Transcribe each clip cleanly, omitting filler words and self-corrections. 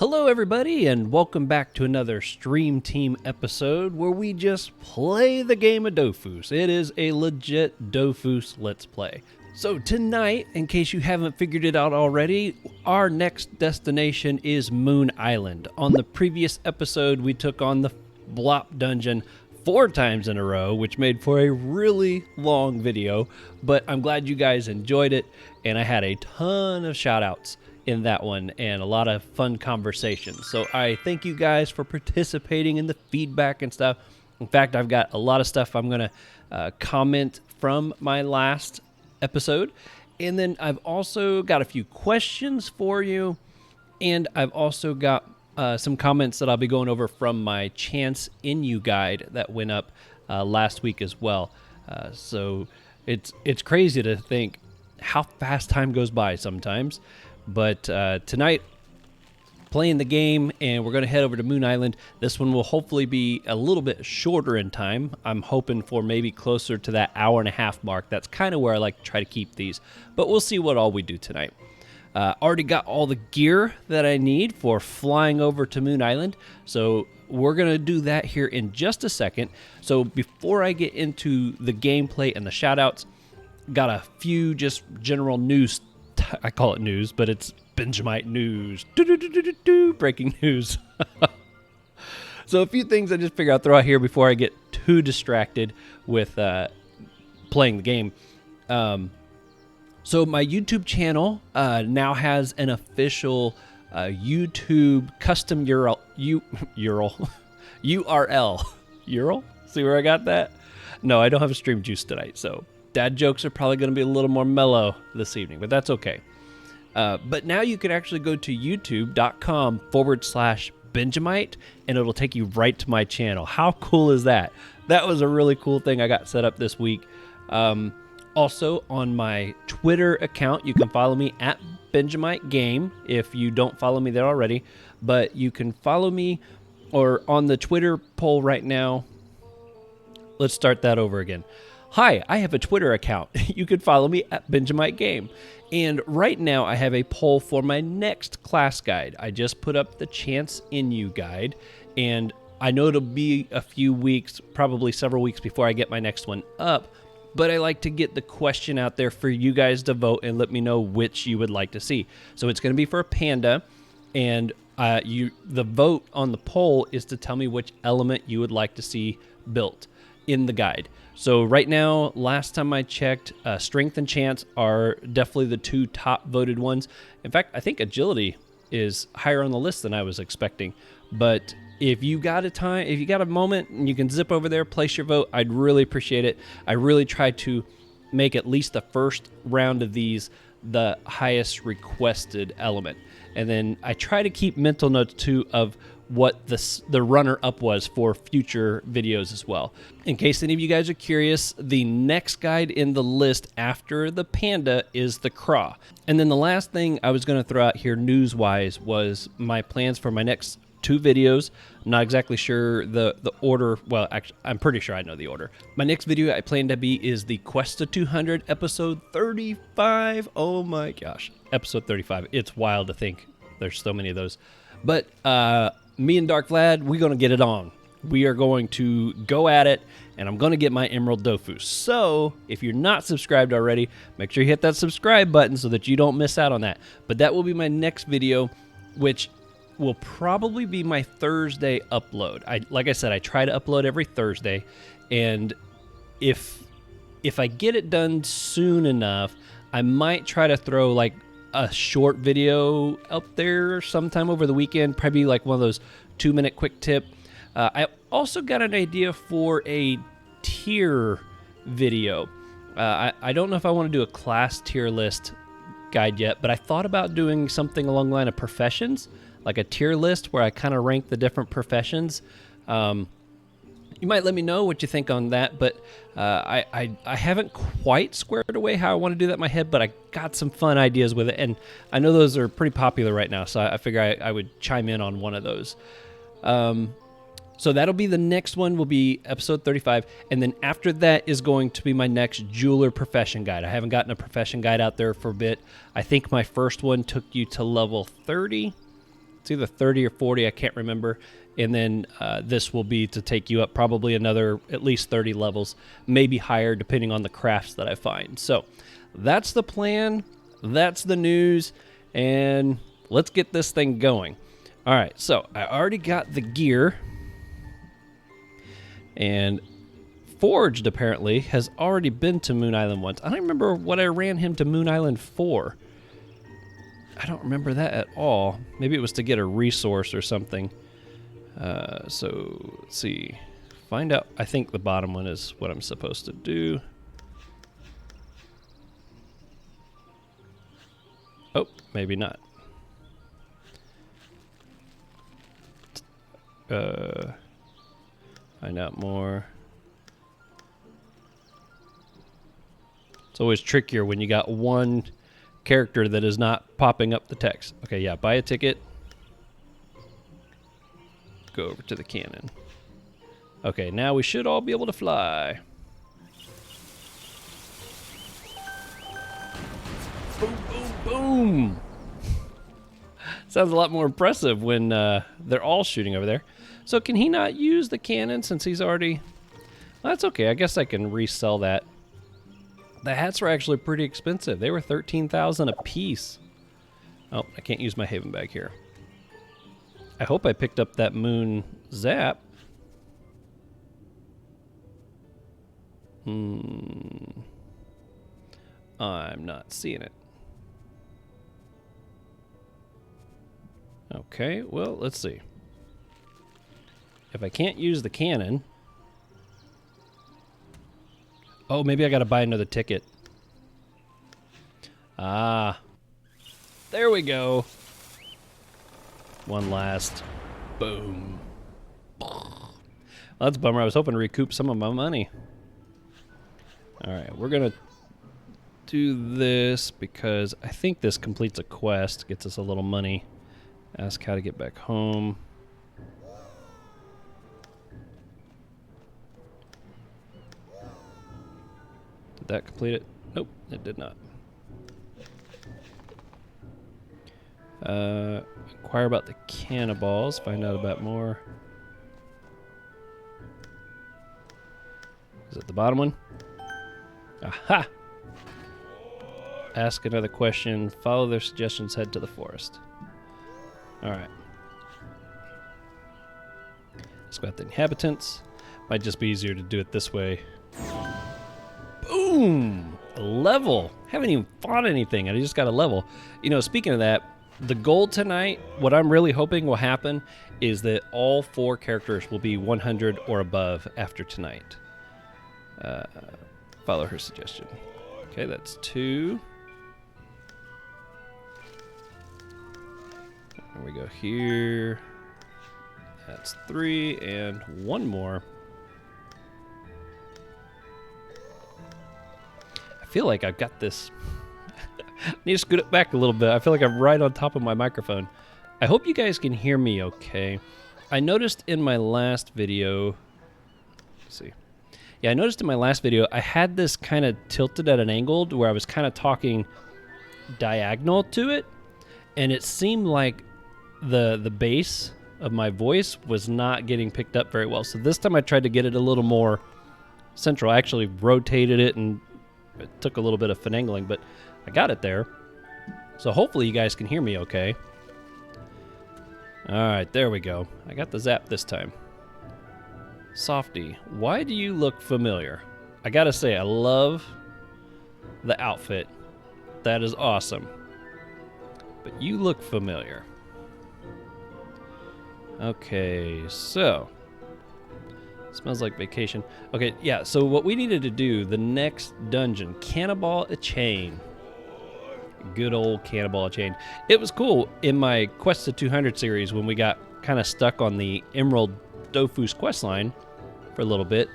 Hello everybody and welcome back to another Stream Team episode where we just play the game of Dofus. It is a legit Dofus Let's Play. So tonight, in case you haven't figured it out already, our next destination is Moon Island. On the previous episode we took on the Blop Dungeon 4 times in a row, which made for a really long video, but I'm glad you guys enjoyed it and I had a ton of shout outs in that one and a lot of fun conversations. So I thank you guys for participating in the feedback and stuff. In fact, I've got a lot of stuff I'm going to comment from my last episode. And then I've also got a few questions for you. And I've also got some comments that I'll be going over from my Chance Enu guide that went up last week as well. So it's crazy to think how fast time goes by sometimes. But tonight, playing the game, and we're going to head over to Moon Island. This one will hopefully be a little bit shorter in time. I'm hoping for maybe closer to that hour-and-a-half mark. That's kind of where I like to try to keep these. But we'll see what all we do tonight. Already got all the gear that I need for flying over to Moon Island. So we're going to do that here in just a second. So before I get into the gameplay and the shoutouts, got a few just general news. I call it news, but it's Benjamight news. Breaking news. So a few things I just figure I'll throw out here before I get too distracted with playing the game. So my YouTube channel now has an official YouTube custom URL. URL. See where I got that? No, I don't have a stream juice tonight, so dad jokes are probably going to be a little more mellow this evening, but that's okay. But now you can actually go to youtube.com/Benjamight, and it'll take you right to my channel. How cool is that? That was a really cool thing I got set up this week. Also, on my Twitter account, you can follow me at Benjamight Game if you don't follow me there already. But you can follow me, or on the Twitter poll right now. Let's start that over again. Hi, I have a Twitter account. You can follow me at Benjamight Game. And right now I have a poll for my next class guide. I just put up the Chance Enu guide, and I know it'll be a few weeks, probably several weeks before I get my next one up, but I like to get the question out there for you guys to vote and let me know which you would like to see. So it's going to be for a panda, and the vote on the poll is to tell me which element you would like to see built in the guide. So right now, last time I checked, strength and chance are definitely the two top voted ones. In fact, I think agility is higher on the list than I was expecting. But if you got a moment and you can zip over there, place your vote, I'd really appreciate it. I really try to make at least the first round of these the highest requested element. And then I try to keep mental notes too of what the runner-up was for future videos as well. In case any of you guys are curious, the next guide in the list after the panda is the craw. And then the last thing I was going to throw out here news-wise was my plans for my next 2 videos. I'm not exactly sure the order. Well, actually, I'm pretty sure I know the order. My next video I plan to be is the Quest to 200 episode 35. Oh my gosh, episode 35. It's wild to think there's so many of those. But me and Dark Vlad, we're going to get it on. We are going to go at it, and I'm going to get my Emerald Dofus. So, if you're not subscribed already, make sure you hit that subscribe button so that you don't miss out on that. But that will be my next video, which will probably be my Thursday upload. Like I said, I try to upload every Thursday, and if I get it done soon enough, I might try to throw like a short video out there sometime over the weekend, probably like one of those 2-minute quick tip. I also got an idea for a tier video. I don't know if I want to do a class tier list guide yet, but I thought about doing something along the line of professions, like a tier list where I kind of rank the different professions. You might let me know what you think on that, but I haven't quite squared away how I want to do that in my head, but I got some fun ideas with it, and I know those are pretty popular right now, so I figure I would chime in on one of those. So that'll be the next one, will be episode 35, and then after that is going to be my next jeweler profession guide. I haven't gotten a profession guide out there for a bit. I think my first one took you to level 30, It's either 30 or 40, I can't remember. And then this will be to take you up probably another at least 30 levels, maybe higher depending on the crafts that I find. So that's the plan. That's the news. And let's get this thing going. All right, so I already got the gear. And Forged apparently has already been to Moon Island once. I don't remember what I ran him to Moon Island for. I don't remember that at all. Maybe it was to get a resource or something. So let's see. Find out. I think the bottom one is what I'm supposed to do. Oh, maybe not. Find out more. It's always trickier when you got one character that is not popping up the text. Okay, yeah, buy a ticket. Go over to the cannon. Okay, now we should all be able to fly. Boom, boom, boom. Sounds a lot more impressive when they're all shooting over there. So can he not use the cannon since he's already... Well, that's okay. I guess I can resell that. The hats were actually pretty expensive. They were 13,000 a piece. Oh, I can't use my Haven bag here. I hope I picked up that moon zap. I'm not seeing it. Okay, well, let's see. If I can't use the cannon... Oh, maybe I gotta buy another ticket. Ah. There we go. One last. Boom. Well, that's a bummer. I was hoping to recoup some of my money. Alright, we're gonna do this because I think this completes a quest. Gets us a little money. Ask how to get back home. Did that complete it? Nope, it did not. Inquire about the Kannibals. Find out about more. Is it the bottom one? Aha! Ask another question. Follow their suggestions. Head to the forest. Alright. Let's go at the inhabitants. Might just be easier to do it this way. Boom! A level. Haven't even fought anything. I just got a level. You know, speaking of that, the goal tonight, what I'm really hoping will happen is that all 4 characters will be 100 or above after tonight. Follow her suggestion. Okay, that's 2. There we go here. That's 3 and 1 more. I feel like I've got this. I need to scoot it back a little bit. I feel like I'm right on top of my microphone. I hope you guys can hear me okay. I noticed in my last video, let's see. Yeah, I noticed in my last video, I had this kind of tilted at an angle where I was kind of talking diagonal to it. And it seemed like the bass of my voice was not getting picked up very well. So this time I tried to get it a little more central. I actually rotated it and it took a little bit of finagling, but I got it there. So hopefully you guys can hear me okay. Alright, there we go. I got the zap this time. Softy, why do you look familiar? I gotta say, I love the outfit. That is awesome. But you look familiar. Okay, so... Smells like vacation. Okay, yeah, so what we needed to do, the next dungeon, Cannibal a Chain. Good old Cannibal a Chain. It was cool in my Quest to 200 series when we got kind of stuck on the Emerald Dofus questline for a little bit.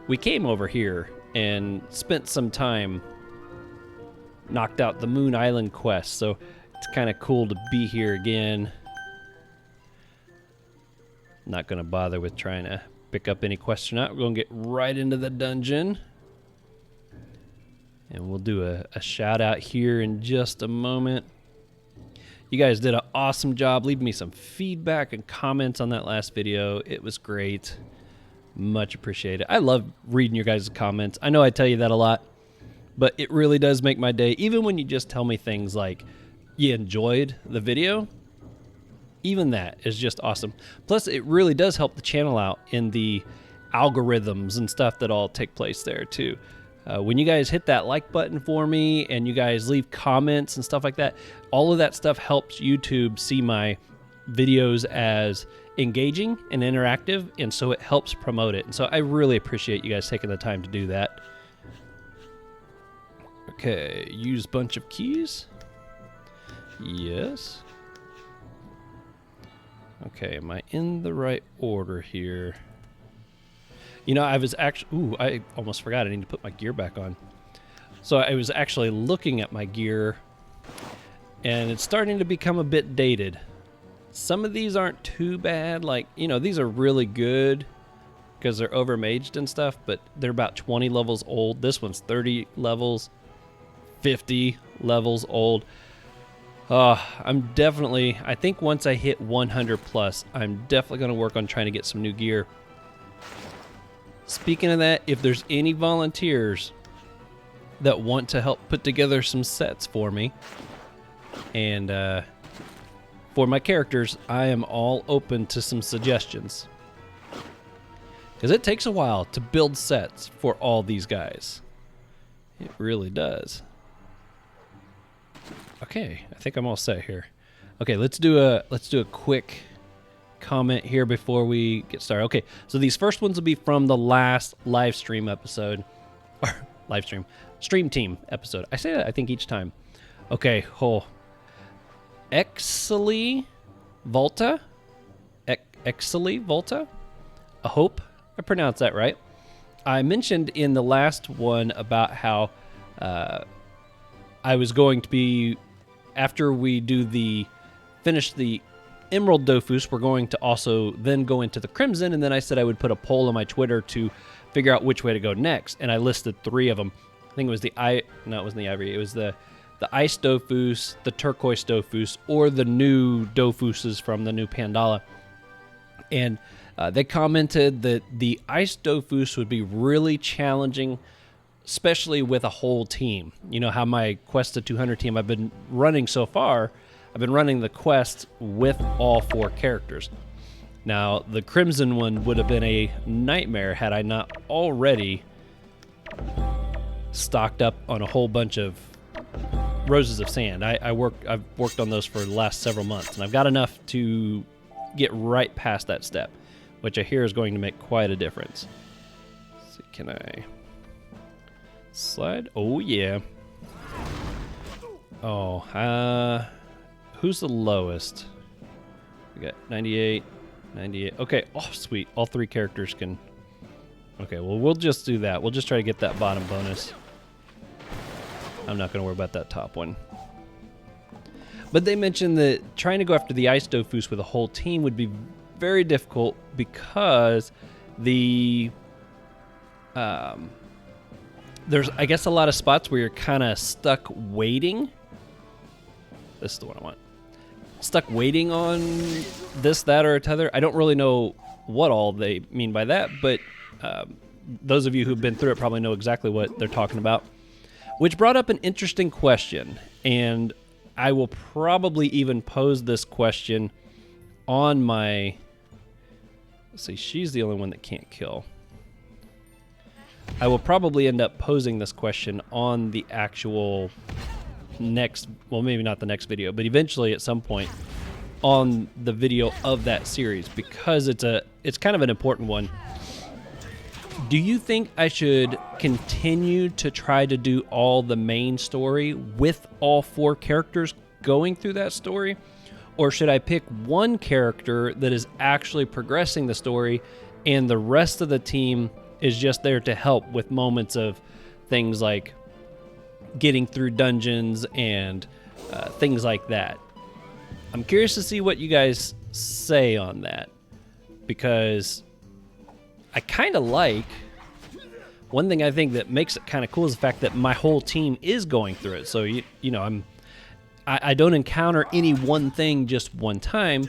We came over here and spent some time, knocked out the Moon Island quest, so it's kind of cool to be here again. Not going to bother with trying to pick up any quest or not. We're going to get right into the dungeon. And we'll do a shout out here in just a moment. You guys did an awesome job. Leave me some feedback and comments on that last video. It was great. Much appreciated. I love reading your guys' comments. I know I tell you that a lot, but it really does make my day. Even when you just tell me things like you enjoyed the video, even that is just awesome. Plus, it really does help the channel out in the algorithms and stuff that all take place there too. When you guys hit that like button for me and you guys leave comments and stuff like that, all of that stuff helps YouTube see my videos as engaging and interactive, and so it helps promote it. And so I really appreciate you guys taking the time to do that. Okay, use bunch of keys. Yes. Okay, am I in the right order here? You know, I was actually... Ooh, I almost forgot. I need to put my gear back on. So I was actually looking at my gear, and it's starting to become a bit dated. Some of these aren't too bad. Like, you know, these are really good because they're overmaged and stuff, but they're about 20 levels old. This one's 30 levels, 50 levels old. I'm definitely... I think once I hit 100 plus, I'm definitely going to work on trying to get some new gear. Speaking of that, if there's any volunteers that want to help put together some sets for me and for my characters, I am all open to some suggestions. Because it takes a while to build sets for all these guys. It really does. Okay, I think I'm all set here. Okay, let's do a quick comment here before we get started. Okay, so these first ones will be from the last live stream episode, or stream team episode. I say that I think each time. Okay, Exley Volta, Exley Volta. I hope I pronounced that right. I mentioned in the last one about how I was going to be, after we finish the Emerald Dofus, we're going to also then go into the Crimson, and then I said I would put a poll on my Twitter to figure out which way to go next, and I listed 3 of them. I think it was it wasn't the Ivory, it was the Ice Dofus, the Turquoise Dofus, or the new Dofuses from the new Pandala. And they commented that the Ice Dofus would be really challenging, especially with a whole team. You know how my Quest to 200 team I've been running so far, I've been running the quest with all 4 characters. Now, the Crimson one would have been a nightmare had I not already stocked up on a whole bunch of Roses of Sand. I've worked on those for the last several months, and I've got enough to get right past that step, which I hear is going to make quite a difference. Let's see, can I slide? Oh, yeah. Oh, who's the lowest? We got 98, 98. Okay, oh, sweet. All 3 characters can... Okay, well, we'll just do that. We'll just try to get that bottom bonus. I'm not going to worry about that top one. But they mentioned that trying to go after the Ice Dofus with a whole team would be very difficult because there's, I guess, a lot of spots where you're kind of stuck waiting. This is the one I want. Stuck waiting on this, that, or t'other. I don't really know what all they mean by that, but those of you who've been through it probably know exactly what they're talking about. Which brought up an interesting question, and I will probably even pose this question on my... Let's see, she's the only one that can't kill. I will probably end up posing this question on the actual next... Well, maybe not the next video, but eventually at some point on the video of that series, because it's kind of an important one. Do you think I should continue to try to do all the main story with all 4 characters going through that story? Or should I pick one character that is actually progressing the story and the rest of the team is just there to help with moments of things like getting through dungeons and things like that? I'm curious to see what you guys say on that, because I kind of like... One thing I think that makes it kind of cool is the fact that my whole team is going through it. So, you know, I don't encounter any one thing just one time,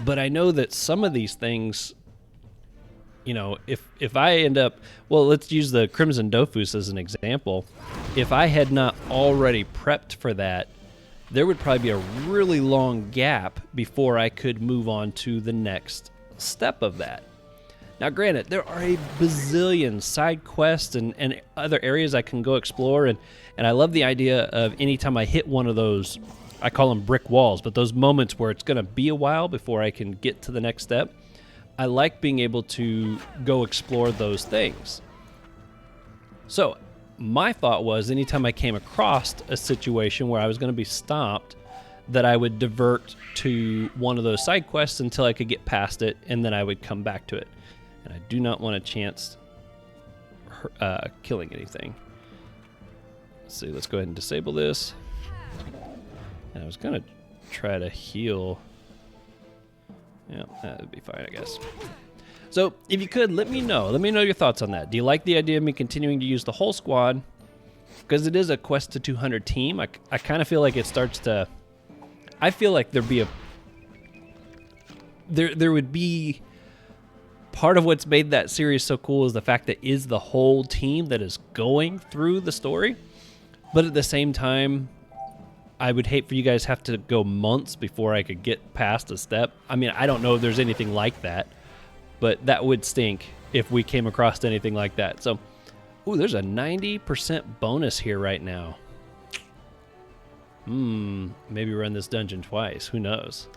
but I know that some of these things, you know, if I end up, well, let's use the Crimson Dofus as an example. If I had not already prepped for that, there would probably be a really long gap before I could move on to the next step of that. Now, granted, there are a bazillion side quests and other areas I can go explore, and I love the idea of anytime I hit one of those, I call them brick walls, but those moments where it's going to be a while before I can get to the next step, I like being able to go explore those things. So my thought was anytime I came across a situation where I was going to be stopped, that I would divert to one of those side quests until I could get past it, and then I would come back to it. And I do not want a chance killing anything. Let's see, let's go ahead and disable this. And I was going to try to heal. Yeah, that would be fine, I guess. So, if you could, let me know. Let me know your thoughts on that. Do you like the idea of me continuing to use the whole squad? Because it is a quest to 200 team. I kind of feel like it starts to... I feel like there'd be a... There would be... Part of what's made that series so cool is the fact that it is the whole team that is going through the story. But at the same time, I would hate for you guys to have to go months before I could get past a step. I mean, I don't know if there's anything like that, but that would stink if we came across anything like that. So, ooh, there's a 90% bonus here right now. Maybe run this dungeon twice. Who knows?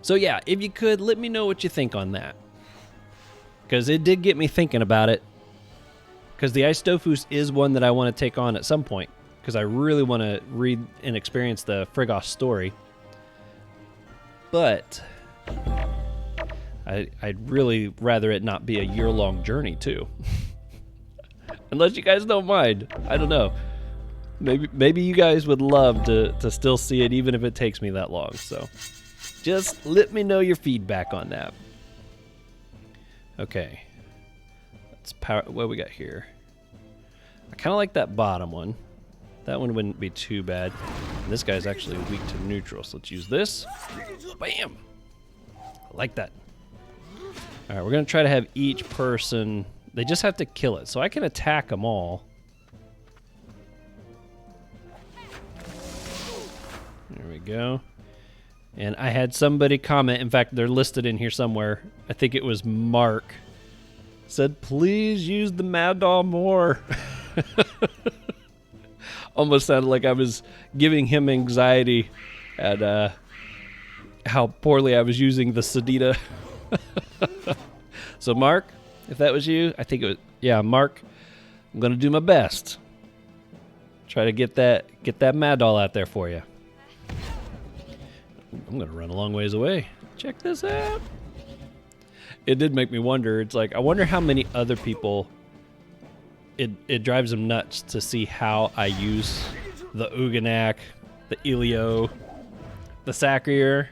So yeah, if you could, let me know what you think on that. Because it did get me thinking about it. Because the Ice Dofus is one that I want to take on at some point. Because I really want to read and experience the Frigos story. But I'd really rather it not be a year-long journey, too. Unless you guys don't mind. I don't know. Maybe you guys would love to still see it, even if it takes me that long. So just let me know your feedback on that. Okay. Let's power... What we got here? I kind of like that bottom one. That one wouldn't be too bad. And this guy's actually weak to neutral, so let's use this. Bam! I like that. Alright, we're going to try to have each person... They just have to kill it, so I can attack them all. There we go. And I had somebody comment, in fact, they're listed in here somewhere. I think it was Mark. Said, please use the Mad Doll more. Almost sounded like I was giving him anxiety at how poorly I was using the Sadida. So Mark, if that was you, I think it was, yeah, Mark, I'm going to do my best. Try to get that Mad Doll out there for you. I'm going to run a long ways away. Check this out. It did make me wonder. It's like, I wonder how many other people it drives them nuts to see how I use the Ouginak, the Elio, the Sacrier.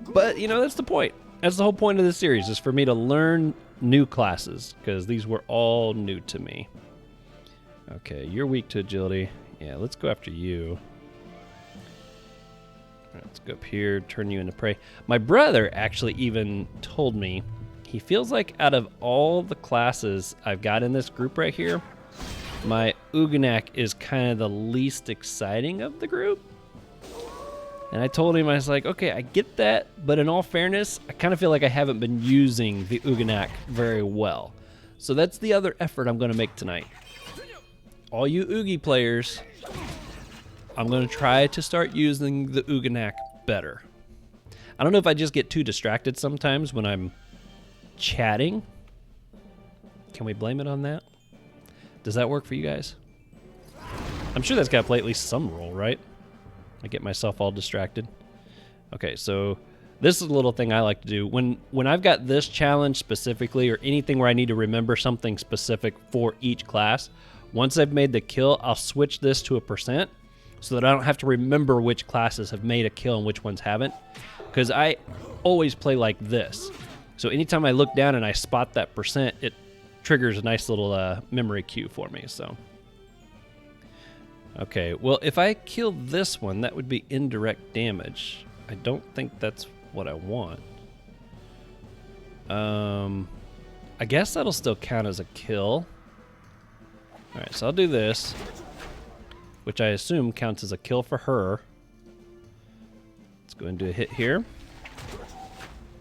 But, you know, that's the point. That's the whole point of this series, is for me to learn new classes, because these were all new to me. Okay, you're weak to agility. Yeah, let's go after you. Let's go up here, turn you into prey. My brother actually even told me he feels like out of all the classes I've got in this group right here, my Ouginak is kind of the least exciting of the group. And I told him, I was like, okay, I get that, but in all fairness, I kind of feel like I haven't been using the Ouginak very well. So that's the other effort I'm going to make tonight. All you Ougi players, I'm going to try to start using the Ouginak better. I don't know if I just get too distracted sometimes when I'm chatting. Can we blame it on that? Does that work for you guys? I'm sure that's got to play at least some role, right? I get myself all distracted. Okay, so this is a little thing I like to do. When I've got this challenge specifically, or anything where I need to remember something specific for each class, once I've made the kill, I'll switch this to a %, so that I don't have to remember which classes have made a kill and which ones haven't. Because I always play like this. So anytime I look down and I spot that %, it triggers a nice little memory cue for me. So, Okay, well, if I kill this one, that would be indirect damage. I don't think that's what I want. I guess that'll still count as a kill. Alright, so I'll do this, which I assume counts as a kill for her. Let's go and do a hit here.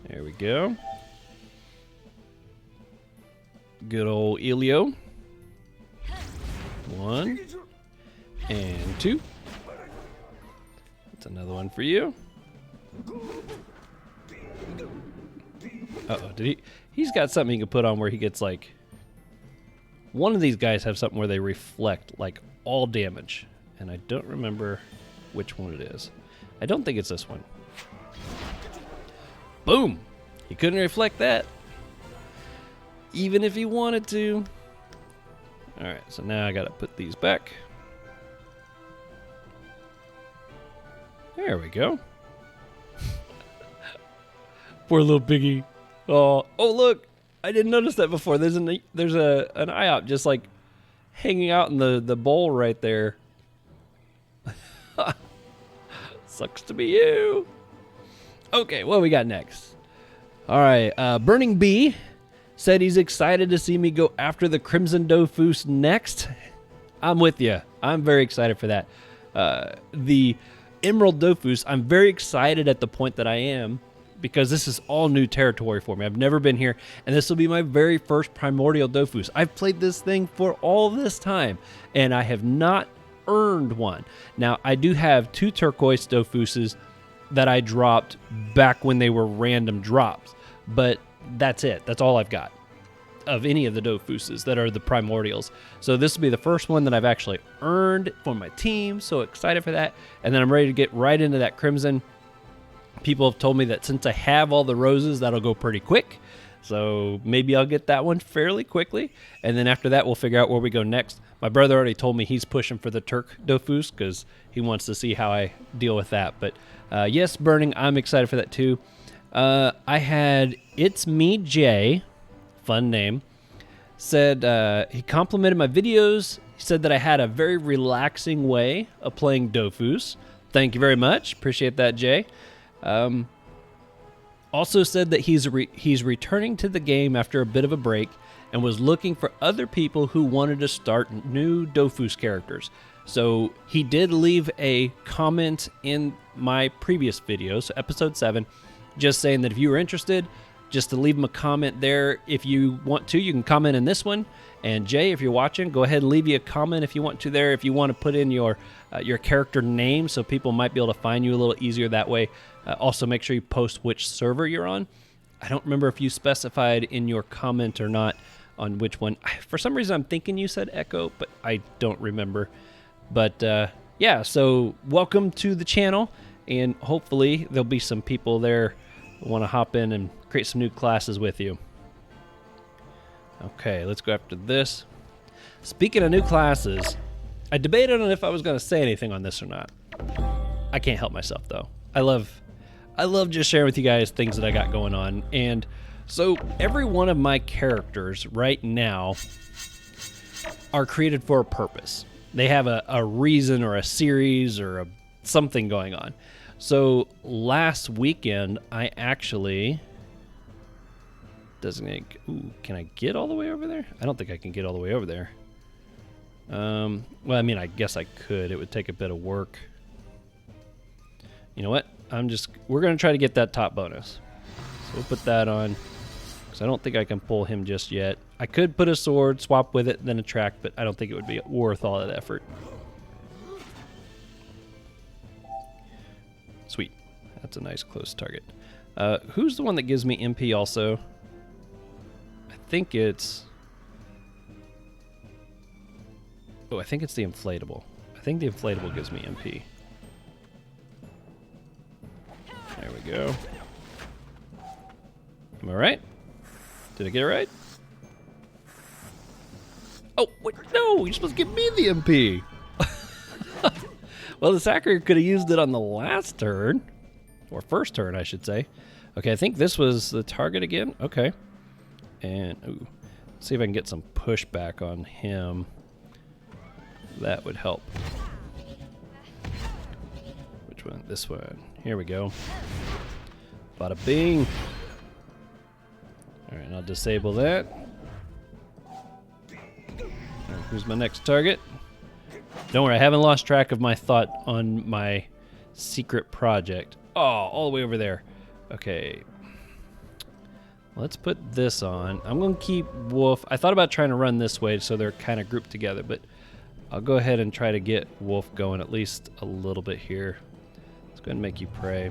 There we go. Good old Elio. 1 and 2. That's another one for you. Uh-oh, did he? He's got something he can put on where he gets like... One of these guys have something where they reflect like all damage. And I don't remember which one it is. I don't think it's this one. Boom! He couldn't reflect that. Even if he wanted to. Alright, so now I gotta put these back. There we go. Poor little piggy. Oh, look! I didn't notice that before. There's an IOP just like hanging out in the bowl right there. Sucks to be you. Okay, what we got next? All right, Burning Bee said he's excited to see me go after the Crimson Dofus next. I'm with you. I'm very excited for that. The Emerald Dofus, I'm very excited at the point that I am because this is all new territory for me. I've never been here, and this will be my very first Primordial Dofus. I've played this thing for all this time, and I have not earned one. Now, I do have 2 turquoise Dofuses that I dropped back when they were random drops, but that's it. That's all I've got of any of the Dofuses that are the Primordials. So this will be the first one that I've actually earned for my team. So excited for that. And then I'm ready to get right into that Crimson. People have told me that since I have all the roses, that'll go pretty quick. So maybe I'll get that one fairly quickly. And then after that, we'll figure out where we go next. My brother already told me he's pushing for the Turk Dofus because he wants to see how I deal with that. But yes, Burning, I'm excited for that too. I had It's Me Jay, fun name, said he complimented my videos. He said that I had a very relaxing way of playing Dofus. Thank you very much. Appreciate that, Jay. Also said that he's returning to the game after a bit of a break and was looking for other people who wanted to start new Dofus characters. So he did leave a comment in my previous video, so episode 7, just saying that if you were interested, just to leave him a comment there. If you want to, you can comment in this one. And Jay, if you're watching, go ahead and leave you a comment if you want to there. If you want to put in your character name so people might be able to find you a little easier that way. Also, make sure you post which server you're on. I don't remember if you specified in your comment or not on which one. For some reason, I'm thinking you said Echo, but I don't remember. But yeah, so welcome to the channel. And hopefully there'll be some people there who want to hop in and create some new classes with you. Okay, let's go after this. Speaking of new classes, I debated on if I was going to say anything on this or not. I can't help myself though. I love just sharing with you guys things that I got going on. And so every one of my characters right now are created for a purpose. They have a reason or a series or something going on. So last weekend, I actually ooh, can I get all the way over there? I don't think I can get all the way over there. Well, I mean, I guess I could. It would take a bit of work. You know what? We're going to try to get that top bonus. So we'll put that on, because I don't think I can pull him just yet. I could put a sword, swap with it, then attract, but I don't think it would be worth all that effort. Sweet. That's a nice close target. Who's the one that gives me MP also? I think it's... Oh, I think it's the inflatable. I think the inflatable gives me MP. There we go. Am I right? Did I get it right? Oh, wait, no! You're supposed to give me the MP! Well, the Sacrier could have used it on the last turn. Or first turn, I should say. Okay, I think this was the target again. Okay. And, ooh. Let's see if I can get some pushback on him. That would help. one? This one. Here we go. Bada bing. Alright, I'll disable that. Right, who's my next target? Don't worry, I haven't lost track of my thought on my secret project. Oh, all the way over there. Okay. Let's put this on. I'm going to keep Wolf. I thought about trying to run this way so they're kind of grouped together, but I'll go ahead and try to get Wolf going at least a little bit here. Let's go ahead and make you pray.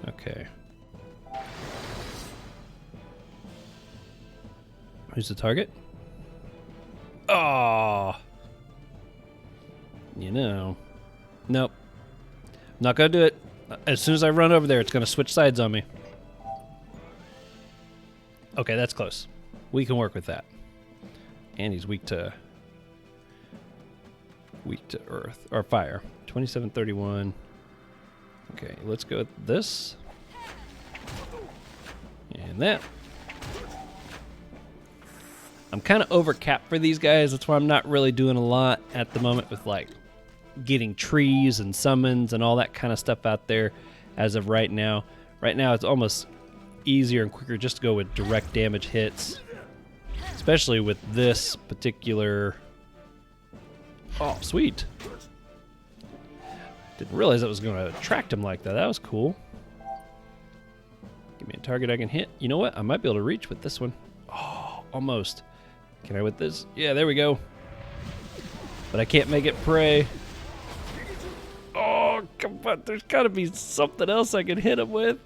Okay. Who's the target? Oh. You know. Nope. Not gonna do it. As soon as I run over there, it's gonna switch sides on me. Okay, that's close. We can work with that. And he's weak to earth or fire. 2731. Okay, let's go with this. And that. I'm kind of over capped for these guys. That's why I'm not really doing a lot at the moment with like getting trees and summons and all that kind of stuff out there as of right now. Right now it's almost easier and quicker just to go with direct damage hits. Especially with this particular... Oh, sweet. Didn't realize I was going to attract him like that. That was cool. Give me a target I can hit. You know what? I might be able to reach with this one. Oh, almost. Can I with this? Yeah, there we go. But I can't make it pray. Oh, come on. There's got to be something else I can hit him with.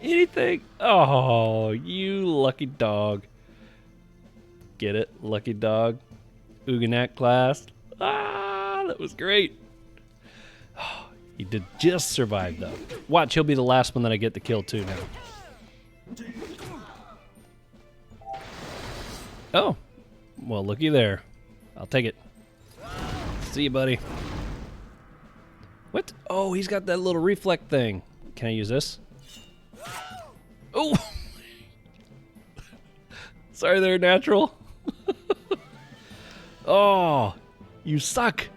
Anything. Oh, you lucky dog. Get it? Lucky dog. Ouginak class. Ah, that was great. Oh, he did just survive, though. Watch, he'll be the last one that I get to kill, too, now. Oh. Well, looky there. I'll take it. See you, buddy. What? Oh, he's got that little reflect thing. Can I use this? Oh! Sorry there, Natural. Oh, you suck.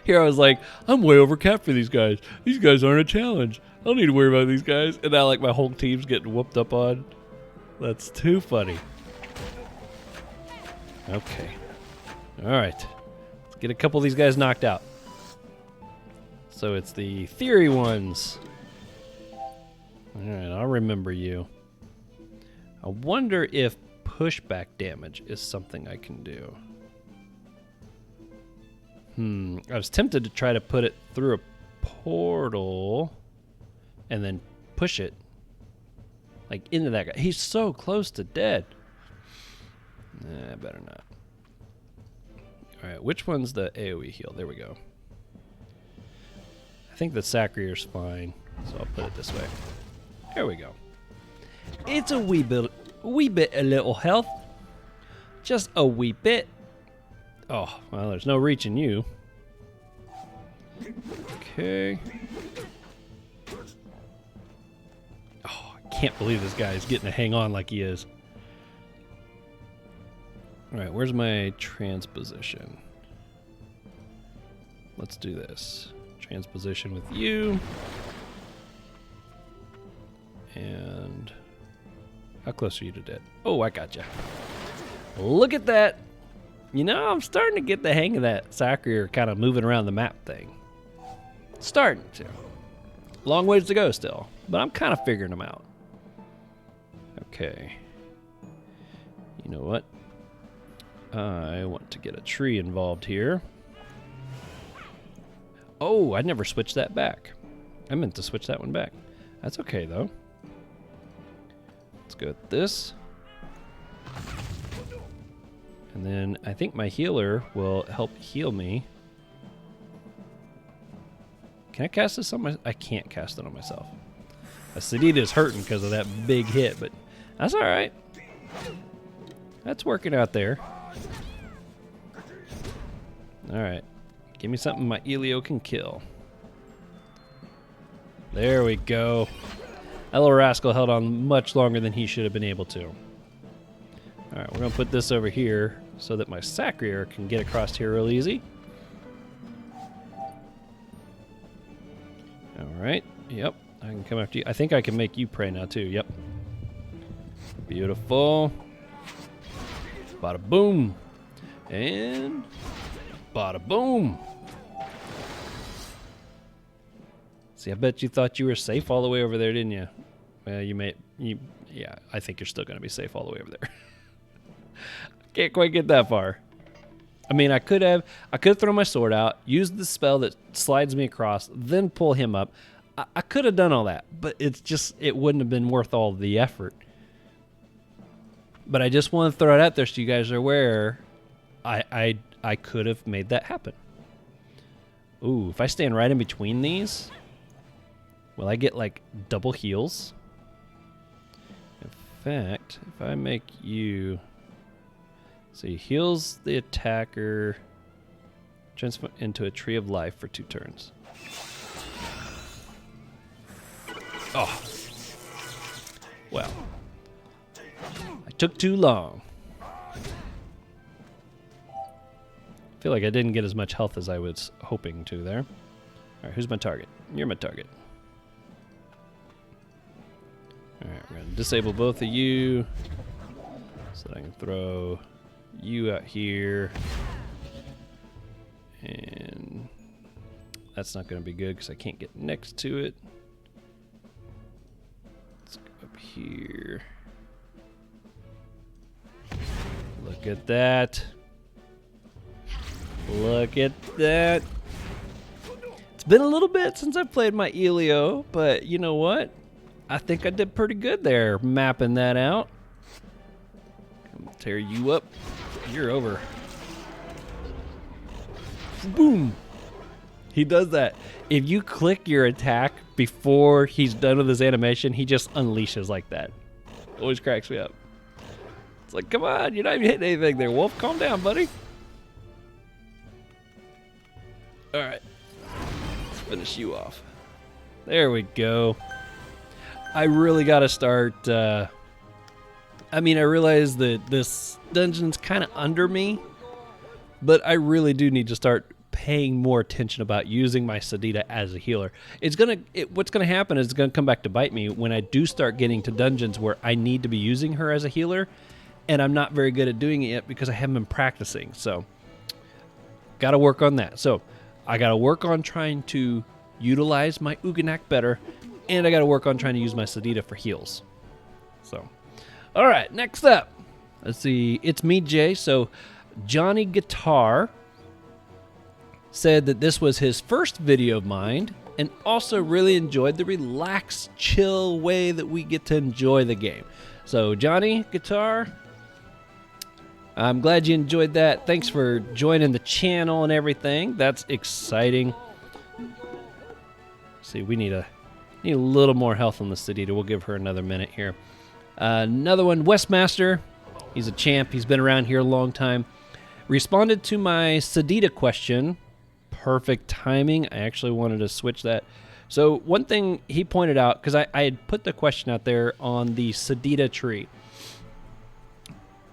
Here I was like, I'm way overcapped for these guys. These guys aren't a challenge. I don't need to worry about these guys. And now like my whole team's getting whooped up on. That's too funny. Okay. All right. Let's get a couple of these guys knocked out. So it's the theory ones. All right, I'll remember you. I wonder if pushback damage is something I can do. I was tempted to try to put it through a portal and then push it like into that guy. He's so close to dead. Nah, better not. All right, which one's the AoE heal? There we go. I think the Sacrier's fine, so I'll put it this way. There we go. It's a wee bit a little health. Just a wee bit. Oh, well, there's no reaching you. Okay. Oh, I can't believe this guy is getting to hang on like he is. All right, where's my transposition? Let's do this. Transposition with you. And how close are you to dead? Oh, I got you. Look at that. You know, I'm starting to get the hang of that Sacrier kind of moving around the map thing. Starting to. Long ways to go still, but I'm kind of figuring them out. Okay. You know what? I want to get a tree involved here. Oh, I never switched that back. I meant to switch that one back. That's okay, though. Let's go with this. And then I think my healer will help heal me. Can I cast this on my... I can't cast it on myself. Sadida is hurting because of that big hit, but that's all right. That's working out there. All right. Give me something my Elio can kill. There we go. That little rascal held on much longer than he should have been able to. All right, we're going to put this over here. so that my Sacrier can get across here real easy. All right. Yep. I can come after you. I think I can make you prey now too. Yep. Beautiful. Bada boom. And bada boom. See, I bet you thought you were safe all the way over there, didn't you? Well, yeah, I think you're still going to be safe all the way over there. Can't quite get that far. I mean, I could have thrown my sword out, used the spell that slides me across, then pull him up. I could have done all that, but it wouldn't have been worth all the effort. But I just want to throw it out there so you guys are aware. I could have made that happen. Ooh, if I stand right in between these, will I get like double heals? In fact, if I make you... So he heals the attacker, transform into a tree of life for 2 turns. Oh. Well. I took too long. I feel like I didn't get as much health as I was hoping to there. Alright, who's my target? You're my target. Alright, we're going to disable both of you so that I can throw you out here. And that's not going to be good because I can't get next to it. Let's go up here. Look at that. Look at that. It's been a little bit since I played my Elio, but you know what? I think I did pretty good there mapping that out. Come tear you up. You're over. Boom. He does that. If you click your attack before he's done with his animation, he just unleashes like that. Always cracks me up. It's like, come on, you're not even hitting anything there, Wolf. Calm down, buddy. All right. Let's finish you off. There we go. I really got to start... I mean, I realize that this dungeon's kind of under me, but I really do need to start paying more attention about using my Sadida as a healer. What's gonna happen is it's gonna come back to bite me when I do start getting to dungeons where I need to be using her as a healer, and I'm not very good at doing it yet because I haven't been practicing. So, got to work on that. So, I got to work on trying to utilize my Ouginak better, and I got to work on trying to use my Sadida for heals. So. All right, next up, let's see, it's me, Jay. So Johnny Guitar said that this was his first video of mine and also really enjoyed the relaxed, chill way that we get to enjoy the game. So Johnny Guitar, I'm glad you enjoyed that. Thanks for joining the channel and everything. That's exciting. See, we need a little more health on the Sadida. We'll give her another minute here. Another one, Westmaster. He's a champ. He's been around here a long time. Responded to my Sadida question. Perfect timing. I actually wanted to switch that. So one thing he pointed out, because I had put the question out there on the Sadida tree.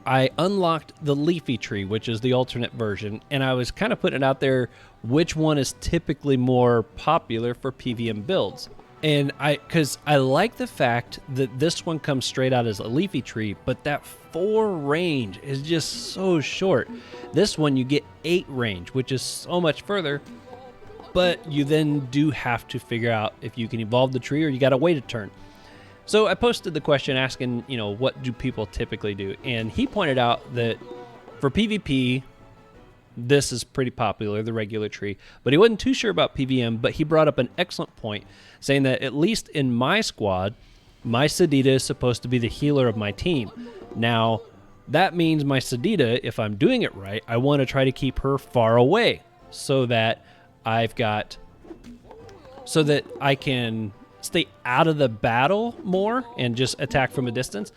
I unlocked the leafy tree, which is the alternate version, and I was kind of putting it out there which one is typically more popular for PvM builds. And because I like the fact that this one comes straight out as a leafy tree, but that 4 range is just so short. This one you get 8 range, which is so much further, but you then do have to figure out if you can evolve the tree or you got to wait a turn. So I posted the question asking, what do people typically do? And he pointed out that for PvP, this is pretty popular, the regular tree, but he wasn't too sure about PvM, but he brought up an excellent point, saying that at least in my squad, my Sadida is supposed to be the healer of my team. Now, that means my Sadida, if I'm doing it right, I want to try to keep her far away so that I can stay out of the battle more and just attack from a distance.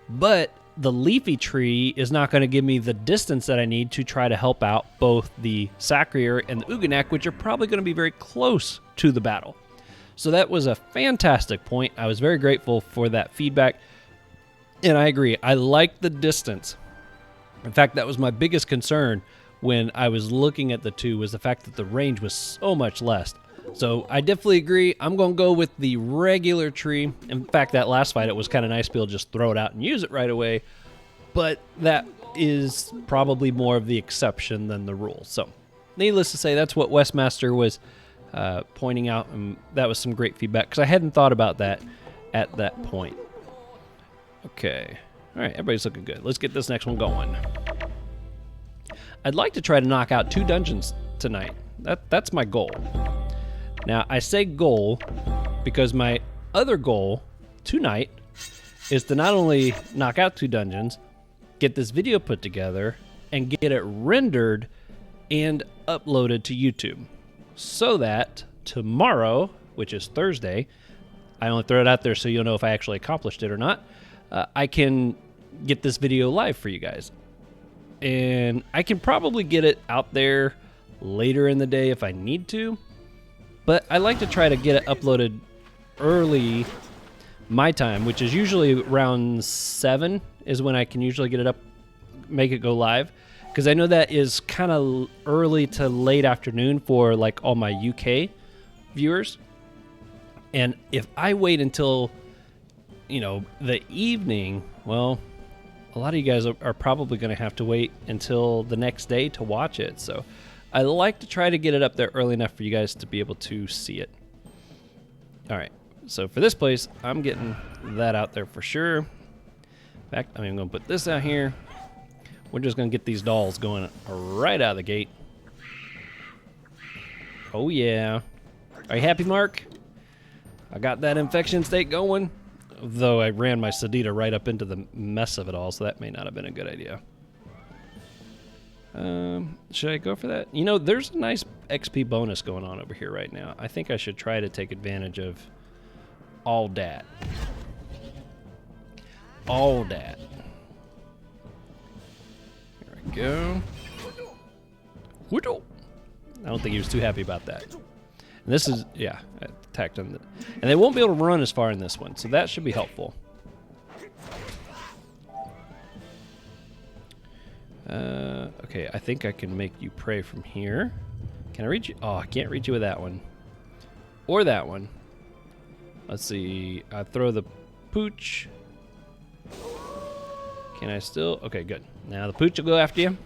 But the leafy tree is not going to give me the distance that I need to try to help out both the Sacrier and the Ouginak, which are probably going to be very close to the battle. So that was a fantastic point. I was very grateful for that feedback. And I agree. I like the distance In fact, that was my biggest concern when I was looking at the two, was the fact that the range was so much less. So I definitely agree. I'm going to go with the regular tree. In fact, that last fight, it was kind of nice to be able to just throw it out and use it right away. But that is probably more of the exception than the rule. So needless to say, that's what Westmaster was pointing out, and that was some great feedback because I hadn't thought about that at that point. Okay. All right, everybody's looking good. Let's get this next one going. I'd like to try to knock out 2 dungeons tonight. That's my goal. Now, I say goal because my other goal tonight is to not only knock out 2 dungeons, get this video put together, and get it rendered and uploaded to YouTube. So that tomorrow, which is Thursday, I only throw it out there so you'll know if I actually accomplished it or not, I can get this video live for you guys. And I can probably get it out there later in the day if I need to, but I like to try to get it uploaded early my time, which is usually around 7 is when I can usually get it up, make it go live, because I know that is kind of early to late afternoon for like all my UK viewers. And if I wait until, you know, the evening, well, a lot of you guys are probably going to have to wait until the next day to watch it. So I like to try to get it up there early enough for you guys to be able to see it. All right. So for this place, I'm getting that out there for sure. In fact, I'm going to put this out here. We're just going to get these dolls going right out of the gate. Oh, yeah. Are you happy, Mark? I got that infection state going. Though I ran my Sadida right up into the mess of it all, so that may not have been a good idea. Should I go for that? You know, there's a nice XP bonus going on over here right now. I think I should try to take advantage of all that. All that. There we go. I don't think he was too happy about that. And this is, yeah, attacked on the, and they won't be able to run as far in this one, so that should be helpful. Okay, I think I can make you pray from here. Can I reach you? Oh, I can't reach you with that one. Or that one. Let's see. I throw the pooch. Can I still? Okay, good. Now the pooch will go after you.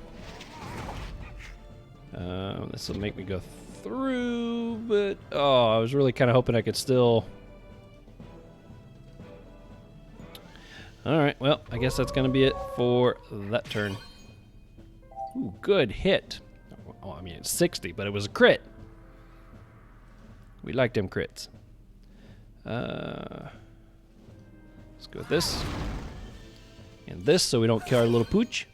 This will make me go through, but oh, I was really kind of hoping I could still. All right, well, I guess that's going to be it for that turn. Ooh, good hit. Oh, I mean, it's 60, but it was a crit. We like them crits. Let's go with this. And this, so we don't kill our little pooch.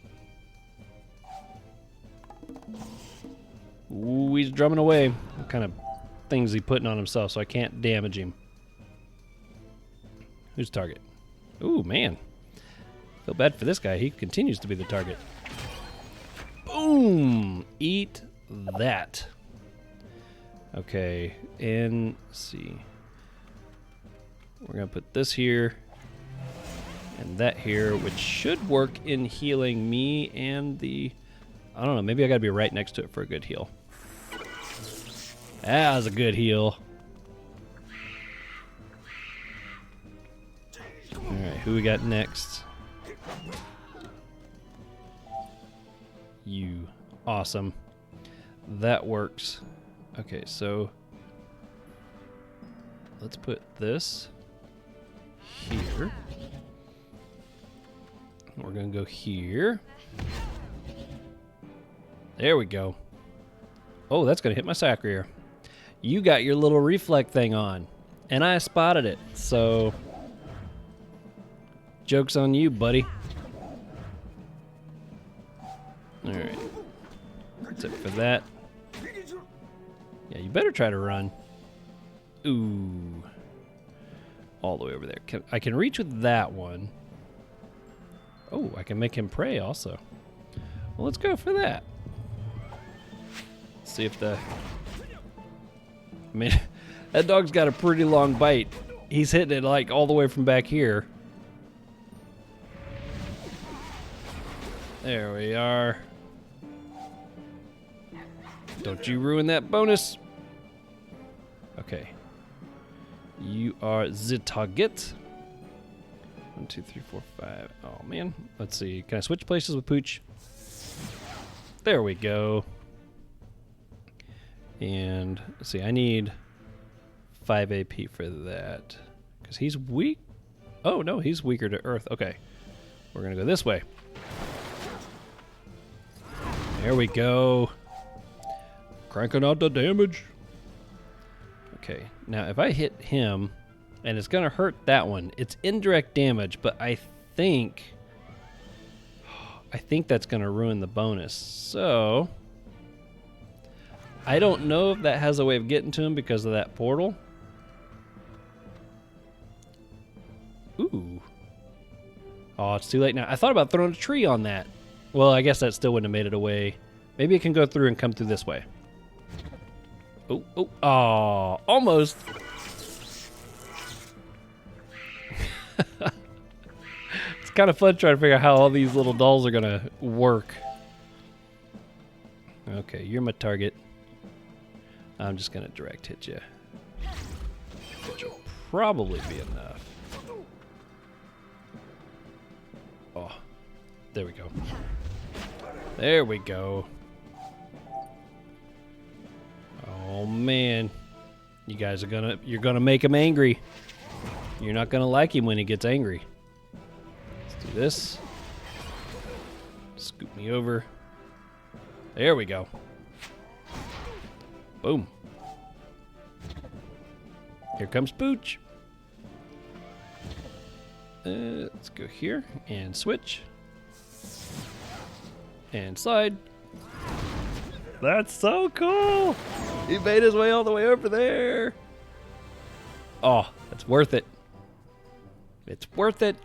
Ooh, he's drumming away. What kind of things is he putting on himself, so I can't damage him. Who's the target? Ooh, man. Feel bad for this guy. He continues to be the target. Boom! Eat that. Okay, and let's see. We're going to put this here and that here, which should work in healing me and the... I don't know, maybe I got to be right next to it for a good heal. That was a good heal. Alright, who we got next? You. Awesome. That works. Okay, so let's put this here. We're going to go here. There we go. Oh, that's going to hit my Sacrier. You got your little reflect thing on, and I spotted it, so joke's on you, buddy. All right. That's it for that. Yeah, you better try to run. Ooh. All the way over there. I can reach with that one. Oh, I can make him pray also. Well, let's go for that. See if the... I mean, that dog's got a pretty long bite. He's hitting it like all the way from back here. There we are. Don't you ruin that bonus. Okay. You are the target. 1, 2, 3, 4, 5. Oh, man. Let's see. Can I switch places with Pooch? There we go. And let's see. I need 5 AP for that. Because he's weak. Oh, no. He's weaker to earth. Okay. We're going to go this way. There we go. Cranking out the damage. Okay. Now, if I hit him, and it's going to hurt that one. It's indirect damage, but I think that's going to ruin the bonus. So, I don't know if that has a way of getting to him because of that portal. Ooh. Oh, it's too late now. I thought about throwing a tree on that. Well, I guess that still wouldn't have made it away. Maybe it can go through and come through this way. Oh, oh, oh, almost. It's kind of fun trying to figure out how all these little dolls are going to work. Okay, you're my target. I'm just going to direct hit you. Which will probably be enough. Oh, there we go. There we go. Oh man, you guys are you're gonna make him angry. You're not gonna like him when he gets angry. Let's do this. Scoop me over. There we go. Boom. Here comes Pooch. Let's go here and switch. And slide. That's so cool. He made his way all the way over there. Oh, that's worth it. It's worth it.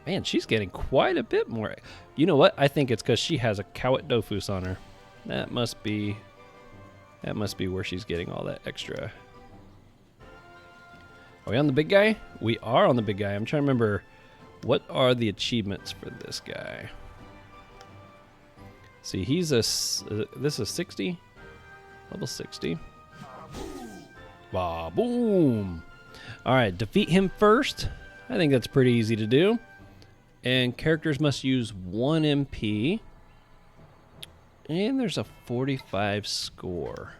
Man, she's getting quite a bit more. You know what? I think it's because she has a Cowet Dofus on her. That must be where she's getting all that extra. Are we on the big guy? We are on the big guy. I'm trying to remember, what are the achievements for this guy? See, he's this is 60? Level 60. Bah, boom. All right, defeat him first. I think that's pretty easy to do. And characters must use 1 MP. And there's a 45 score.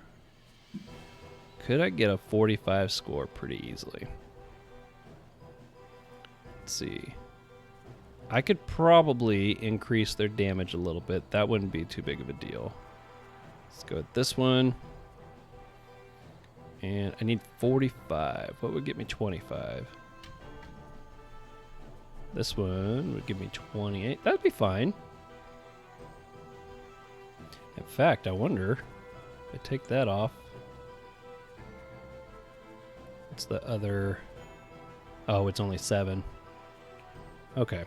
Could I get a 45 score pretty easily? Let's see. I could probably increase their damage a little bit. That wouldn't be too big of a deal. Let's go with this one. And I need 45. What would get me 25? This one would give me 28. That'd be fine. In fact, I wonder if I take that off. What's the other? Oh, it's only 7. Okay.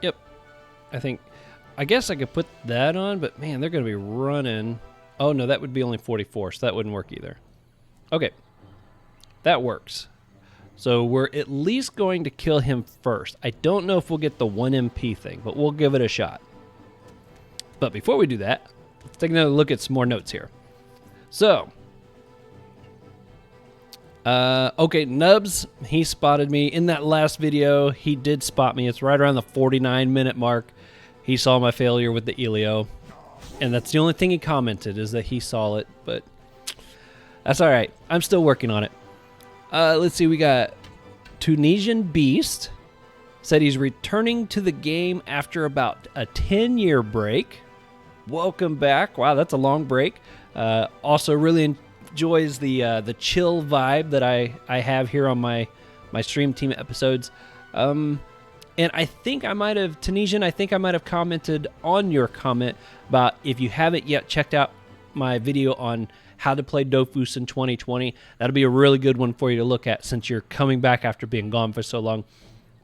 Yep. I guess I could put that on, but man, they're going to be running. Oh, no, that would be only 44, so that wouldn't work either. Okay. That works. So we're at least going to kill him first. I don't know if we'll get the 1 MP thing, but we'll give it a shot. But before we do that, let's take another look at some more notes here. So, okay, Nubs, he spotted me. In that last video, he did spot me. It's right around the 49-minute mark. He saw my failure with the Elio. And that's the only thing he commented, is that he saw it. But that's all right. I'm still working on it. Let's see, we got Tunisian Beast. Said he's returning to the game after about a 10-year break. Welcome back. Wow, that's a long break. Also really enjoys the chill vibe that I have here on my stream team episodes. And I think I might have, Tunisian, I think I might have commented on your comment about if you haven't yet checked out my video on how to play Dofus in 2020. That'll be a really good one for you to look at since you're coming back after being gone for so long.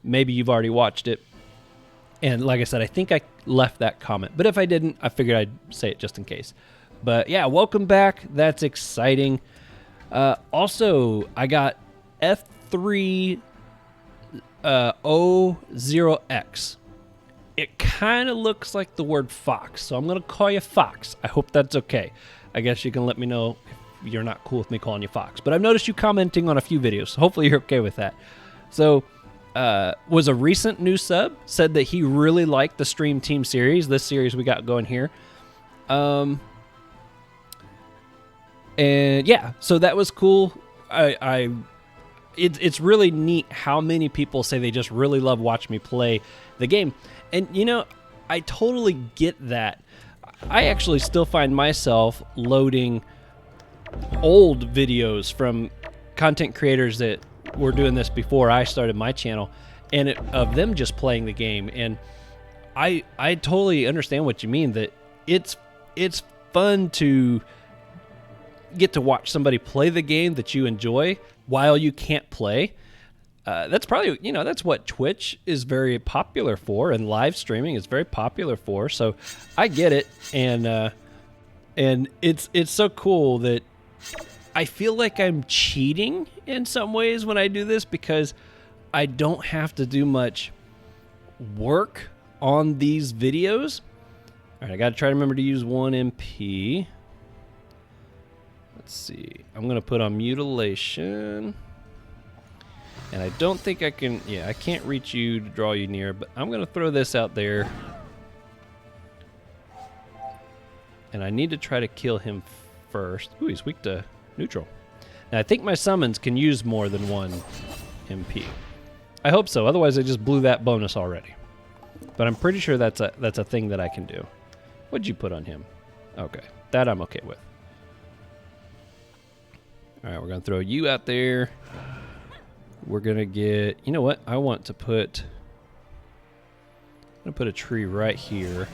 Maybe you've already watched it. And like I said, I think I left that comment. But if I didn't, I figured I'd say it just in case. But yeah, welcome back. That's exciting. Also, I got F3 O0X. It kind of looks like the word fox, so I'm going to call you Fox. I hope that's okay. I guess you can let me know if you're not cool with me calling you Fox. But I've noticed you commenting on a few videos, so hopefully you're okay with that. So, was a recent new sub, said that he really liked the Stream Team series, this series we got going here. And yeah, so that was cool. It's really neat how many people say they just really love watching me play the game. And, you know, I totally get that. I actually still find myself loading old videos from content creators that were doing this before I started my channel, and of them just playing the game. And I totally understand what you mean, that it's fun to get to watch somebody play the game that you enjoy while you can't play. That's probably, you know, that's what Twitch is very popular for, and live streaming is very popular for. So I get it, and it's so cool that I feel like I'm cheating in some ways when I do this, because I don't have to do much work on these videos. All right, I got to try to remember to use 1 MP. Let's see. I'm going to put on mutilation. And I don't think I can, yeah, I can't reach you to draw you near, but I'm going to throw this out there. And I need to try to kill him first. Ooh, he's weak to neutral. Now, I think my summons can use more than 1 MP. I hope so, otherwise I just blew that bonus already. But I'm pretty sure that's a thing that I can do. What'd you put on him? Okay, that I'm okay with. All right, we're going to throw you out there. We're going to get, you know what? I want to put, I'm going to put a tree right here.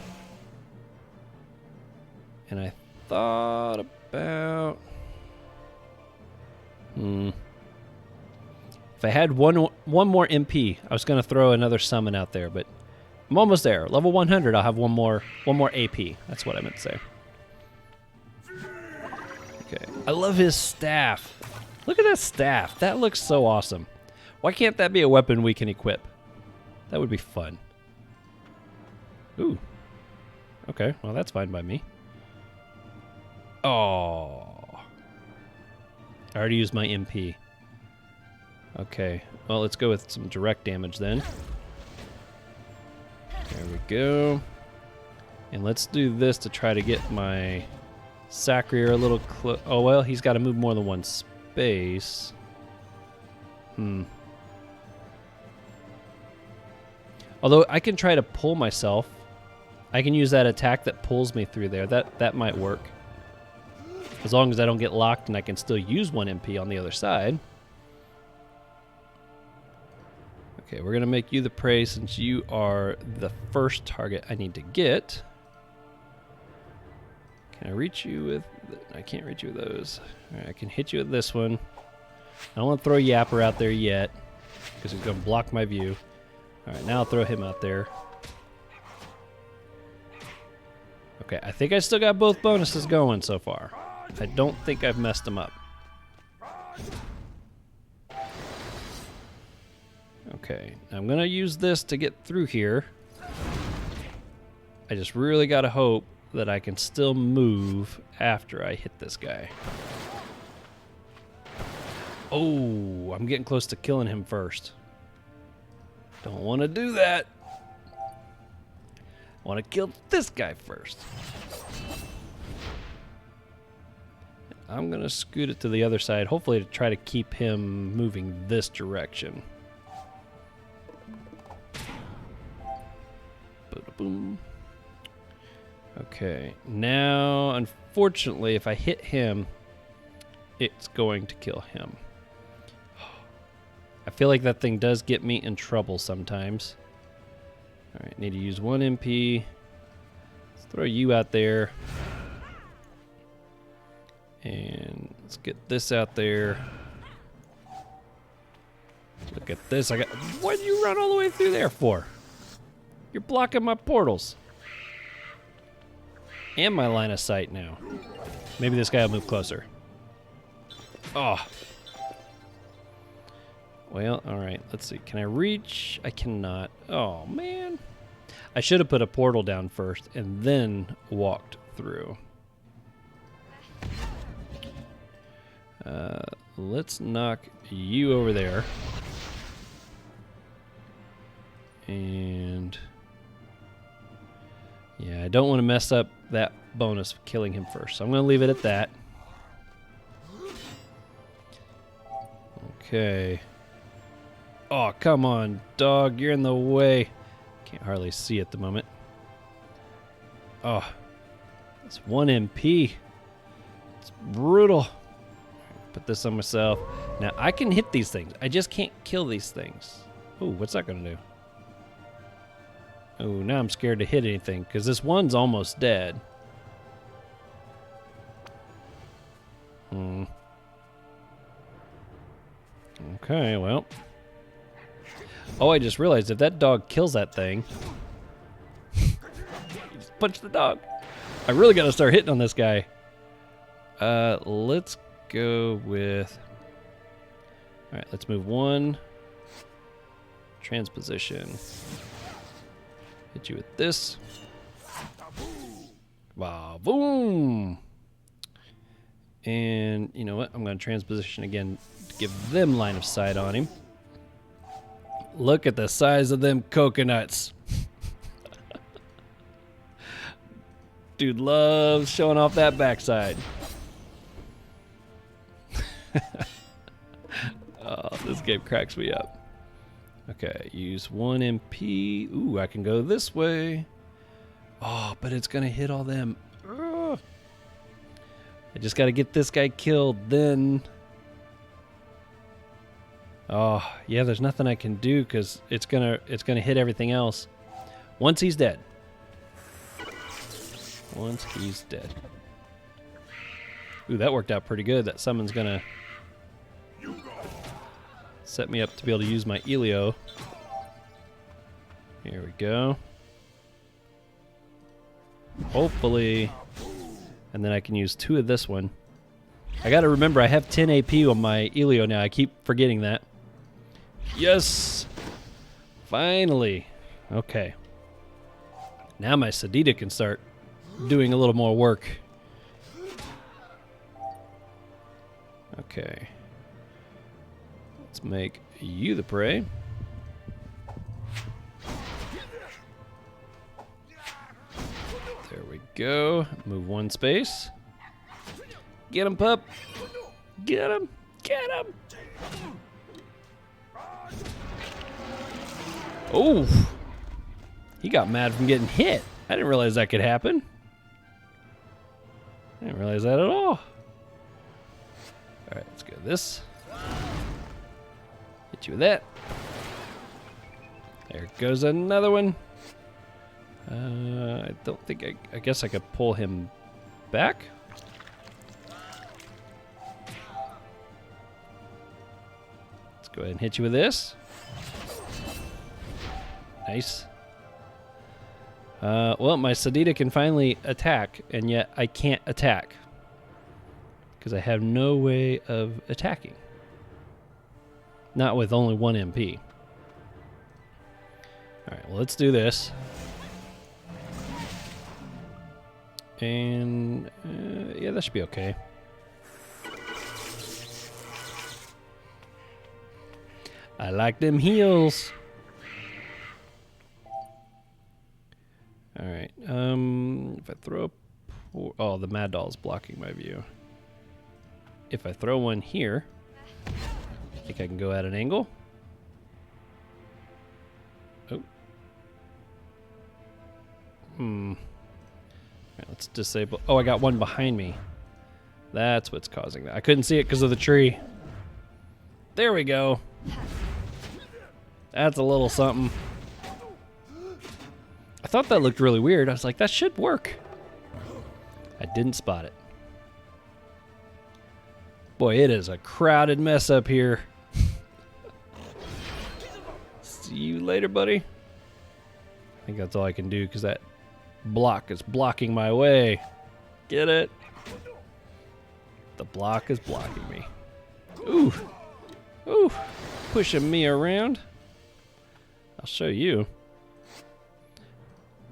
And I thought about, if I had one more MP, I was going to throw another summon out there, but I'm almost there. Level 100, I'll have one more AP. That's what I meant to say. Okay, I love his staff. Look at that staff. That looks so awesome. Why can't that be a weapon we can equip? That would be fun. Ooh. Okay, well that's fine by me. Oh. I already used my MP. Okay, well let's go with some direct damage then. There we go. And let's do this to try to get my Sacrier a little close. Oh well, he's got to move more than 1 space. Although I can try to pull myself. I can use that attack that pulls me through there. That might work. As long as I don't get locked and I can still use 1 MP on the other side. Okay, we're going to make you the prey since you are the first target I need to get. Can I reach you with... I can't reach you with those. All right, I can hit you with this one. I don't want to throw Yapper out there yet, because he's going to block my view. All right, now I'll throw him out there. Okay, I think I still got both bonuses going so far. I don't think I've messed them up. Okay, I'm going to use this to get through here. I just really got to hope that I can still move after I hit this guy. Oh, I'm getting close to killing him first. Don't want to do that. I want to kill this guy first. I'm going to scoot it to the other side, hopefully to try to keep him moving this direction. Boom. Okay, now unfortunately if I hit him, it's going to kill him. I feel like that thing does get me in trouble sometimes. Alright, need to use 1 MP. Let's throw you out there. And let's get this out there. Look at this. What did you run all the way through there for? You're blocking my portals. And my line of sight now. Maybe this guy will move closer. Oh. Well, all right. Let's see. Can I reach? I cannot. Oh, man. I should have put a portal down first and then walked through. Let's knock you over there. And yeah, I don't want to mess up that bonus of killing him first. So I'm going to leave it at that. Okay. Oh, come on, dog. You're in the way. Can't hardly see at the moment. Oh, it's 1 MP. It's brutal. Put this on myself. Now, I can hit these things. I just can't kill these things. Ooh, what's that going to do? Oh, now I'm scared to hit anything because this one's almost dead. Okay, well. Oh, I just realized if that dog kills that thing, you just punch the dog. I really got to start hitting on this guy. Let's go with. All right, let's move 1. Transposition. Hit you with this. Wow, boom. And you know what? I'm going to transposition again to give them line of sight on him. Look at the size of them coconuts. Dude loves showing off that backside. Oh, this game cracks me up. Okay, use 1 MP. Ooh, I can go this way. Oh, but it's going to hit all them. Ugh. I just got to get this guy killed, then. Oh, yeah, there's nothing I can do because it's gonna hit everything else. Once he's dead. Once he's dead. Ooh, that worked out pretty good. That summon's gonna set me up to be able to use my Elio. Here we go. Hopefully. And then I can use 2 of this one. I gotta remember I have 10 AP on my Elio now. I keep forgetting that. Yes! Finally. Okay. Now my Sadida can start doing a little more work. Okay. Let's make you the prey. There we go. Move 1 space. Get him, pup. Get him. Get him. Oh. He got mad from getting hit. I didn't realize that could happen. I didn't realize that at all. All right, let's go this. Hit you with that. There goes another one. I don't think I guess I could pull him back. Let's go ahead and hit you with this. Nice. Well, my Sadida can finally attack, and yet I can't attack because I have no way of attacking. Not with only 1 MP. All right, well, let's do this. And yeah, that should be okay. I like them heels. All right. If I throw oh, the Mad Doll's blocking my view. If I throw one here, I think I can go at an angle. Oh. All right, let's disable. Oh, I got one behind me. That's what's causing that. I couldn't see it because of the tree. There we go. That's a little something. I thought that looked really weird. I was like, that should work. I didn't spot it. Boy, it is a crowded mess up here. See you later, buddy. I think that's all I can do because that block is blocking my way. Get it? The block is blocking me. Ooh. Ooh, pushing me around. I'll show you.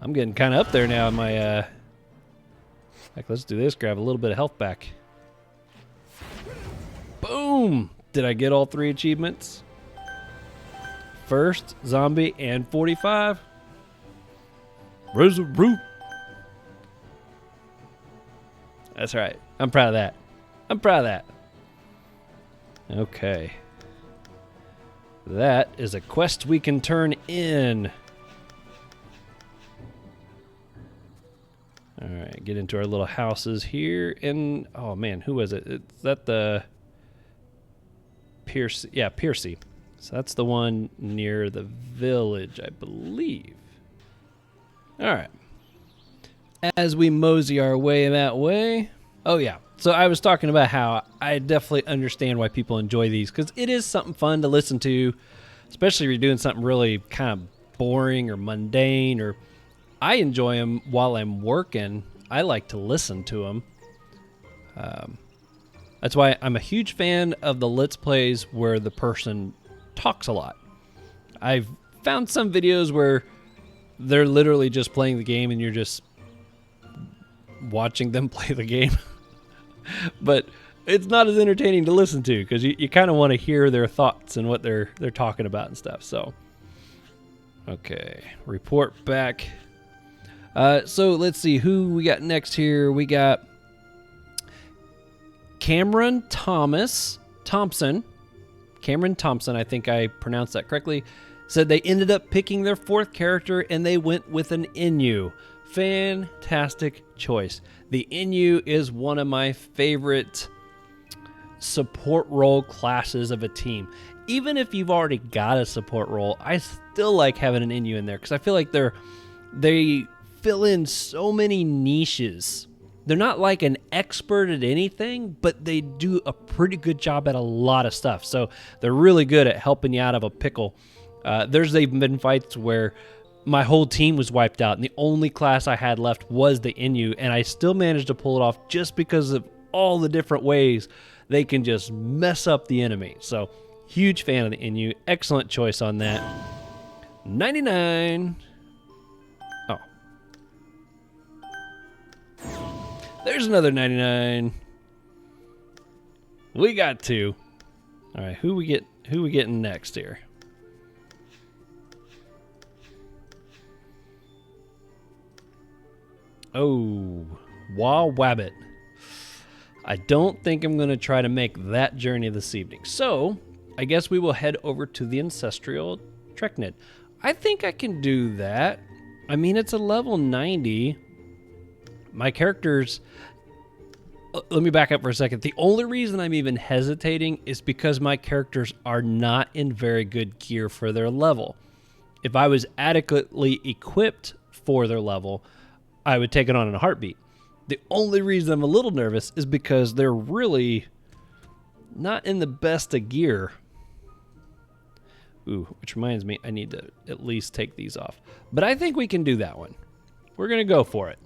I'm getting kind of up there now in my, like, let's do this, grab a little bit of health back. Boom! Did I get all 3 achievements? First, zombie, and 45. Resolute. That's right. I'm proud of that. I'm proud of that. Okay. That is a quest we can turn in. All right, get into our little houses here. And, oh man, who was it? Is that the Pierce? Yeah, Piercy. So that's the one near the village, I believe. All right. As we mosey our way that way. Oh, yeah. So I was talking about how I definitely understand why people enjoy these, because it is something fun to listen to, especially if you're doing something really kind of boring or mundane. Or I enjoy them while I'm working. I like to listen to them. That's why I'm a huge fan of the Let's Plays where the person talks a lot. I've found some videos where they're literally just playing the game and you're just watching them play the game. But it's not as entertaining to listen to because you kind of want to hear their thoughts and what they're talking about and stuff. So, okay, report back. So let's see who we got next here. We got Cameron Thompson, I think I pronounced that correctly, said they ended up picking their 4th character and they went with an Enu. Fantastic choice. The Enu is one of my favorite support role classes of a team. Even if you've already got a support role, I still like having an Enu in there because I feel like they fill in so many niches. They're not like an expert at anything, but they do a pretty good job at a lot of stuff. So they're really good at helping you out of a pickle. There's even been fights where my whole team was wiped out, and the only class I had left was the Enu, and I still managed to pull it off just because of all the different ways they can just mess up the enemy. So, huge fan of the Enu. Excellent choice on that. 99. Oh. There's another 99. We got 2. All right, who we getting next here? Oh, Wow Wabbit. I don't think I'm going to try to make that journey this evening. So, I guess we will head over to the Ancestral Dungeon. I think I can do that. I mean, it's a level 90. My characters... Let me back up for a second. The only reason I'm even hesitating is because my characters are not in very good gear for their level. If I was adequately equipped for their level, I would take it on in a heartbeat. The only reason I'm a little nervous is because they're really not in the best of gear. Ooh, which reminds me, I need to at least take these off. But I think we can do that one. We're going to go for it.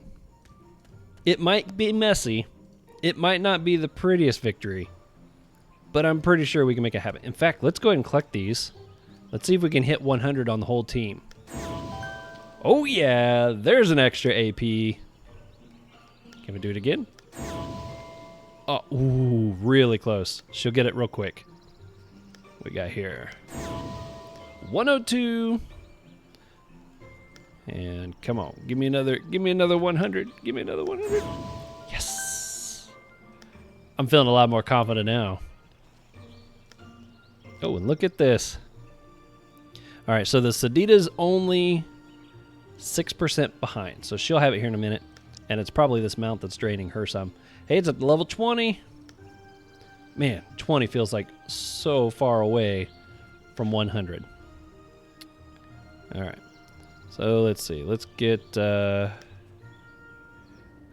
It might be messy. It might not be the prettiest victory. But I'm pretty sure we can make it happen. In fact, let's go ahead and collect these. Let's see if we can hit 100 on the whole team. Oh yeah, there's an extra AP. Can we do it again? Oh, ooh, really close. She'll get it real quick. We got here 102. And come on, give me another 100. Give me another 100. Yes. I'm feeling a lot more confident now. Oh, and look at this. All right, so the Sadida's only 6% behind, so she'll have it here in a minute, and it's probably this mount that's draining her some. Hey, it's at level 20. Man, 20 feels like so far away from 100. All right, so let's see. Let's get, I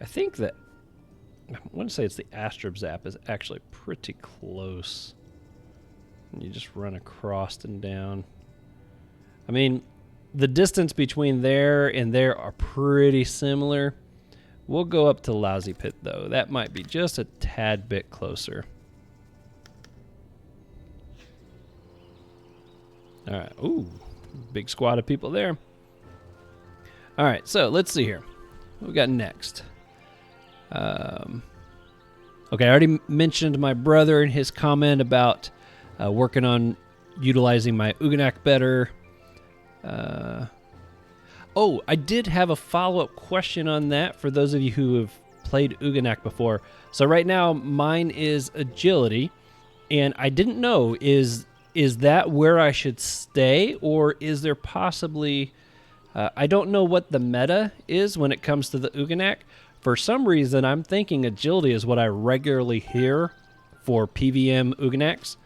think that, I want to say it's the Astrub Zap is actually pretty close. You just run across and down. I mean, the distance between there and there are pretty similar. We'll go up to Lousy Pit, though. That might be just a tad bit closer. All right. Ooh, big squad of people there. All right, so let's see here. What we got next? Okay, I already mentioned my brother and his comment about working on utilizing my Ouginak better. Oh, I did have a follow-up question on that for those of you who have played Ouginak before. So right now, mine is agility, and I didn't know, is that where I should stay, or is there possibly... I don't know what the meta is when it comes to the Ouginak. For some reason, I'm thinking agility is what I regularly hear for PvM Ouginaks.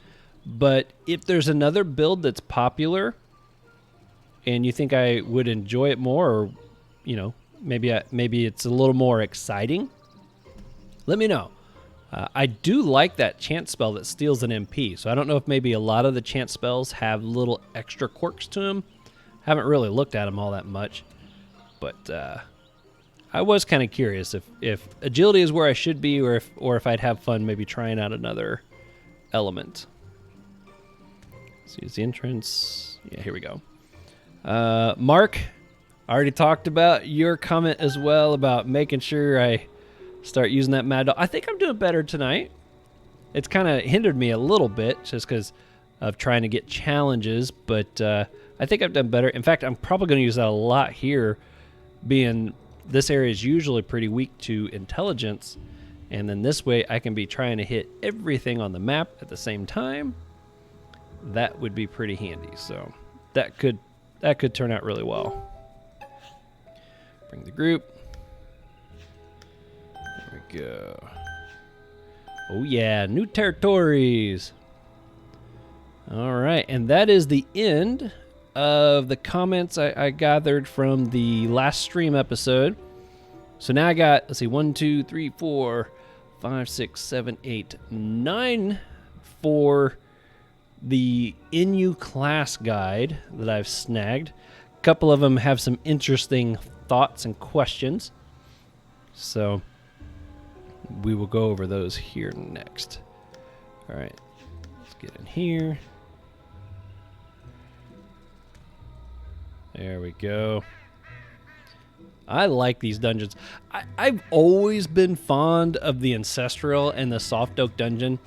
But if there's another build that's popular and you think I would enjoy it more, or maybe it's a little more exciting, let me know. I do like that chance spell that steals an MP. So I don't know if maybe a lot of the chance spells have little extra quirks to them. Haven't really looked at them all that much, but I was kind of curious if agility is where I should be, or if I'd have fun maybe trying out another element. See, is the entrance? Yeah, here we go. Mark, I already talked about your comment as well about making sure I start using that mad dog. I think I'm doing better tonight. It's kind of hindered me a little bit just because of trying to get challenges, but I think I've done better. In fact, I'm probably going to use that a lot here, being this area is usually pretty weak to intelligence, and then this way I can be trying to hit everything on the map at the same time. That would be pretty handy. So that could turn out really well. Bring the group. There we go. Oh yeah, new territories. All right, and that is the end of the comments I gathered from the last stream episode. So now I got, let's see, 1, 2, 3, 4, 5, 6, 7, 8, 9 for the Enu class guide that I've snagged. A couple of them have some interesting thoughts and questions. So we will go over those here next. All right, let's get in here. There we go. I like these dungeons. I've always been fond of the Ancestral and the Soft Oak Dungeon.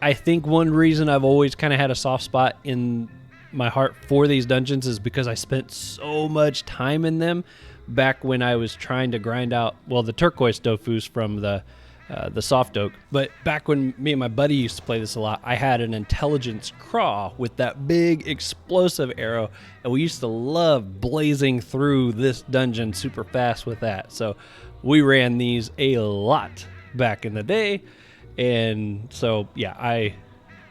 I think one reason I've always kind of had a soft spot in my heart for these dungeons is because I spent so much time in them back when I was trying to grind out, well, the turquoise Dofus from the Soft Oak. But back when me and my buddy used to play this a lot, I had an intelligence craw with that big explosive arrow, and we used to love blazing through this dungeon super fast with that. So we ran these a lot back in the day, and so yeah, I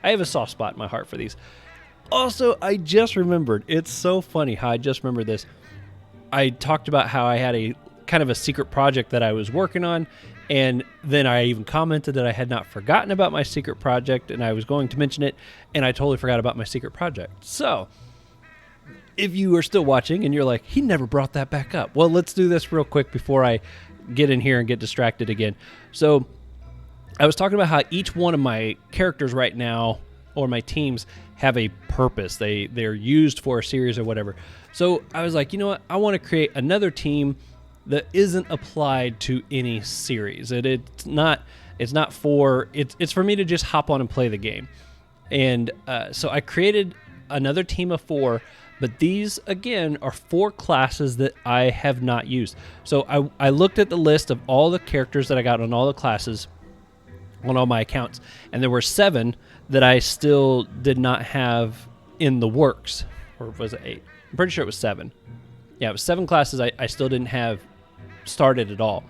have a soft spot in my heart for these. Also, I just remembered, it's so funny how I just remembered this. I talked about how I had a kind of a secret project that I was working on, and then I even commented that I had not forgotten about my secret project and I was going to mention it, and I totally forgot about my secret project. So if you are still watching and you're like, he never brought that back up, well, let's do this real quick before I get in here and get distracted again. So I was talking about how each one of my characters right now, or my teams, have a purpose. They're used for a series or whatever. So I was like, you know what? I want to create another team that isn't applied to any series. It's for me to just hop on and play the game. And so I created another team of 4, but these again are 4 classes that I have not used. So I looked at the list of all the characters that I got on all the classes on all my accounts, and there were 7 that I still did not have in the works. Or was it 8? I'm pretty sure it was 7. Yeah, it was 7 classes I still didn't have started at all.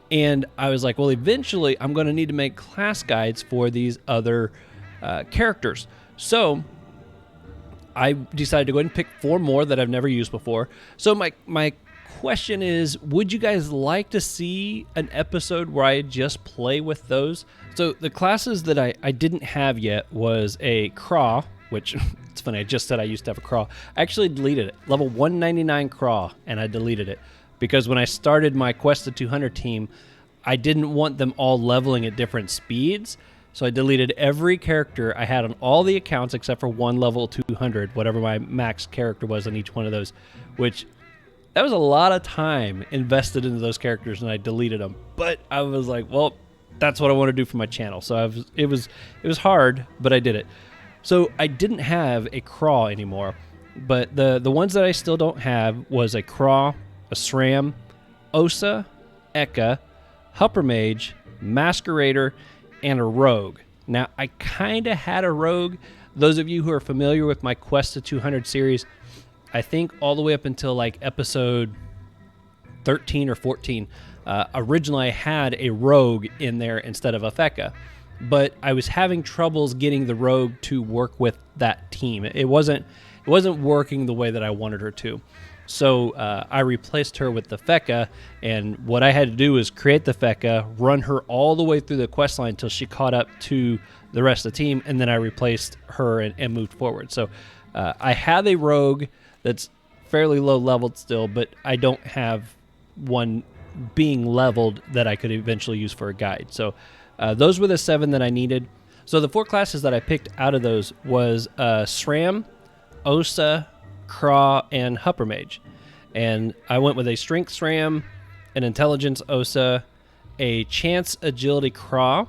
And I was like, well, eventually I'm going to need to make class guides for these other characters. So I decided to go ahead and pick 4 more that I've never used before. So my question is, would you guys like to see an episode where I just play with those? So the classes that I didn't have yet was a Craw, which it's funny, I just said I used to have a Craw. I actually deleted it. Level 199 Craw, and I deleted it. Because when I started my Quest to 200 team, I didn't want them all leveling at different speeds. So I deleted every character I had on all the accounts except for one level 200, whatever my max character was on each one of those, which that was a lot of time invested into those characters, and I deleted them. But I was like, well, that's what I want to do for my channel. So it was hard, but I did it. So I didn't have a Craw anymore, but the ones that I still don't have was a Craw, a SRAM, Osa, Eka, Huppermage, Masquerader, and a Rogue. Now, I kind of had a Rogue. Those of you who are familiar with my Quest to 200 series, I think all the way up until like episode 13 or 14, originally I had a Rogue in there instead of a Feka, but I was having troubles getting the Rogue to work with that team. It wasn't working the way that I wanted her to. So I replaced her with the Feka, and what I had to do was create the Feka, run her all the way through the quest line until she caught up to the rest of the team, and then I replaced her and moved forward. So I have a Rogue that's fairly low leveled still, but I don't have one being leveled that I could eventually use for a guide. So those were the 7 that I needed. So the 4 classes that I picked out of those was SRAM, Osa, Craw, and Huppermage. And I went with a Strength SRAM, an Intelligence Osa, a Chance Agility Craw.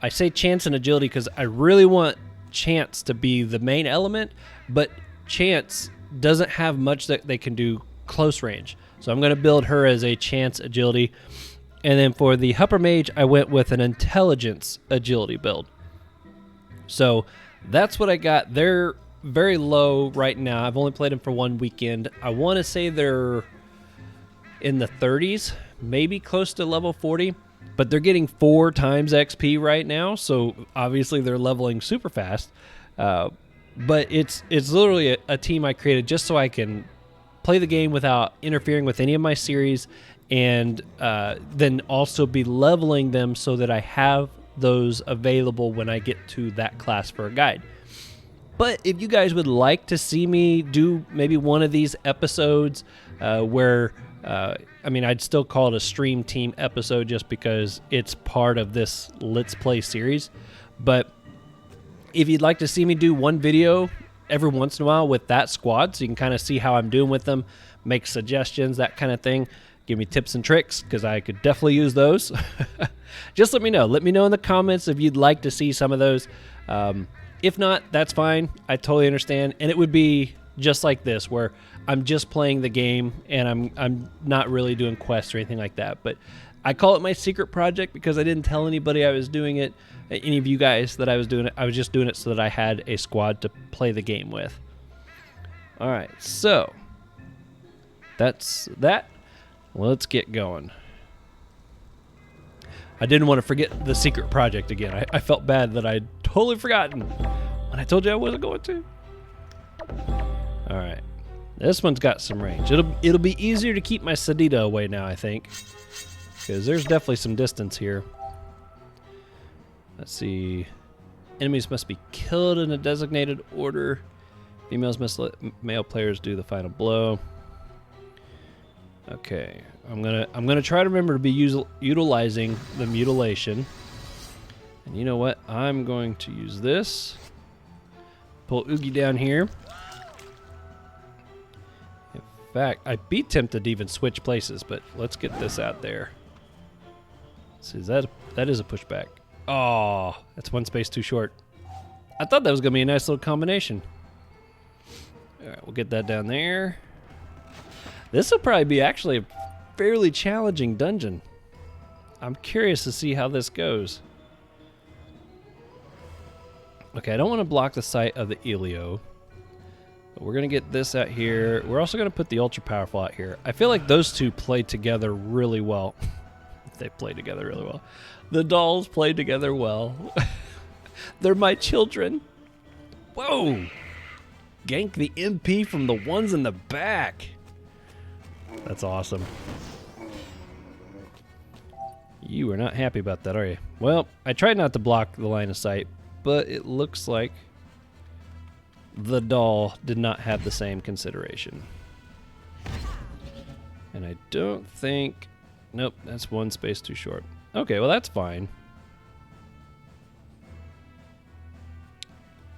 I say Chance and Agility because I really want Chance to be the main element, but Chance doesn't have much that they can do close range. So I'm going to build her as a Chance Agility. And then for the Huppermage, I went with an Intelligence Agility build. So that's what I got. They're very low right now. I've only played them for one weekend. I want to say they're in the 30s, maybe close to level 40, but they're getting 4 times XP right now, so obviously they're leveling super fast. But it's literally a team I created just so I can play the game without interfering with any of my series, and then also be leveling them so that I have those available when I get to that class for a guide. But if you guys would like to see me do maybe one of these episodes where, I mean, I'd still call it a stream team episode just because it's part of this Let's Play series. But if you'd like to see me do one video every once in a while with that squad, so you can kind of see how I'm doing with them, make suggestions, that kind of thing, give me tips and tricks, because I could definitely use those. Just let me know. Let me know in the comments if you'd like to see some of those. If not, that's fine. I totally understand. And it would be just like this, where I'm just playing the game and I'm not really doing quests or anything like that. But I call it my secret project because I didn't tell anybody I was doing it, any of you guys that I was doing it. I was just doing it so that I had a squad to play the game with. All right, so that's that. Let's get going. I didn't want to forget the secret project again. I felt bad that I'd totally forgotten when I told you I wasn't going to. All right. This one's got some range. It'll be easier to keep my Sadida away now, I think, because there's definitely some distance here. Let's see. Enemies must be killed in a designated order. Females must let male players do the final blow. Okay, I'm gonna try to remember to be utilizing the mutilation. And you know what? I'm going to use this. Pull Ougi down here. In fact, I'd be tempted to even switch places, but let's get this out there. See, that is a pushback. Oh, that's one space too short. I thought that was gonna be a nice little combination. All right, we'll get that down there. This will probably be actually a fairly challenging dungeon. I'm curious to see how this goes. Okay, I don't want to block the sight of the Elio, but we're going to get this out here. We're also going to put the ultra powerful out here. I feel like those two play together really well. They play together really well. The dolls play together well. They're my children. Whoa! Gank the MP from the ones in the back. That's awesome. You are not happy about that, are you? Well, I tried not to block the line of sight, but it looks like the doll did not have the same consideration. And I don't think... Nope, that's one space too short. Okay, well that's fine.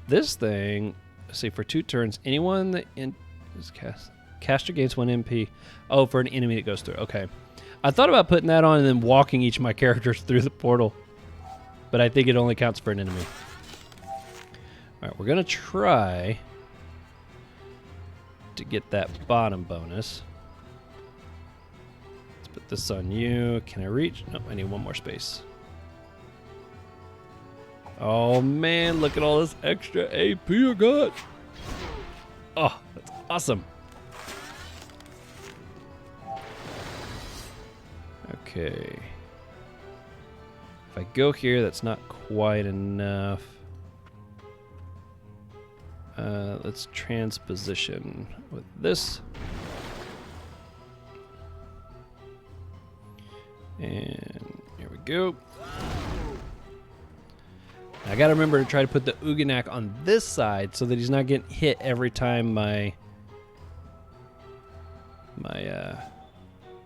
This thing, let's see, for 2 turns, anyone that is caster gains 1 MP. Oh, for an enemy that goes through. Okay. I thought about putting that on and then walking each of my characters through the portal, but I think it only counts for an enemy. All right, we're going to try to get that bottom bonus. Let's put this on you. Can I reach? No, I need 1 more space. Oh man, look at all this extra AP I got. Oh, that's awesome. Okay. If I go here, that's not quite enough. Let's transposition with this. And here we go. I gotta remember to try to put the Ouginak on this side so that he's not getting hit every time my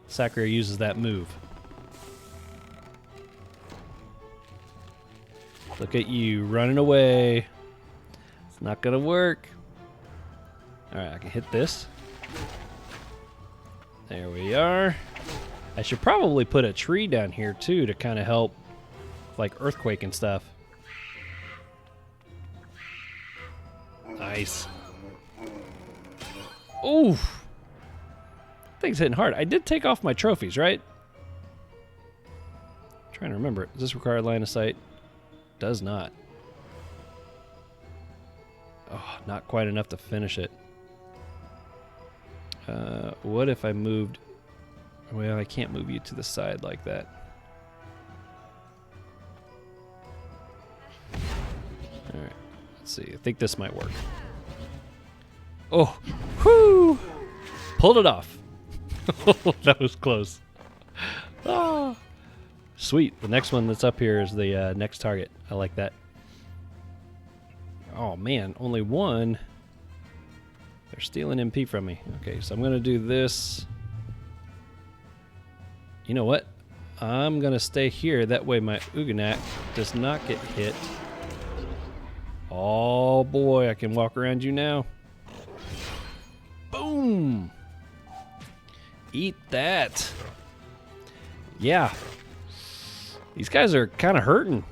Sacrier uses that move. Look at you running away. It's not gonna work. All right, I can hit this. There we are. I should probably put a tree down here too to kind of help, like earthquake and stuff. Nice. Oof. Thing's hitting hard. I did take off my trophies, right? I'm trying to remember. Does this require line of sight? Does not. Oh, not quite enough to finish it. What if I moved? Well, I can't move you to the side like that. All right. Let's see. I think this might work. Oh, whoo! Pulled it off. That was close. Ah, sweet. The next one that's up here is the next target. I like that. Oh man, only 1. They're stealing MP from me. Okay, so I'm gonna do this. You know what? I'm gonna stay here. That way my Ouginak does not get hit. Oh boy, I can walk around you now. Boom! Eat that. Yeah. These guys are kind of hurting.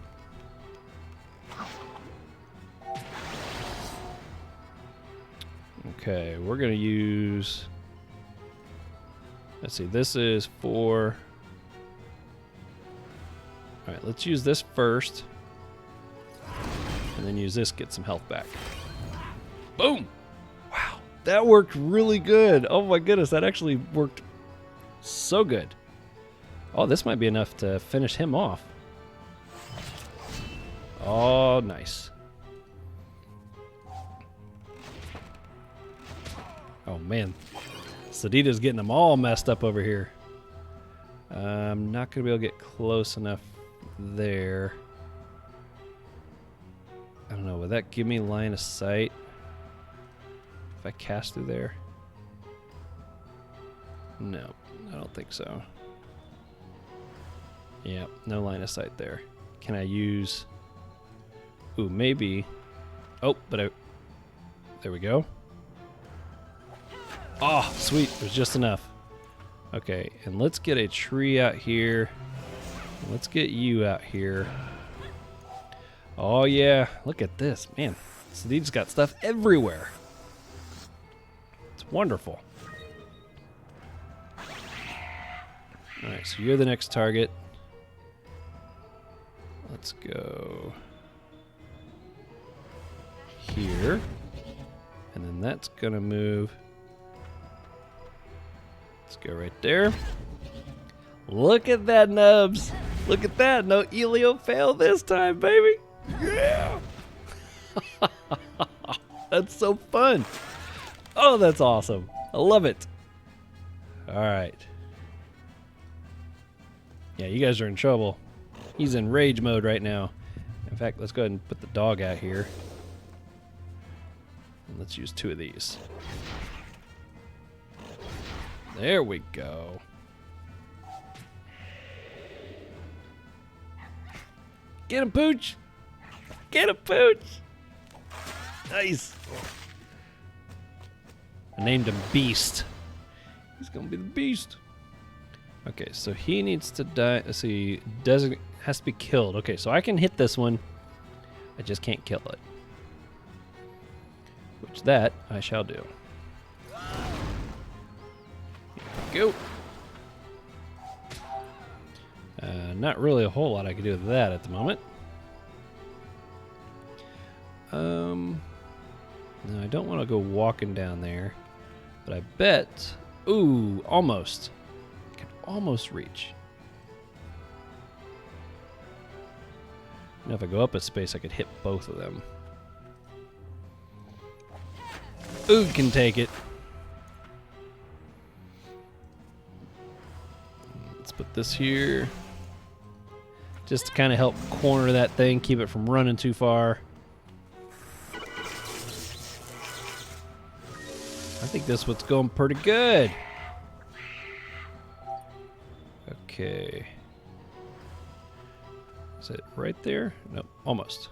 Okay, we're going to use... Let's see, this is for... Alright, let's use this first. And then use this, get some health back. Boom! Wow, that worked really good. Oh my goodness, that actually worked so good. Oh, this might be enough to finish him off. Oh, nice. Oh man, Sadida's getting them all messed up over here. I'm not going to be able to get close enough there. I don't know, would that give me line of sight if I cast through there? No, I don't think so. Yeah, no line of sight there. Can I use... Ooh, maybe... Oh, but I... There we go. Oh, sweet. There's just enough. Okay, and let's get a tree out here. Let's get you out here. Oh, yeah. Look at this. Man, Sadida's got stuff everywhere. It's wonderful. All right, so you're the next target. Let's go here. And then that's going to move. Let's go right there. Look at that, Nubs. Look at that. No Elio fail this time, baby. Yeah. That's so fun. Oh, that's awesome. I love it. All right. Yeah, you guys are in trouble. He's in rage mode right now. In fact, let's go ahead and put the dog out here. And let's use 2 of these. There we go. Get him, Pooch! Get him, Pooch! Nice. I named him Beast. He's gonna be the Beast. Okay, so he needs to die. Let's see, has to be killed. Okay, so I can hit this one. I just can't kill it. Which that I shall do. Here we go. Not really a whole lot I can do with that at the moment. No, I don't want to go walking down there, but I bet. Ooh, almost. I can almost reach. Now, if I go up a space, I could hit both of them. Ougi can take it. Let's put this here. Just to kind of help corner that thing, keep it from running too far. I think this one's going pretty good. Okay. Is it right there? Nope, almost.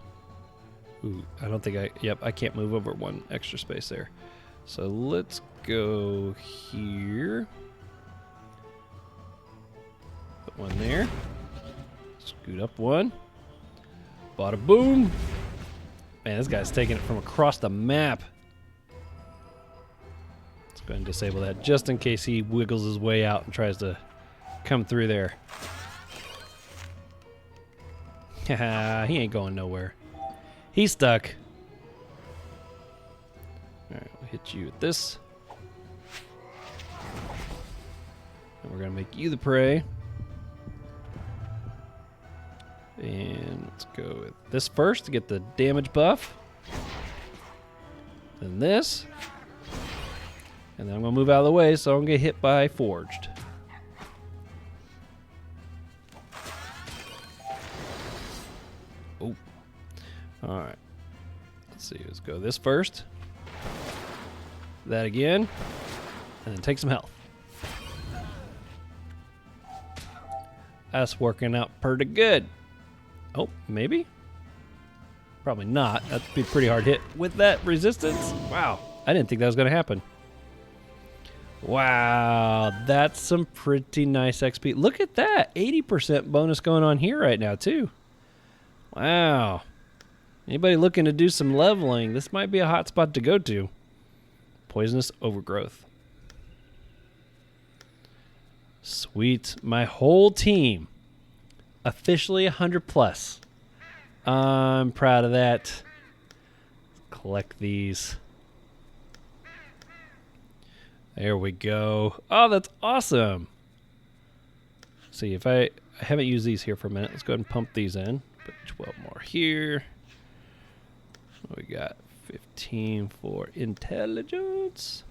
Ooh, I don't think yep, I can't move over one extra space there. So let's go here. Put one there. Scoot up one. Bada boom. Man, this guy's taking it from across the map. Let's go ahead and disable that just in case he wiggles his way out and tries to come through there. Haha, he ain't going nowhere. He's stuck. Alright, we'll hit you with this. And we're going to make you the prey. And let's go with this first to get the damage buff. Then this. And then I'm going to move out of the way so I don't get hit by Forged. Oh. Alright. Let's see. Let's go this first. That again. And then take some health. That's working out pretty good. Oh, maybe? Probably not. That'd be a pretty hard hit with that resistance. Wow. I didn't think that was going to happen. Wow. That's some pretty nice XP. Look at that. 80% bonus going on here right now, too. Wow. Anybody looking to do some leveling, this might be a hot spot to go to. Poisonous Overgrowth. Sweet. My whole team. Officially 100 plus. I'm proud of that. Collect these. There we go. Oh, that's awesome. See, if I haven't used these here for a minute. Let's go ahead and pump these in. Put 12 more here. We got 15 for intelligence.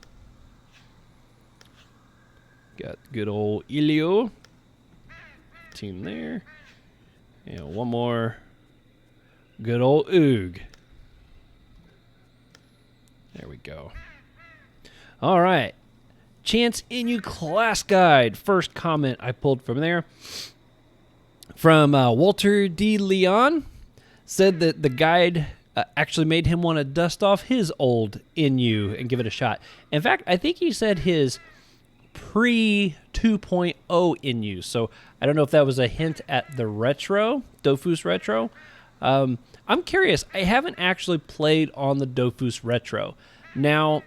Got good old Elio. 15 there. And one more. Good old Ougi. There we go. All right. Chance Enu class guide. First comment I pulled from there. From Walter D. Leon. Said that the guide actually made him want to dust off his old Enu and give it a shot. In fact, I think he said his pre 2.0 Enu. So I don't know if that was a hint at the retro, Dofus retro. I'm curious. I haven't actually played on the Dofus retro. Now,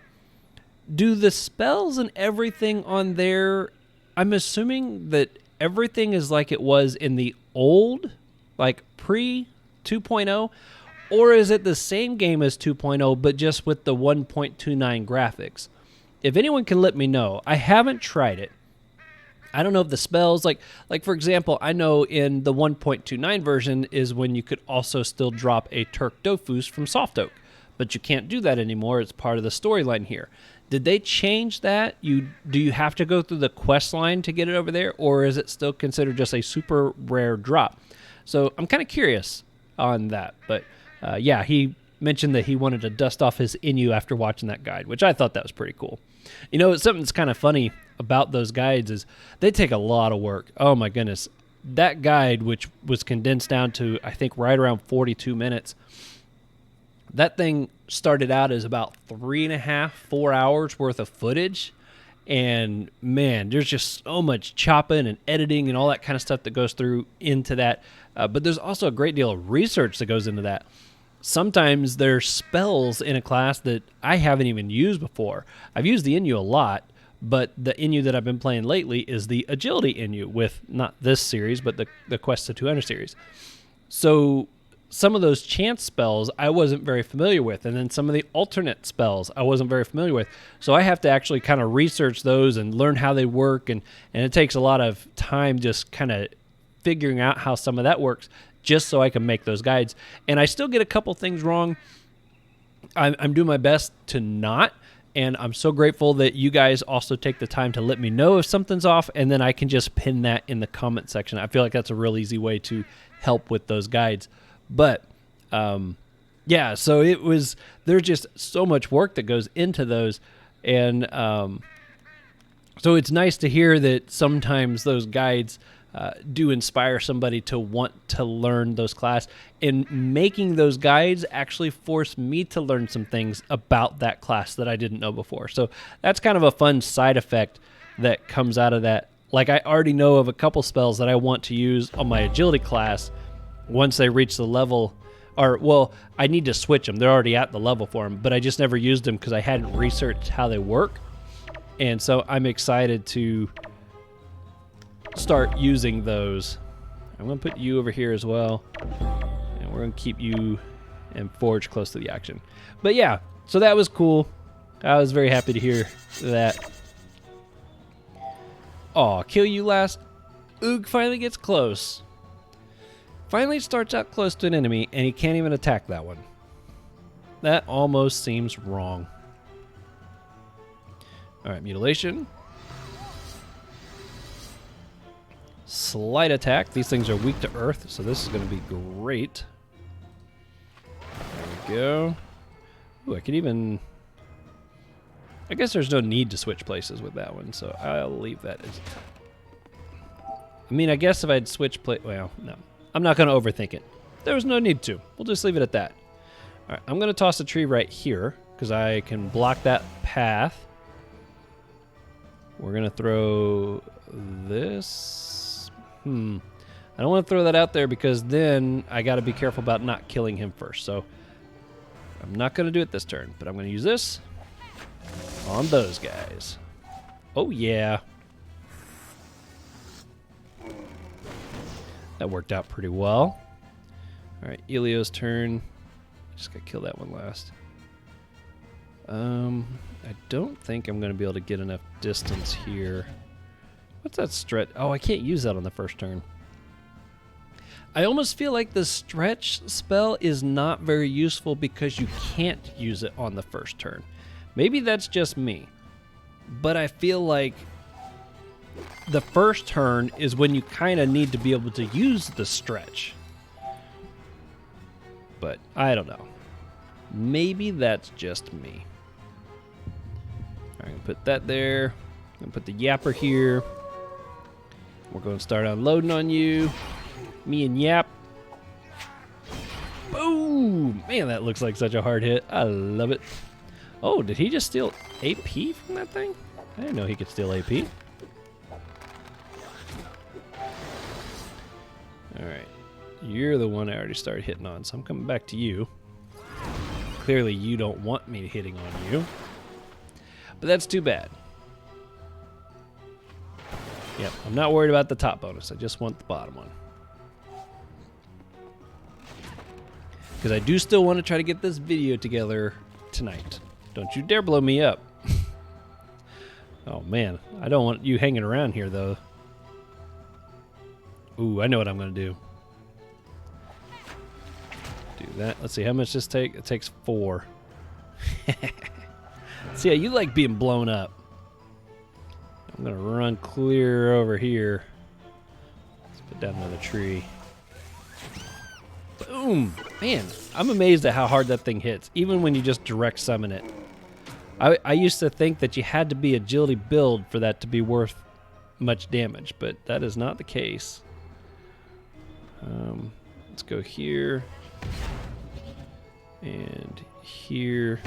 do the spells and everything on there, I'm assuming that everything is like it was in the old, like pre 2.0, or is it the same game as 2.0 but just with the 1.29 graphics? If anyone can let me know. I haven't tried it. I don't know if the spells, like for example, I know in the 1.29 version is when you could also still drop a Turk Dofus from Soft Oak, but you can't do that anymore. It's part of the storyline here. Did they change that? Do you have to go through the quest line to get it over there, or is it still considered just a super rare drop? So I'm kind of curious on that, but yeah, he mentioned that he wanted to dust off his Enu after watching that guide, which I thought that was pretty cool. You know, something that's kind of funny about those guides is they take a lot of work. Oh my goodness. That guide, which was condensed down to, I think, right around 42 minutes, That thing started out as about 3.5, 4 hours worth of footage. And man, there's just so much chopping and editing and all that kind of stuff that goes through into that. But there's also a great deal of research that goes into that. Sometimes there's spells in a class that I haven't even used before. I've used the Enu a lot, but the Enu that I've been playing lately is the Agility Enu with not this series, but the Quest to 200 series. So some of those chance spells I wasn't very familiar with, and then some of the alternate spells I wasn't very familiar with. So I have to actually kind of research those and learn how they work, and it takes a lot of time just kind of figuring out how some of that works just so I can make those guides. And I still get a couple things wrong. I'm doing my best to not, and I'm so grateful that you guys also take the time to let me know if something's off, and then I can just pin that in the comment section. I feel like that's a real easy way to help with those guides. But yeah, so there's just so much work that goes into those. And so it's nice to hear that sometimes those guides do inspire somebody to want to learn those class. And making those guides actually forced me to learn some things about that class that I didn't know before. So that's kind of a fun side effect that comes out of that. Like, I already know of a couple spells that I want to use on my agility class once they reach the level, I need to switch them. They're already at the level for them, but I just never used them because I hadn't researched how they work. And so I'm excited to start using those. I'm going to put you over here as well, and we're going to keep you and Forge close to the action. But yeah, so that was cool. I was very happy to hear that. Aw, kill you last. Oog finally gets close. Finally starts out close to an enemy, and he can't even attack that one. That almost seems wrong. Alright, mutilation. Slight attack. These things are weak to earth, so this is going to be great. There we go. Ooh, I could even... I guess there's no need to switch places with that one, so I'll leave that as... I mean, I guess if I'd switch well, no. I'm not going to overthink it. There was no need to. We'll just leave it at that. All right, I'm going to toss a tree right here because I can block that path. We're going to throw this. I don't want to throw that out there because then I got to be careful about not killing him first. So I'm not going to do it this turn, but I'm going to use this on those guys. Oh, yeah. That worked out pretty well. All right, Elio's turn. Just got to kill that one last. I don't think I'm going to be able to get enough distance here. What's that stretch? Oh, I can't use that on the first turn. I almost feel like the stretch spell is not very useful because you can't use it on the first turn. Maybe that's just me. But I feel like the first turn is when you kind of need to be able to use the stretch. But I don't know. Maybe that's just me. All right, I'm going to put that there. I'm going to put the yapper here. We're going to start unloading on you. Me and Yap. Boom! Man, that looks like such a hard hit. I love it. Oh, did he just steal AP from that thing? I didn't know he could steal AP. Alright. You're the one I already started hitting on, so I'm coming back to you. Clearly you don't want me hitting on you. But that's too bad. Yep, I'm not worried about the top bonus. I just want the bottom one. Because I do still want to try to get this video together tonight. Don't you dare blow me up. Oh man, I don't want you hanging around here though. Ooh, I know what I'm going to do. Do that. Let's see, how much this take? It takes 4. See, you like being blown up. I'm going to run clear over here. Let's put down another tree. Boom! Man, I'm amazed at how hard that thing hits, even when you just direct summon it. I used to think that you had to be agility build for that to be worth much damage, but that is not the case. Let's go here. And here.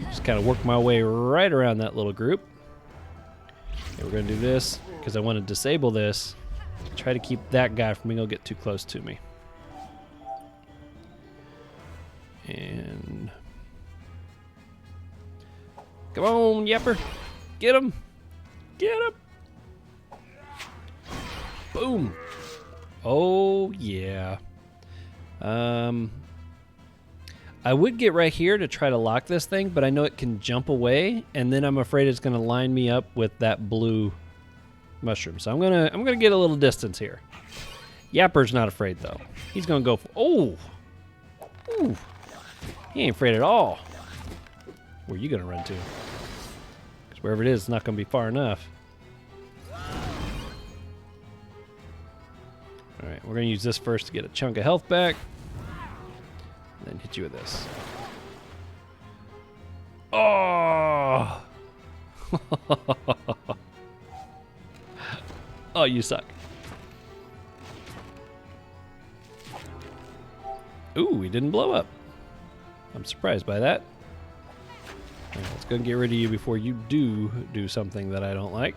Just kind of work my way right around that little group. Okay, we're going to do this because I want to disable this. Try to keep that guy from being able to get too close to me. And come on, Yapper. Get him. Get him. Boom. Oh, yeah. I would get right here to try to lock this thing, but I know it can jump away, and then I'm afraid it's going to line me up with that blue mushroom. So I'm gonna get a little distance here. Yapper's not afraid though. He's gonna go for, oh, ooh, he ain't afraid at all. Where are you gonna run to? Because wherever it is, it's not gonna be far enough. All right, we're gonna use this first to get a chunk of health back. Then hit you with this. Oh! Oh, you suck. Ooh, he didn't blow up. I'm surprised by that. All right, let's go and get rid of you before you do something that I don't like.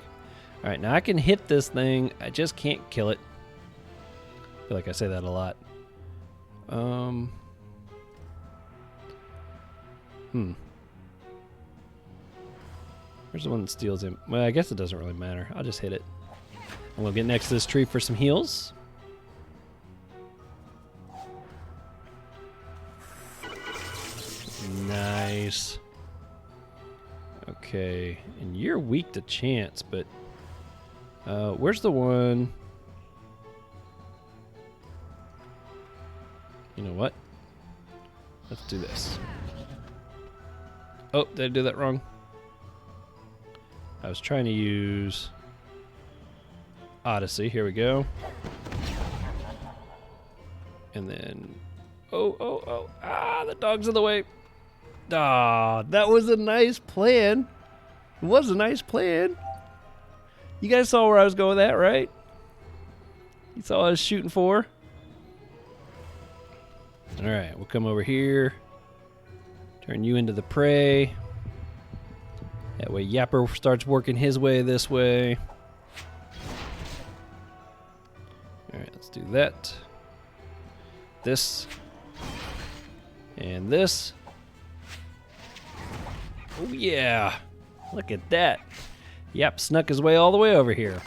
All right, now I can hit this thing. I just can't kill it. I feel like I say that a lot. Where's the one that steals him? Well, I guess it doesn't really matter. I'll just hit it. And we'll get next to this tree for some heals. Nice. Okay, and you're weak to chance, but where's the one? You know what? Let's do this. Oh, did I do that wrong? I was trying to use Odyssey. Here we go. And then, oh, the dog's in the way. Ah, that was a nice plan. It was a nice plan. You guys saw where I was going with that, right? You saw what I was shooting for? All right, we'll come over here. Turn you into the prey. That way Yapper starts working his way this way. All right, let's do that. This. And this. Oh yeah, look at that. Yep, snuck his way all the way over here.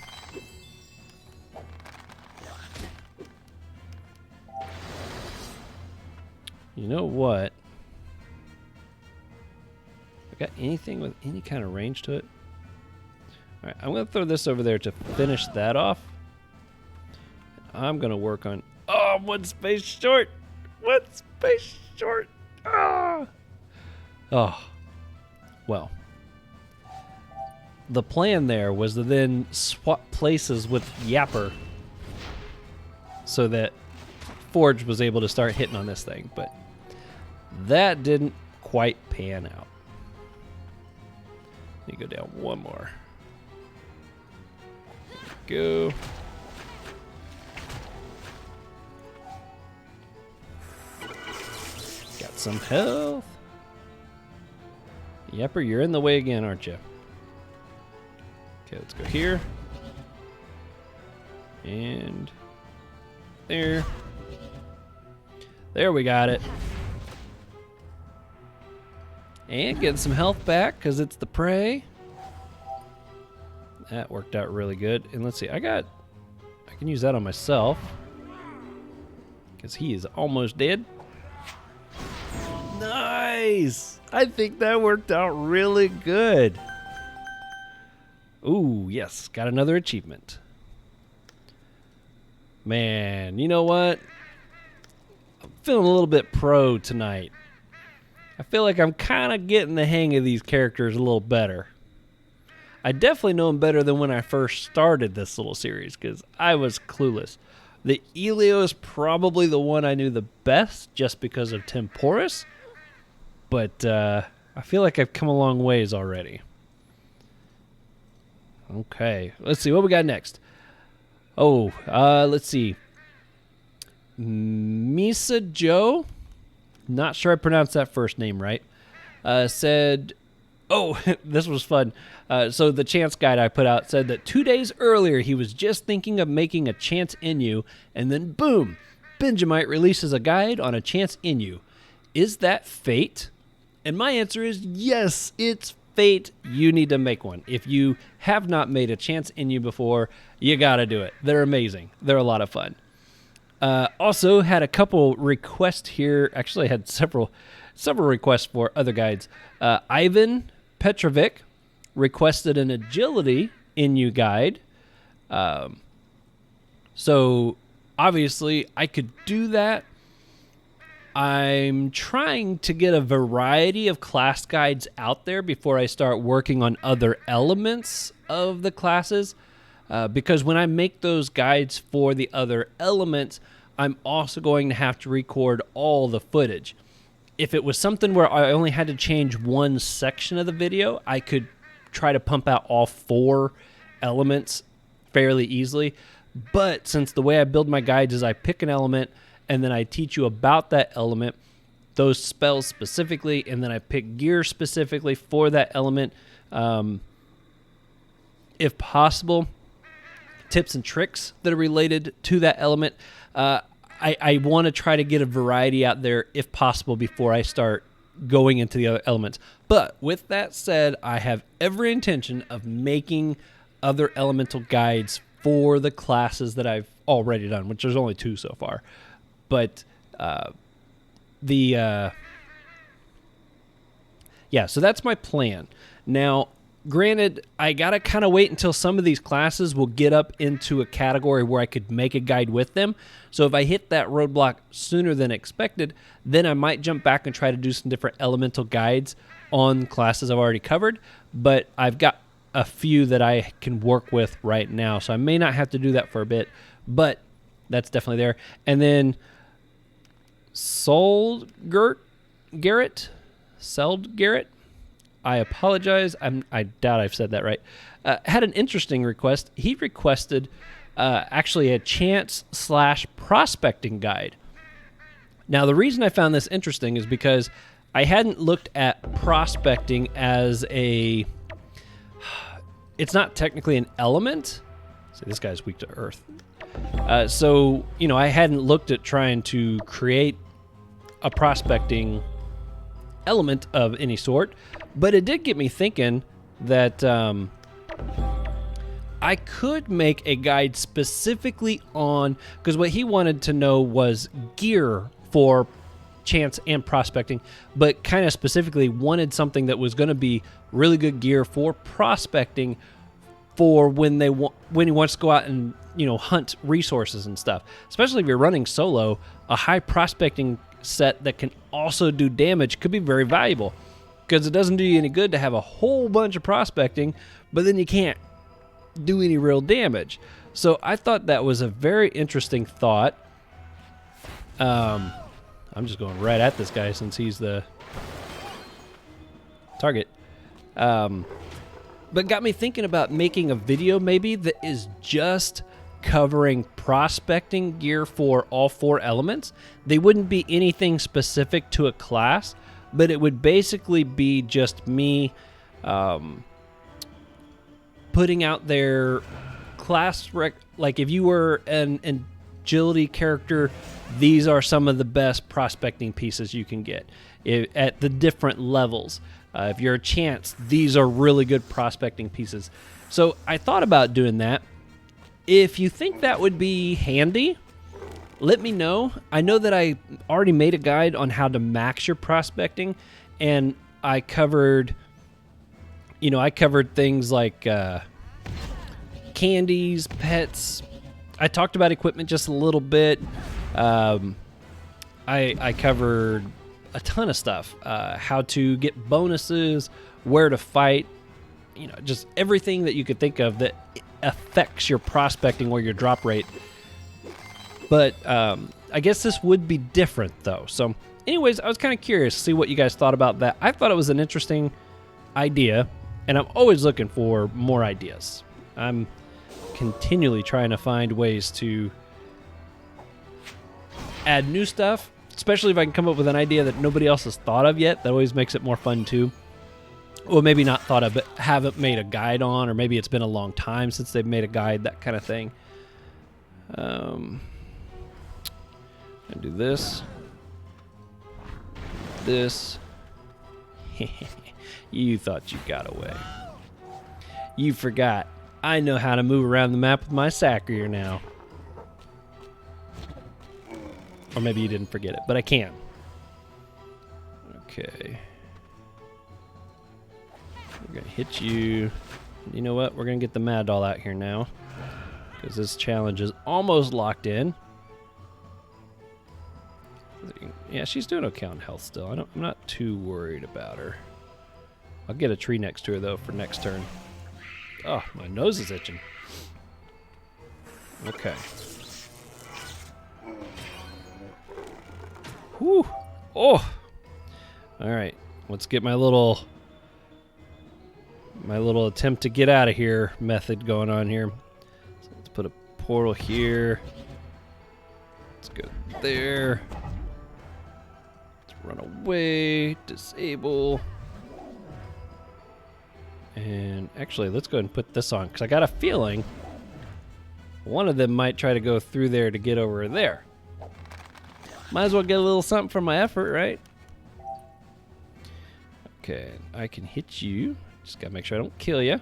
You know what? Got anything with any kind of range to it? All right, I'm going to throw this over there to finish that off. I'm going to work on... Oh, I'm one space short. One space short. Ah. Oh. Well. The plan there was to then swap places with Yapper so that Forge was able to start hitting on this thing, but that didn't quite pan out. Let me go down one more. Go. Got some health. Yapper, you're in the way again, aren't you? Okay, let's go here. And there. There we got it. And getting some health back because it's the prey. That worked out really good. And let's see, I can use that on myself because he is almost dead. Nice! I think that worked out really good. Ooh, yes, got another achievement. Man, you know what? I'm feeling a little bit pro tonight. I feel like I'm kind of getting the hang of these characters a little better. I definitely know them better than when I first started this little series because I was clueless. The Elio is probably the one I knew the best just because of Temporis, but I feel like I've come a long ways already. Okay, let's see what we got next. Oh, let's see. Misa Joe, not sure I pronounced that first name right, said, oh, this was fun. So the Chance guide I put out said that 2 days earlier he was just thinking of making a Chance Enu, and then boom, Benjamight releases a guide on a Chance Enu. Is that fate? And my answer is yes, it's fate. You need to make one. If you have not made a Chance Enu before, you gotta do it. They're amazing. They're a lot of fun. Also had a couple requests here. Actually, I had several requests for other guides. Ivan Petrovic requested an agility Enu guide. So obviously I could do that. I'm trying to get a variety of class guides out there before I start working on other elements of the classes. Because when I make those guides for the other elements, I'm also going to have to record all the footage. If it was something where I only had to change one section of the video, I could try to pump out all 4 elements fairly easily. But since the way I build my guides is I pick an element and then I teach you about that element, those spells specifically, and then I pick gear specifically for that element. If possible, tips and tricks that are related to that element. I want to try to get a variety out there if possible before I start going into the other elements. But with that said, I have every intention of making other elemental guides for the classes that I've already done, which there's only 2 so far. But yeah, so that's my plan. Now, granted, I got to kind of wait until some of these classes will get up into a category where I could make a guide with them. So if I hit that roadblock sooner than expected, then I might jump back and try to do some different elemental guides on classes I've already covered. But I've got a few that I can work with right now, so I may not have to do that for a bit, but that's definitely there. And then Garrett, I apologize. I doubt I've said that right. Had an interesting request. He requested actually a chance/prospecting guide. Now, the reason I found this interesting is because I hadn't looked at prospecting as a... It's not technically an element. See, this guy's weak to earth. So, I hadn't looked at trying to create a prospecting element of any sort, but it did get me thinking that I could make a guide specifically on, because what he wanted to know was gear for chance and prospecting, but kind of specifically wanted something that was going to be really good gear for prospecting for when he wants to go out and hunt resources and stuff. Especially if you're running solo, a high prospecting set that can also do damage could be very valuable, because it doesn't do you any good to have a whole bunch of prospecting, but then you can't do any real damage. So I thought that was a very interesting thought. I'm just going right at this guy since he's the target. But got me thinking about making a video maybe that is just covering prospecting gear for all 4 elements. They wouldn't be anything specific to a class, but it would basically be just me putting out their class like if you were an agility character, these are some of the best prospecting pieces you can get at the different levels. If you're a chance, these are really good prospecting pieces. So I thought about doing that. If you think that would be handy, let me know. I know that I already made a guide on how to max your prospecting, and I covered things like candies, pets. I talked about equipment just a little bit. I covered a ton of stuff. How to get bonuses, where to fight, just everything that you could think of that affects your prospecting or your drop rate. But I guess this would be different though. So anyways, I was kind of curious to see what you guys thought about that. I thought it was an interesting idea, and I'm always looking for more ideas. I'm continually trying to find ways to add new stuff, especially if I can come up with an idea that nobody else has thought of yet. That always makes it more fun too. Well, maybe not thought of, but haven't made a guide on, or maybe it's been a long time since they've made a guide, that kind of thing. And do this. This. You thought you got away. You forgot. I know how to move around the map with my Sacrier now. Or maybe you didn't forget it, but I can. Okay. We're going to hit you. You know what? We're going to get the Mad Doll out here now, because this challenge is almost locked in. Yeah, she's doing okay on health still. I'm not too worried about her. I'll get a tree next to her, though, for next turn. Oh, my nose is itching. Okay. Whew. Oh! Alright. Let's get my little attempt to get out of here method going on here. So let's put a portal here. Let's go there. Let's run away. Disable. And actually, let's go ahead and put this on, because I got a feeling one of them might try to go through there to get over there. Might as well get a little something for my effort, right? Okay, I can hit you. Just gotta make sure I don't kill you.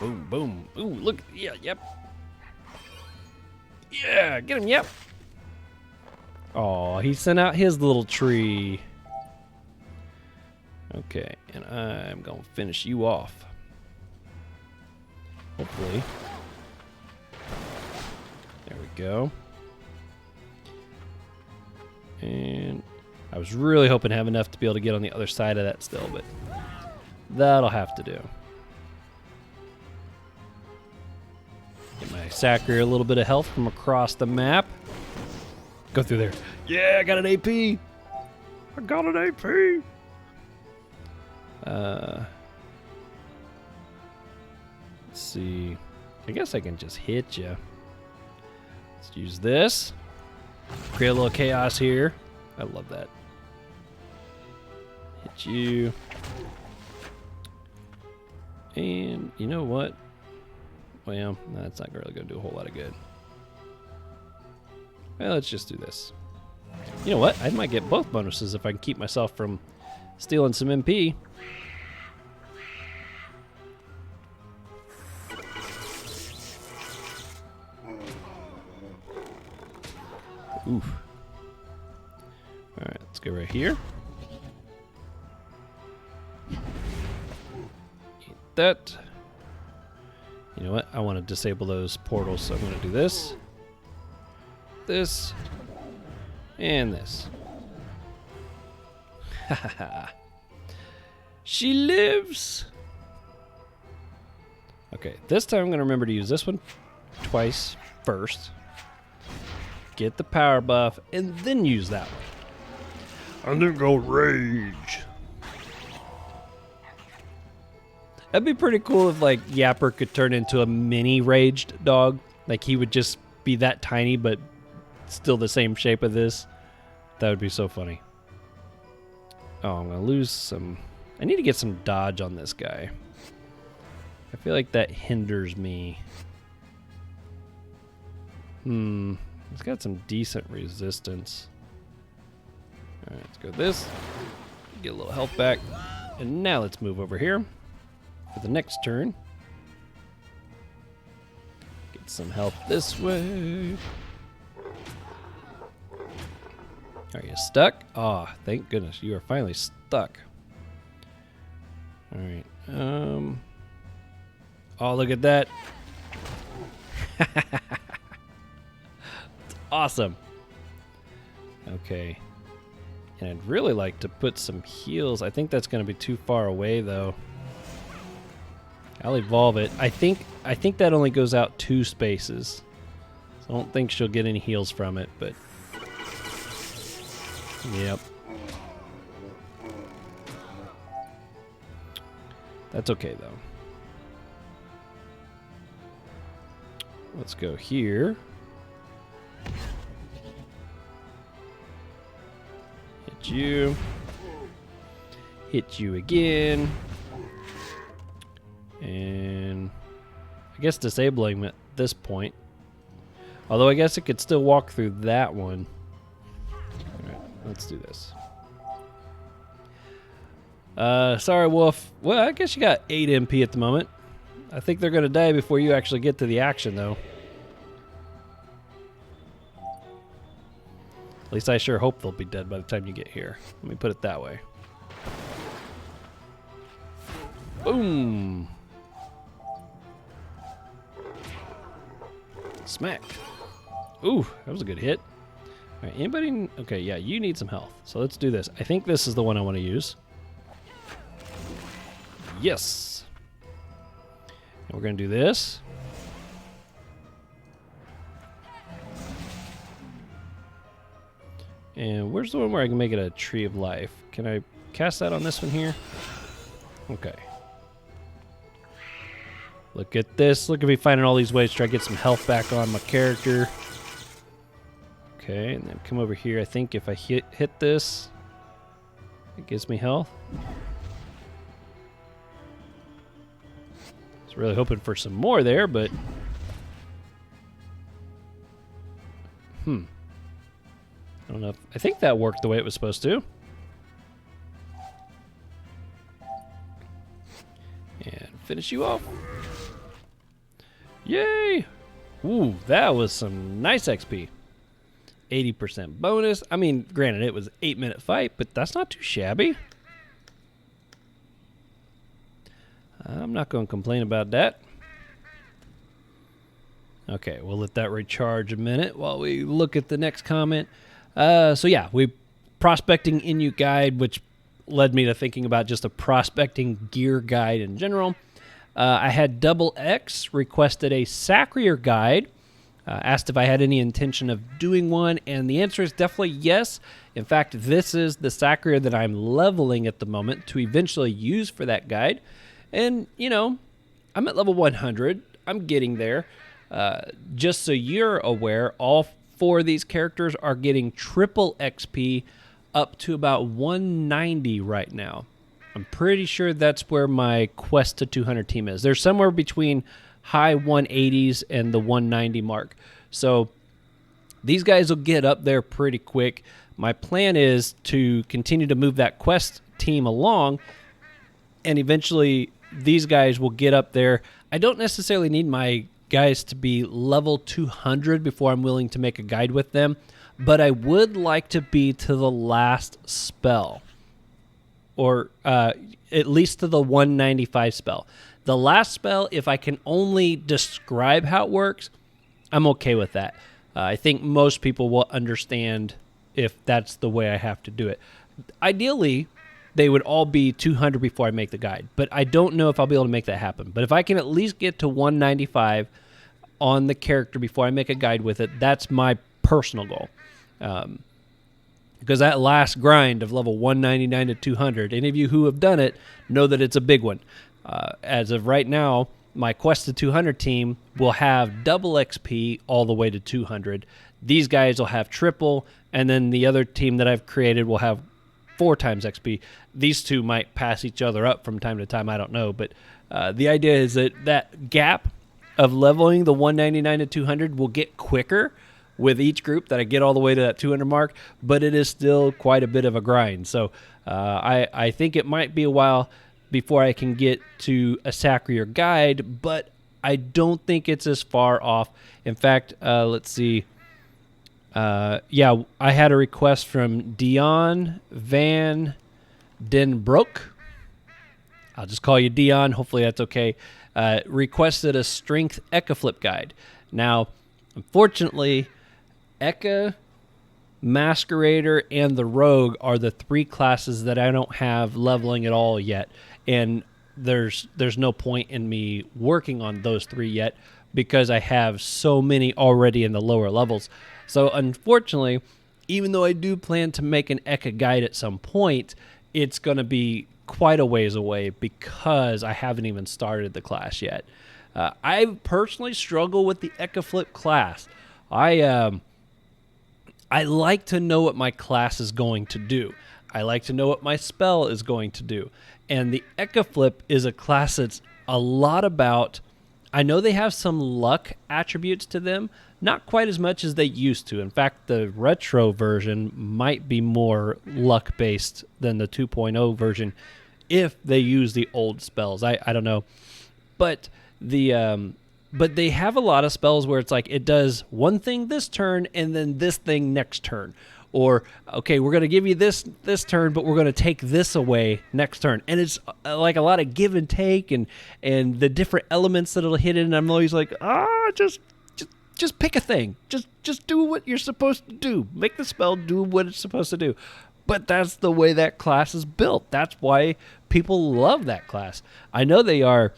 Boom, boom. Ooh, look. Yeah, yep. Yeah, get him, yep. Oh, he sent out his little tree. Okay, and I'm gonna finish you off. Hopefully. There we go. And I was really hoping to have enough to be able to get on the other side of that still, but that'll have to do. Get my Sacrier a little bit of health from across the map. Go through there. Yeah, I got an AP. I got an AP. Let's see. I guess I can just hit you. Let's use this. Create a little chaos here. I love that. Hit you. And you know what? Well, that's not really going to do a whole lot of good. Well, let's just do this. You know what? I might get both bonuses if I can keep myself from stealing some MP. Oof. Alright, let's go right here. Eat that. You know what? I want to disable those portals, so I'm going to do this. This. And this. Ha. She lives! Okay, this time I'm going to remember to use this one twice first. Get the power buff, and then use that one. And then go rage. That'd be pretty cool if, like, Yapper could turn into a mini raged dog. Like, he would just be that tiny, but still the same shape of this. That would be so funny. Oh, I'm going to lose some... I need to get some dodge on this guy. I feel like that hinders me. It's got some decent resistance. Alright, let's go this. Get a little health back. And now let's move over here for the next turn. Get some health this way. Are you stuck? Oh, thank goodness. You are finally stuck. Alright. Oh, look at that. Awesome. Okay. And I'd really like to put some heals. I think that's going to be too far away, though. I'll evolve it. I think that only goes out 2 spaces. So I don't think she'll get any heals from it, but... Yep. That's okay, though. Let's go here. Hit you. Hit you again. And I guess disabling at this point. Although I guess it could still walk through that one. Alright, let's do this. Sorry, Wolf. Well, I guess you got 8 MP at the moment. I think they're going to die before you actually get to the action, though. At least I sure hope they'll be dead by the time you get here. Let me put it that way. Boom! Smack. Ooh, that was a good hit. All right, anybody? Okay, yeah, you need some health. So let's do this. I think this is the one I want to use. Yes. And we're going to do this. And where's the one where I can make it a tree of life? Can I cast that on this one here? Okay. Look at this. Look at me finding all these ways to try to get some health back on my character. Okay, and then come over here. I think if I hit this, it gives me health. I was really hoping for some more there, but... I don't know. I think that worked the way it was supposed to. And finish you off. Yay! Ooh, that was some nice XP. 80% bonus. I mean, granted, it was an 8-minute fight, but that's not too shabby. I'm not going to complain about that. Okay, we'll let that recharge a minute while we look at the next comment. So yeah, we prospecting Enu guide, which led me to thinking about just a prospecting gear guide in general. I had Double X requested a Sacrier guide, asked if I had any intention of doing one, and the answer is definitely yes. In fact, this is the Sacrier that I'm leveling at the moment to eventually use for that guide. And, you know, I'm at level 100. I'm getting there. Just so you're aware, all 4 of these characters are getting triple XP up to about 190 right now. I'm pretty sure that's where my quest to 200 team is. They're somewhere between high 180s and the 190 mark. So these guys will get up there pretty quick. My plan is to continue to move that quest team along, and eventually these guys will get up there. I don't necessarily need my guys to be level 200 before I'm willing to make a guide with them, but I would like to be to the last spell, or at least to the 195 spell. The last spell, if I can only describe how it works, I'm okay with that. I think most people will understand if that's the way I have to do it. Ideally, they would all be 200 before I make the guide, but I don't know if I'll be able to make that happen. But if I can at least get to 195 on the character before I make a guide with it, that's my personal goal. Because that last grind of level 199 to 200, any of you who have done it know that it's a big one. As of right now, my quest to 200 team will have double XP all the way to 200. These guys will have triple, and then the other team that I've created will have 4 times XP. These two might pass each other up from time to time, I don't know, but the idea is that gap of leveling the 199 to 200 will get quicker with each group that I get all the way to that 200 mark, but it is still quite a bit of a grind. So I think it might be a while before I can get to a Sacrier guide, but I don't think it's as far off. In fact, let's see. Yeah, I had a request from Dion Van Den Broek. I'll just call you Dion. Hopefully that's okay. Requested a Strength Eka Flip guide. Now, unfortunately, Eka, Masquerader, and the Rogue are the 3 classes that I don't have leveling at all yet. And there's no point in me working on those 3 yet because I have so many already in the lower levels. So unfortunately, even though I do plan to make an Eka guide at some point, it's going to be quite a ways away because I haven't even started the class yet. I personally struggle with the Eka Flip class. I like to know what my class is going to do. I like to know what my spell is going to do. And the Eka Flip is a class that's a lot about, I know they have some luck attributes to them, not quite as much as they used to. In fact, the retro version might be more luck-based than the 2.0 version if they use the old spells. I don't know. But but they have a lot of spells where it's like it does one thing this turn and then this thing next turn. Or, okay, we're going to give you this turn, but we're going to take this away next turn. And it's like a lot of give and take and the different elements that it'll hit in. And I'm always like, just pick a thing. Just do what you're supposed to do. Make the spell do what it's supposed to do. But that's the way that class is built. That's why people love that class. I know they are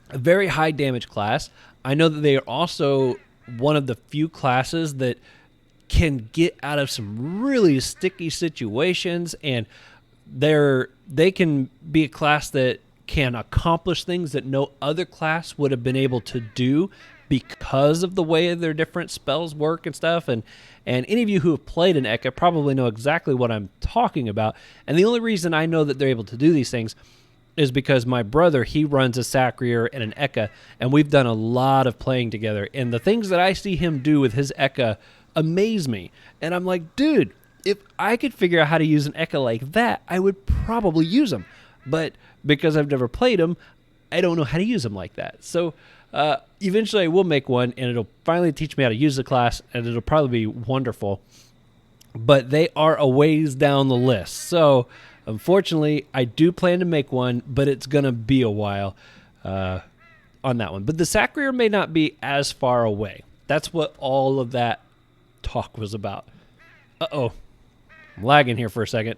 a very high damage class. I know that they are also one of the few classes that can get out of some really sticky situations, and they can be a class that can accomplish things that no other class would have been able to do because of the way their different spells work and stuff. And any of you who have played an Eka probably know exactly what I'm talking about. And the only reason I know that they're able to do these things is because my brother, he runs a Sacrier and an Eka, and we've done a lot of playing together. And the things that I see him do with his Eka amaze me. And I'm like, dude, if I could figure out how to use an Eka like that, I would probably use them. But because I've never played them, I don't know how to use them like that. So eventually I will make one, and it'll finally teach me how to use the class, and it'll probably be wonderful. But they are a ways down the list. So unfortunately, I do plan to make one, but it's going to be a while on that one. But the Sacrier may not be as far away. That's what all of that talk was about. Uh-oh. I'm lagging here for a second.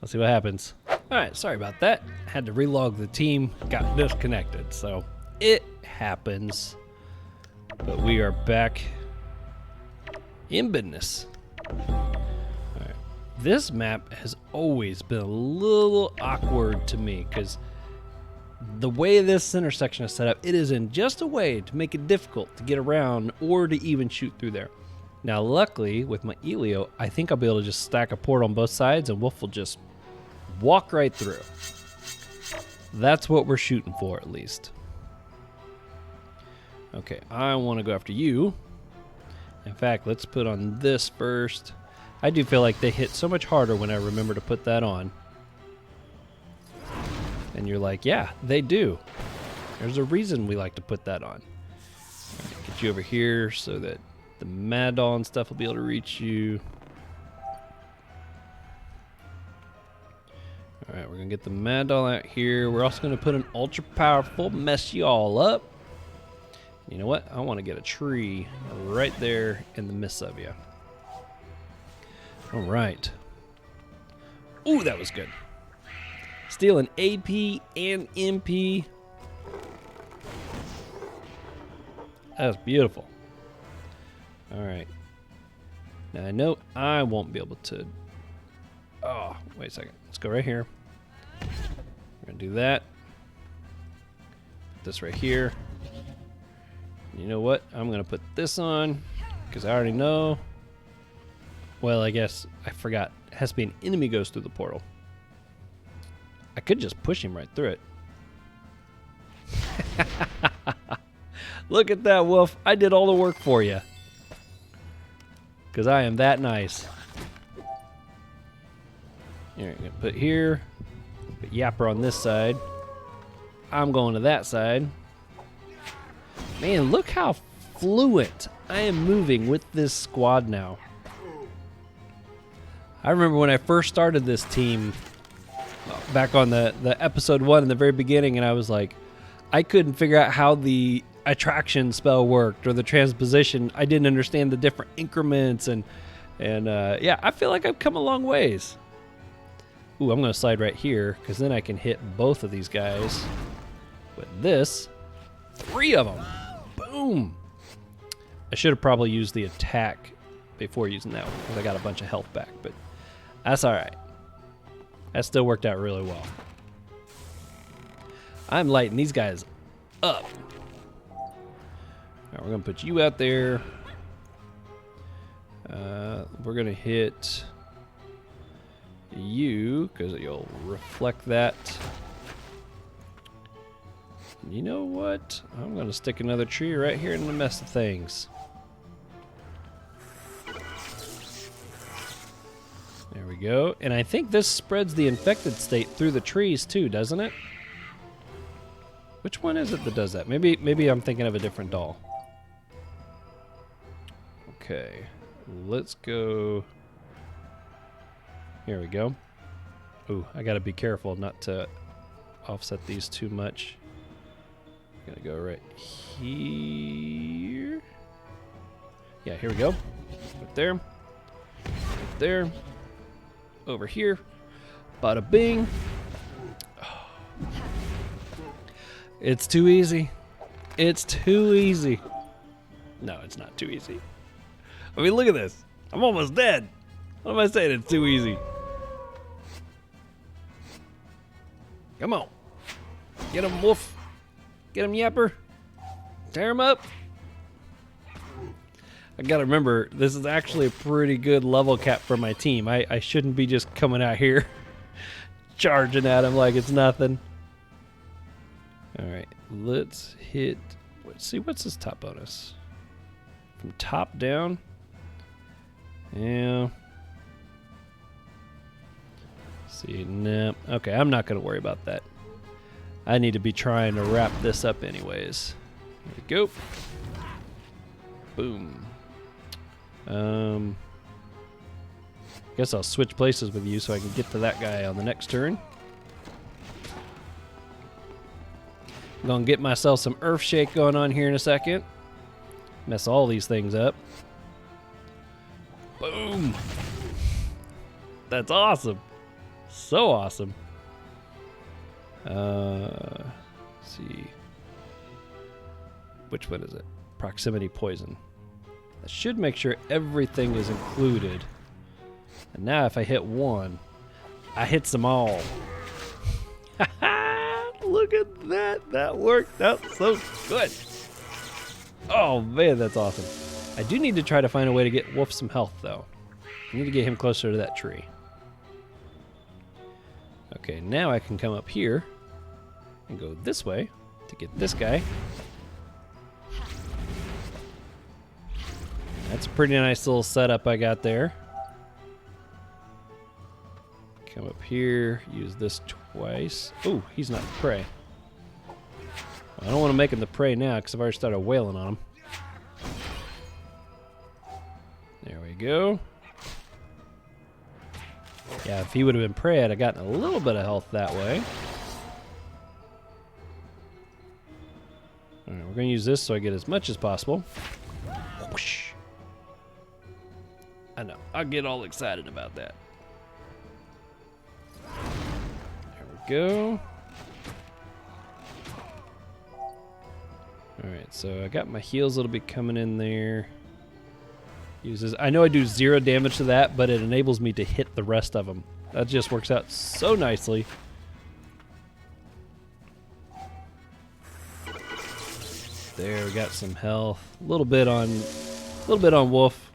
Let's see what happens. All right, sorry about that. Had to relog the team. Got disconnected, so it happens. But we are back in business. All right. This map has always been a little awkward to me because the way this intersection is set up, it is in just a way to make it difficult to get around or to even shoot through there. Now, luckily, with my Elio, I think I'll be able to just stack a portal on both sides and Wolf will just walk right through. That's what we're shooting for, at least. Okay, I want to go after you. In fact, let's put on this first. I do feel like they hit so much harder when I remember to put that on. And you're like, yeah, they do. There's a reason we like to put that on. All right, get you over here so that the Mad Doll and stuff will be able to reach you. All right, we're going to get the Mad Doll out here. We're also going to put an ultra powerful, mess you all up. You know what? I want to get a tree right there in the midst of you. All right. Ooh, that was good. Stealing AP and MP. That was beautiful. All right. Now I know I won't be able to. Oh, wait a second. Let's go right here. We're going to do that. Put this right here. You know what? I'm going to put this on because I already know. Well, I guess I forgot. It has to be an enemy goes through the portal. I could just push him right through it. Look at that, Wolf. I did all the work for you. Because I am that nice. Here, I'm going to put here. Put Yapper on this side. I'm going to that side. Man, look how fluent I am moving with this squad now. I remember when I first started this team back on the episode 1 in the very beginning, and I was like, I couldn't figure out how the attraction spell worked or the transposition. I didn't understand the different increments, and yeah, I feel like I've come a long ways. Ooh, I'm going to slide right here because then I can hit both of these guys with this. 3 of them. Boom. I should have probably used the attack before using that one because I got a bunch of health back, but that's all right. That still worked out really well. I'm lighting these guys up. Alright, we're gonna put you out there. We're gonna hit you because you'll reflect that. You know what? I'm gonna stick another tree right here in the mess of things. There we go. And I think this spreads the infected state through the trees too, doesn't it? Which one is it that does that? Maybe I'm thinking of a different doll. Okay. Let's go. Here we go. Ooh, I gotta be careful not to offset these too much. Gotta go right here. Yeah, here we go. Right there. Right there. Over here. Bada bing. Oh. It's too easy. It's too easy. No, it's not too easy. I mean, look at this. I'm almost dead. What am I saying? It's too easy. Come on. Get him, wolf. Get him, yapper. Tear him up. I gotta remember, this is actually a pretty good level cap for my team. I shouldn't be just coming out here charging at him like it's nothing. Alright, let's hit... Let's see, what's his top bonus? From top down? Yeah. See, no. Okay, I'm not going to worry about that. I need to be trying to wrap this up anyways. Here we go. Boom. Guess I'll switch places with you so I can get to that guy on the next turn. I'm going to get myself some earth shake going on here in a second. Mess all these things up. Boom. That's awesome. So awesome. Let's see. Which one is it? Proximity poison. That should make sure everything is included. And now if I hit one, I hit them all. Look at that. That worked out so good. Oh man, that's awesome. I do need to try to find a way to get Wolf some health though. I need to get him closer to that tree. Okay, now I can come up here and go this way to get this guy. That's a pretty nice little setup I got there. Come up here, use this twice. Oh, he's not the prey. I don't want to make him the prey now because I've already started wailing on him. There we go. Yeah, if he would have been prey, I'd have gotten a little bit of health that way. Alright, we're going to use this so I get as much as possible. Whoosh. I know, I'll get all excited about that. There we go. Alright, so I got my heals that'll be coming in there. Uses. I know I do 0 damage to that, but it enables me to hit the rest of them. That just works out so nicely. There, we got some health. A little bit on Wolf.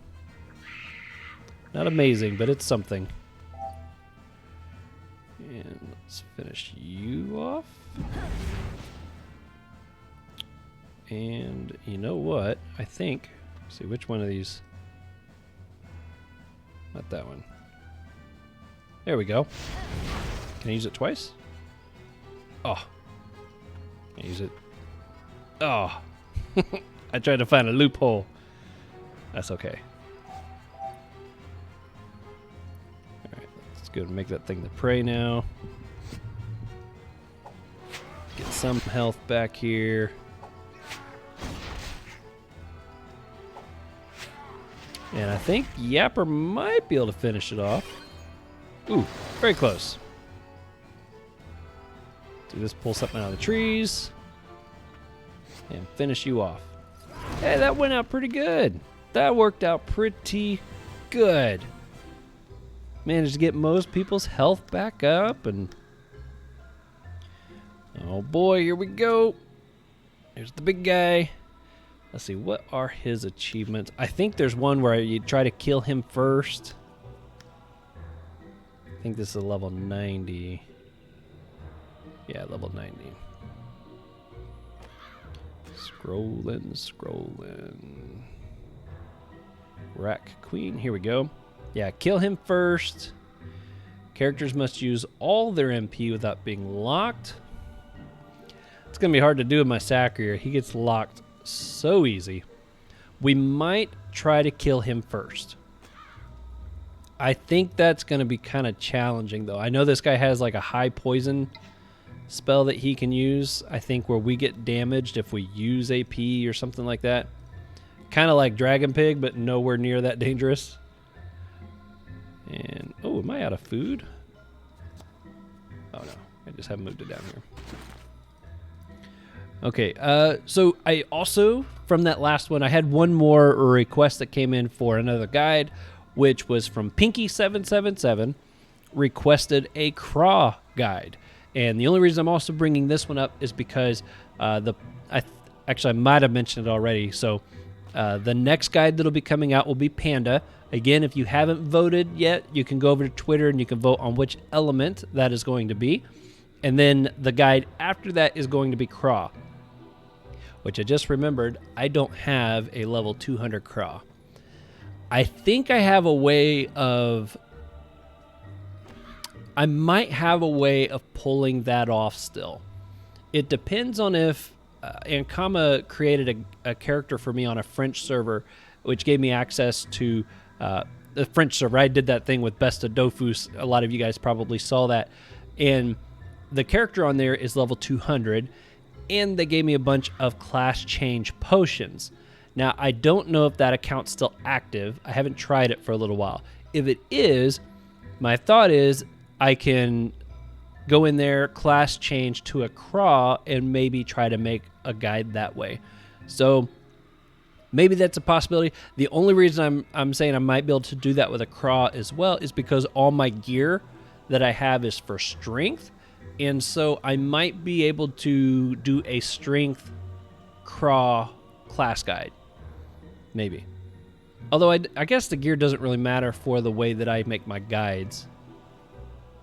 Not amazing, but it's something. And let's finish you off. And you know what? I think. See which one of these. Not that one. There we go. Can I use it twice? Oh. Can I use it? Oh. I tried to find a loophole. That's okay. Alright, let's go and make that thing the prey now. Get some health back here. And I think Yapper might be able to finish it off. Ooh, very close. Do this, pull something out of the trees. And finish you off. Hey, that went out pretty good. That worked out pretty good. Managed to get most people's health back up and... Oh boy, here we go. There's the big guy. Let's see, what are his achievements? I think there's one where you try to kill him first. I think this is a level 90. Yeah, level 90. Scrolling. Rack Queen, here we go. Yeah, kill him first. Characters must use all their MP without being locked. It's going to be hard to do with my Sacrier. He gets locked so easy. We might try to kill him first. I think that's going to be kind of challenging, though. I know this guy has like a high poison spell that he can use. I think where we get damaged if we use AP or something like that. Kind of like Dragon Pig, but nowhere near that dangerous. And, oh, am I out of food? Oh, no. I just haven't moved it down here. Okay, so I also, from that last one, I had one more request that came in for another guide, which was from Pinky777, requested a craw guide. And the only reason I'm also bringing this one up is because actually I might have mentioned it already. So the next guide that'll be coming out will be Panda. Again, if you haven't voted yet, you can go over to Twitter and you can vote on which element that is going to be. And then the guide after that is going to be Craw, which I just remembered I don't have a level 200 Craw. I think I have a way of... I might have a way of pulling that off still. It depends on if Ankama created a character for me on a French server, which gave me access to the French server. I did that thing with Best of Dofus. A lot of you guys probably saw that. And the character on there is level 200, and they gave me a bunch of class change potions. Now, I don't know if that account's still active. I haven't tried it for a little while. If it is, my thought is I can go in there, class change to a craw, and maybe try to make a guide that way. So maybe that's a possibility. The only reason I'm saying I might be able to do that with a craw as well is because all my gear that I have is for strength. And so I might be able to do a strength craw class guide. Maybe. Although I guess the gear doesn't really matter for the way that I make my guides.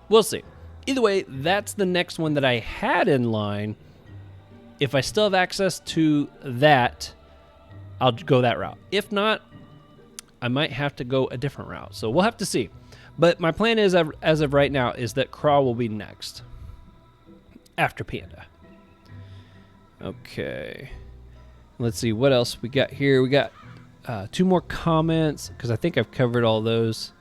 We'll see. Either way, that's the next one that I had in line. If I still have access to that, I'll go that route. If not, I might have to go a different route. So we'll have to see. But my plan is, as of right now, is that Craw will be next. After Panda. Okay. Let's see what else we got here. We got 2 more comments because I think I've covered all those.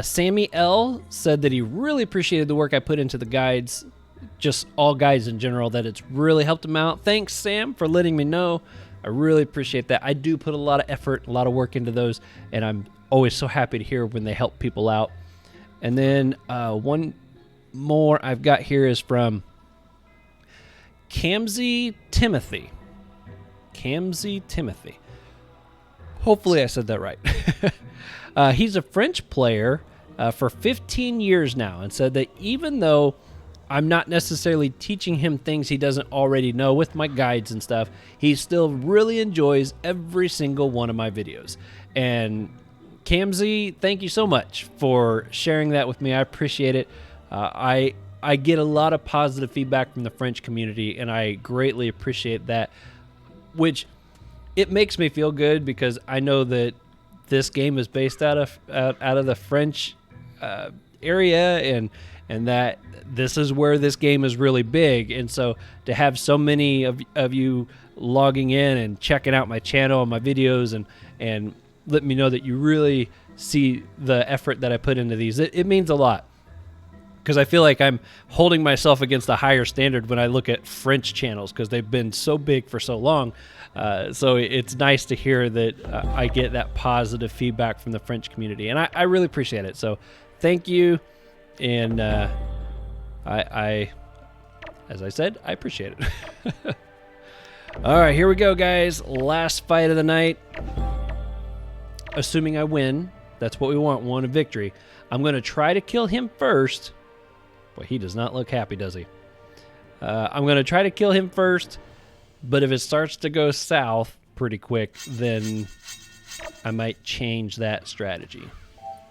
Sammy L said that he really appreciated the work I put into the guides, just all guides in general, that it's really helped him out. Thanks, Sam, for letting me know. I really appreciate that. I do put a lot of effort, a lot of work into those, and I'm always so happy to hear when they help people out. And then one more I've got here is from Kamzy Timothy. Kamzy Timothy. Hopefully I said that right. He's a French player for 15 years now and said that even though I'm not necessarily teaching him things he doesn't already know with my guides and stuff, he still really enjoys every single one of my videos. And Kamzy, thank you so much for sharing that with me. I appreciate it. I get a lot of positive feedback from the French community, and I greatly appreciate that, which it makes me feel good because I know that this game is based out of the French area, and that this is where this game is really big. And so to have so many of you logging in and checking out my channel and my videos and let me know that you really see the effort that I put into these, it means a lot. Because I feel like I'm holding myself against a higher standard when I look at French channels because they've been so big for so long. So it's nice to hear that I get that positive feedback from the French community. And I really appreciate it. So thank you. And I as I said, I appreciate it. All right, here we go, guys. Last fight of the night. Assuming I win. That's what we want. We want a victory. I'm going to try to kill him first. Boy, he does not look happy, does he? I'm going to try to kill him first, But if it starts to go south pretty quick, then I might change that strategy.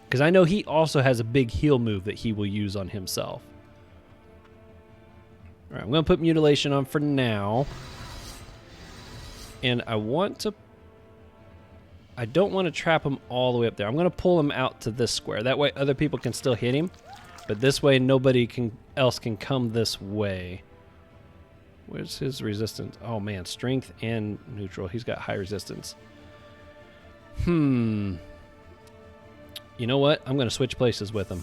Because I know he also has a big heal move that he will use on himself. All right, I'm going to put Mutilation on for now. And I don't want to trap him all the way up there. I'm going to pull him out to this square. That way other people can still hit him. But this way nobody else can come this way. Where's his resistance? Oh man, strength and neutral. He's got high resistance. You know what? I'm going to switch places with him.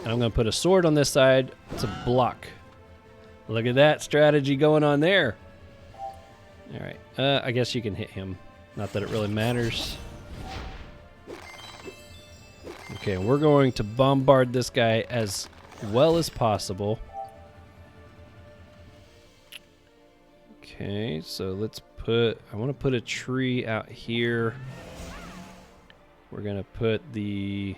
And I'm going to put a sword on this side to block. Look at that strategy going on there. All right. I guess you can hit him. Not that it really matters. Okay, we're going to bombard this guy as well as possible. Okay, so let's put... I want to put a tree out here. We're going to put the...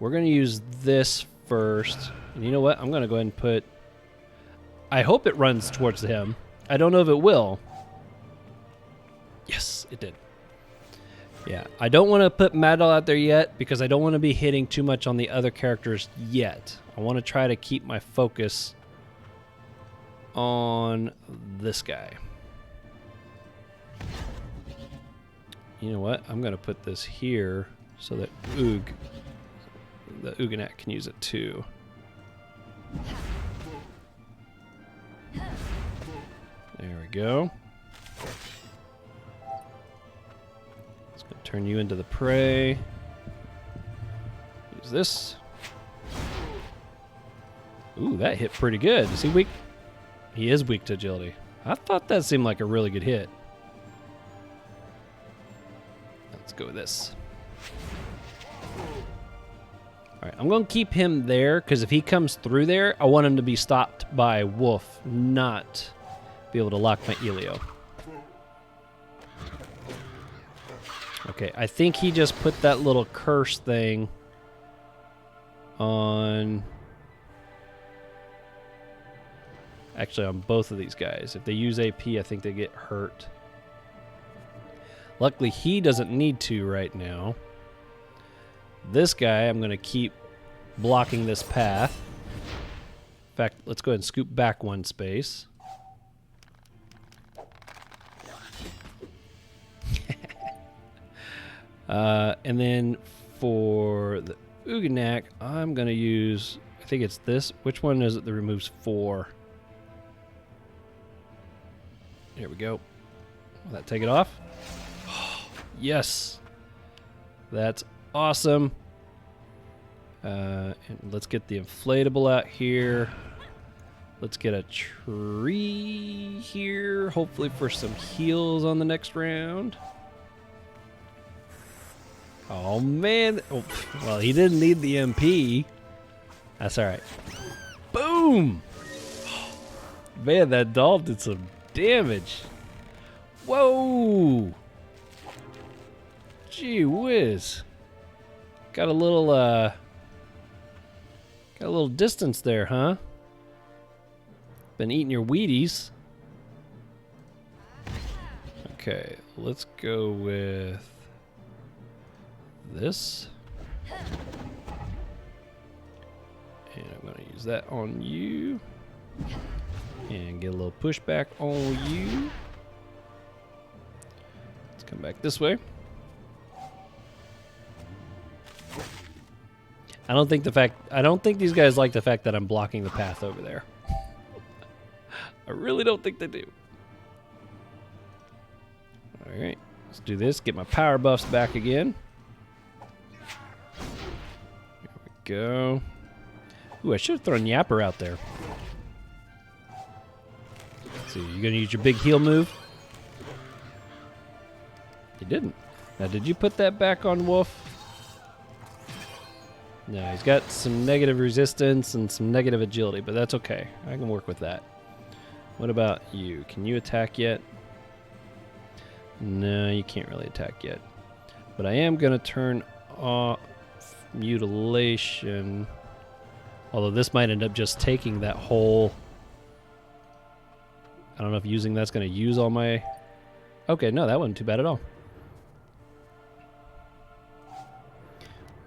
We're going to use this first. And you know what? I'm going to go ahead and put... I hope it runs towards him. I don't know if it will. Yes, it did. Yeah, I don't want to put Madal out there yet because I don't want to be hitting too much on the other characters yet. I want to try to keep my focus on this guy. You know what? I'm going to put this here so that the Ouginak can use it too. There we go. It's going to turn you into the prey. Use this. Ooh, that hit pretty good. Is he weak? He is weak to agility. I thought that seemed like a really good hit. Let's go with this. Alright, I'm going to keep him there because if he comes through there, I want him to be stopped by Wolf, not be able to lock my Elio. Okay, I think he just put that little curse thing on... Actually, on both of these guys. If they use AP, I think they get hurt. Luckily, he doesn't need to right now. This guy, I'm going to keep blocking this path. In fact, let's go ahead and scoop back one space. And then for the Ouginak, I'm going to use, I think it's this. Which one is it that removes 4? Here we go. Will that take it off? Yes. That's awesome. And let's get the inflatable out here. Let's get a tree here, hopefully for some heals on the next round. Oh, man. Oh, well, he didn't need the MP. That's all right. Boom! Man, that doll did some damage. Whoa! Gee whiz. Got a little distance there, huh? Been eating your Wheaties. Okay, let's go with this. And I'm going to use that on you. And get a little pushback on you. Let's come back this way. I don't think these guys like the fact that I'm blocking the path over there. I really don't think they do. All right, let's do this. Get my power buffs back again. There we go. Ooh, I should have thrown Yapper out there. Let's see, you gonna use your big heal move? You didn't. Now, did you put that back on Wolf? No, he's got some negative resistance and some negative agility, but that's okay. I can work with that. What about you? Can you attack yet? No, you can't really attack yet. But I am going to turn off mutilation. Although this might end up just taking that whole I don't know if using that's going to use all my... Okay, no, that wasn't too bad at all.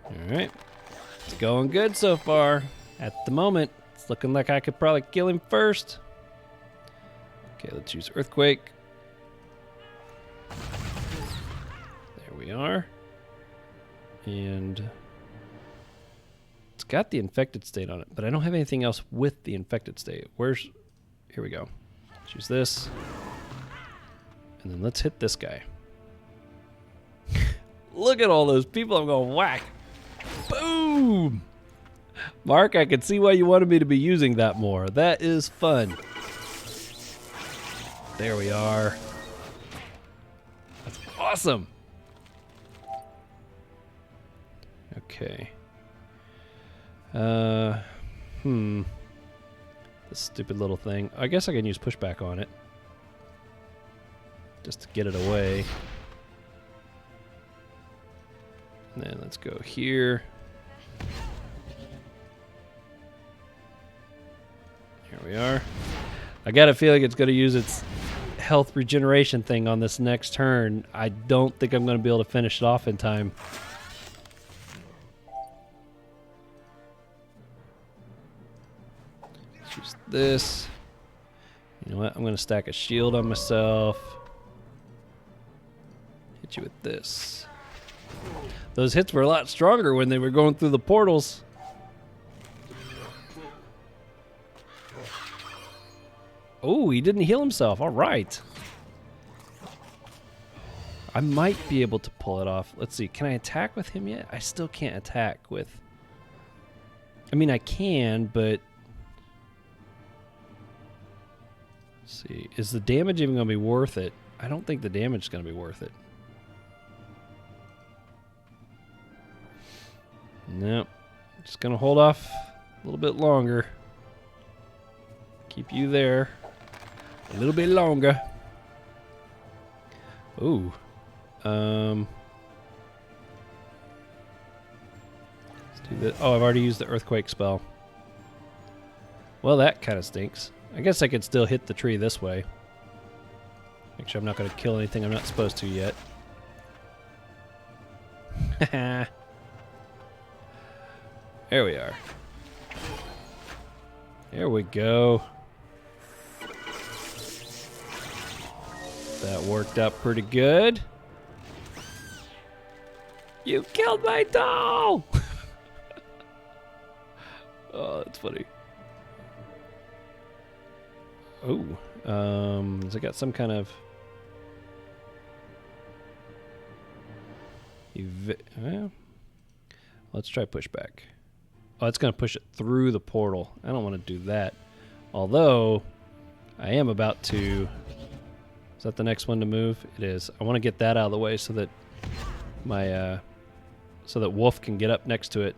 Alright. It's going good so far. At the moment, it's looking like I could probably kill him first. Okay, let's use Earthquake. There we are. And it's got the infected state on it, but I don't have anything else with the infected state. Where's... Here we go. Let's use this. And then let's hit this guy. Look at all those people I'm going to whack. Boom! Mark, I can see why you wanted me to be using that more. That is fun. There we are. That's awesome. Okay. This stupid little thing. I guess I can use pushback on it. Just to get it away. And then let's go here. Here we are. I got a feeling it's going to use its health regeneration thing on this next turn. I don't think I'm going to be able to finish it off in time. Let's use this. You know what? I'm going to stack a shield on myself. Hit you with this. Those hits were a lot stronger when they were going through the portals. Oh, he didn't heal himself. All right. I might be able to pull it off. Let's see. Can I attack with him yet? I still can't attack with... I mean, I can, but... Let's see. Is the damage even going to be worth it? I don't think the damage is going to be worth it. Nope. Just going to hold off a little bit longer. Keep you there a little bit longer. Ooh. Let's do this. Oh, I've already used the earthquake spell. Well, that kind of stinks. I guess I could still hit the tree this way. Make sure I'm not going to kill anything I'm not supposed to yet. There we are. There we go. That worked out pretty good. You killed my doll! Oh, that's funny. Oh, has it got some kind of... Well, let's try pushback. Oh, it's going to push it through the portal. I don't want to do that. Although, I am about to... Is that the next one to move? It is. I want to get that out of the way so that my... so that Wolf can get up next to it.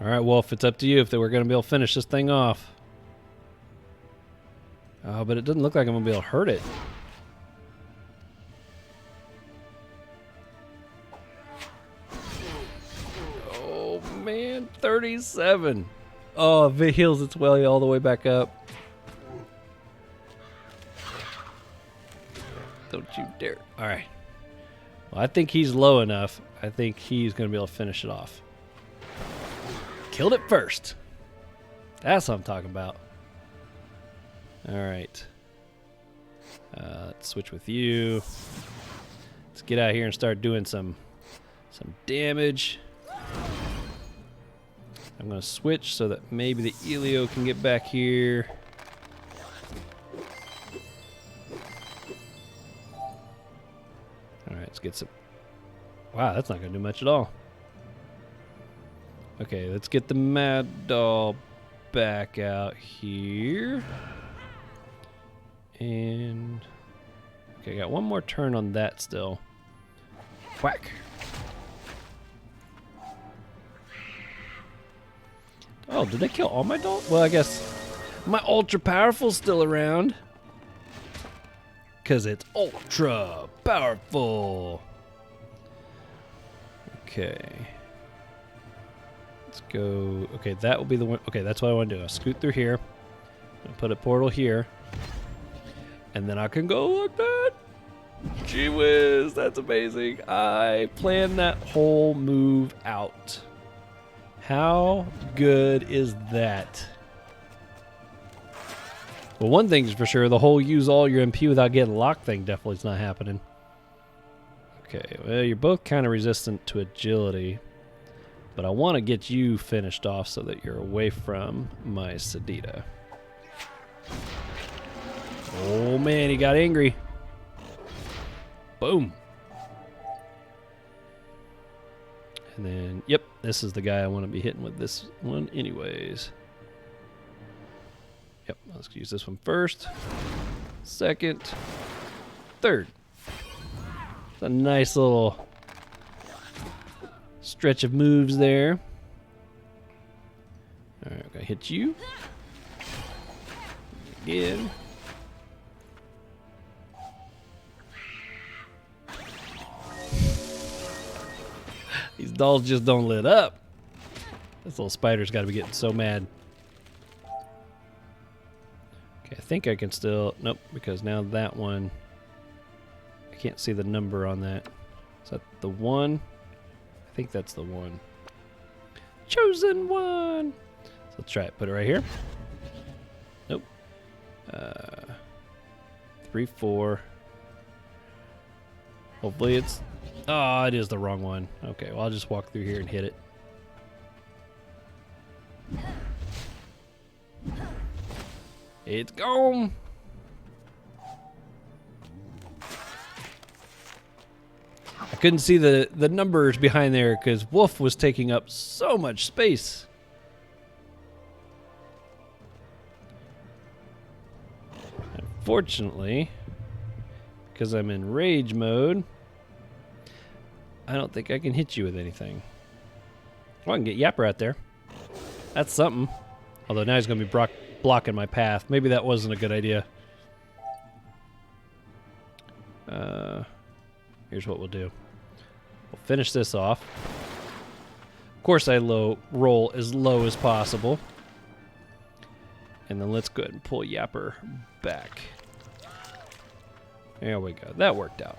Alright, Wolf, it's up to you if we're going to be able to finish this thing off. Oh, but it doesn't look like I'm going to be able to hurt it. Oh, man, 37. Oh, if it heals its way all the way back up. Don't you dare. Alright. Well, I think he's low enough. I think he's going to be able to finish it off. Killed it first. That's what I'm talking about. Alright. Let's switch with you. Let's get out here and start doing some damage. I'm going to switch so that maybe the Elio can get back here. Alright, let's get some... Wow, that's not going to do much at all. Okay, let's get the Mad Doll back out here. And... Okay, I got one more turn on that still. Whack. Oh, did they kill all my dolls? Well, I guess my ultra powerful's still around. Because it's ultra powerful. Okay. Let's go. Okay, that will be the one. Okay, that's what I want to do. I'll scoot through here. I'll put a portal here. And then I can go like that. Gee whiz, that's amazing. I planned that whole move out. How good is that? Well, one thing's for sure, the whole use all your MP without getting locked thing definitely is not happening. Okay, well, you're both kind of resistant to agility, but I want to get you finished off so that you're away from my Sadida. Oh man, he got angry. Boom. And then, yep, this is the guy I want to be hitting with this one anyways. Yep, let's use this one first, second, third. It's a nice little stretch of moves there. All right, I'm gonna hit you again. These dolls just don't lit up. This little spider's got to be getting so mad. Okay, I think I can still... Nope, because now that one... I can't see the number on that. Is that the one? I think that's the one. Chosen one! So let's try it. Put it right here. Nope. 3, 4. Hopefully it's... Oh, it is the wrong one. Okay, well, I'll just walk through here and hit it. It's gone. I couldn't see the numbers behind there because Wolf was taking up so much space. Unfortunately, because I'm in rage mode, I don't think I can hit you with anything. Well, I can get Yapper out there. That's something. Although now he's going to be blocking my path. Maybe that wasn't a good idea. Here's what we'll do. We'll finish this off. Of course, I roll as low as possible. And then let's go ahead and pull Yapper back. There we go. That worked out.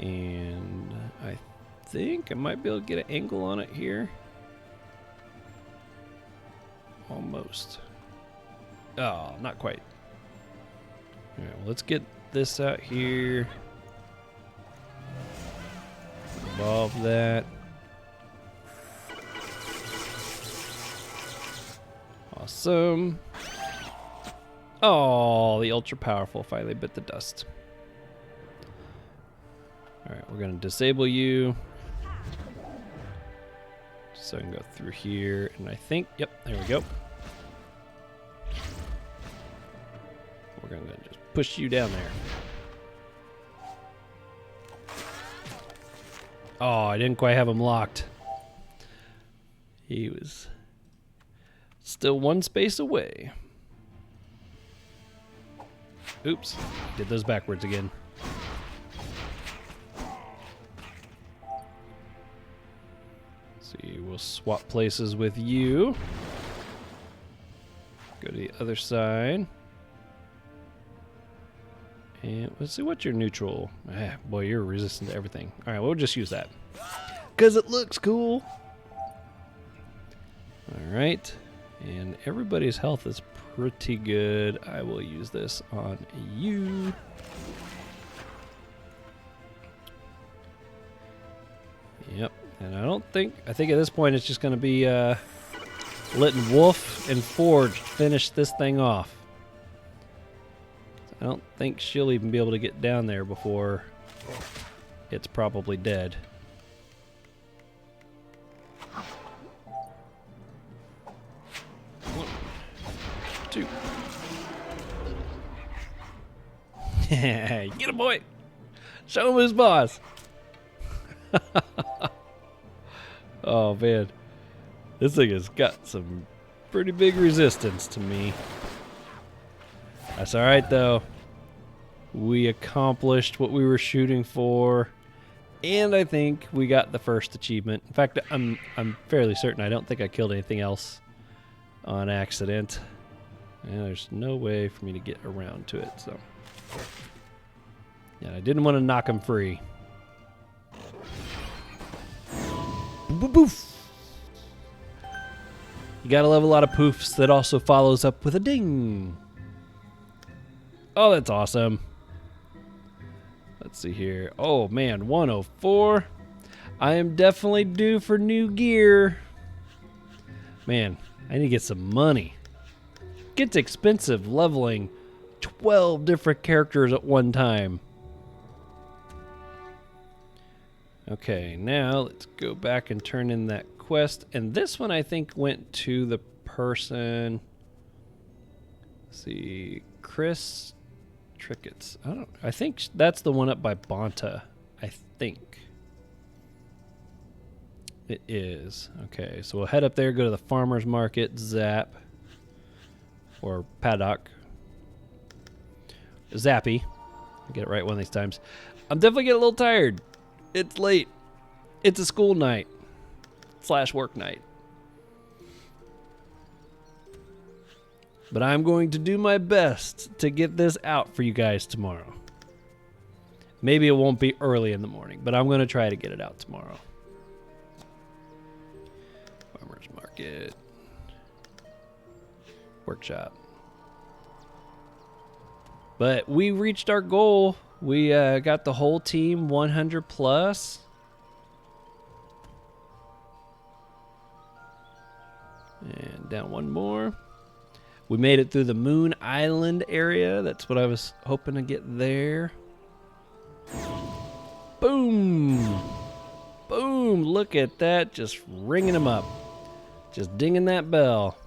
And I think I might be able to get an angle on it here. Almost. Oh, not quite. All right, well, let's get this out here. Evolve that. Awesome. Oh, the ultra powerful finally bit the dust. All right, we're going to disable you. So I can go through here, and I think, yep, there we go. We're going to just push you down there. Oh, I didn't quite have him locked. He was still one space away. Oops, did those backwards again. See, we'll swap places with you. Go to the other side. And let's see what your neutral. Ah, boy, you're resistant to everything. All right, we'll just use that because it looks cool. All right, and everybody's health is pretty good. I will use this on you. Yep, and I think at this point it's just going to be letting Wolf and Forge finish this thing off. I don't think she'll even be able to get down there before it's probably dead. One, two. Get him, boy! Show him his boss! Oh man, this thing has got some pretty big resistance to me. That's alright though. We accomplished what we were shooting for, And I think we got the first achievement. In fact, I'm fairly certain. I don't think I killed anything else on accident. And there's no way for me to get around to it. So, yeah, I didn't want to knock him free. Boof, boof. You gotta love a lot of poofs that also follows up with a ding. Oh, that's awesome. Let's see here. Oh, man, 104. I am definitely due for new gear. Man, I need to get some money. Gets expensive leveling 12 different characters at one time. Okay, now let's go back and turn in that quest. And this one I think went to the person. Let's see, Chris Trickets. I think that's the one up by Bonta. I think it is. Okay, so we'll head up there, go to the farmer's market, Zap, or Paddock. Zappy. I'll get it right one of these times. I'm definitely getting a little tired. It's late. It's a school night / work night. But I'm going to do my best to get this out for you guys tomorrow. Maybe it won't be early in the morning, but I'm going to try to get it out tomorrow. Farmer's market. Workshop. But we reached our goal. We got the whole team 100 plus. And down one more. We made it through the Moon Island area. That's what I was hoping to get there. Boom. Boom. Look at that. Just ringing them up. Just dinging that bell.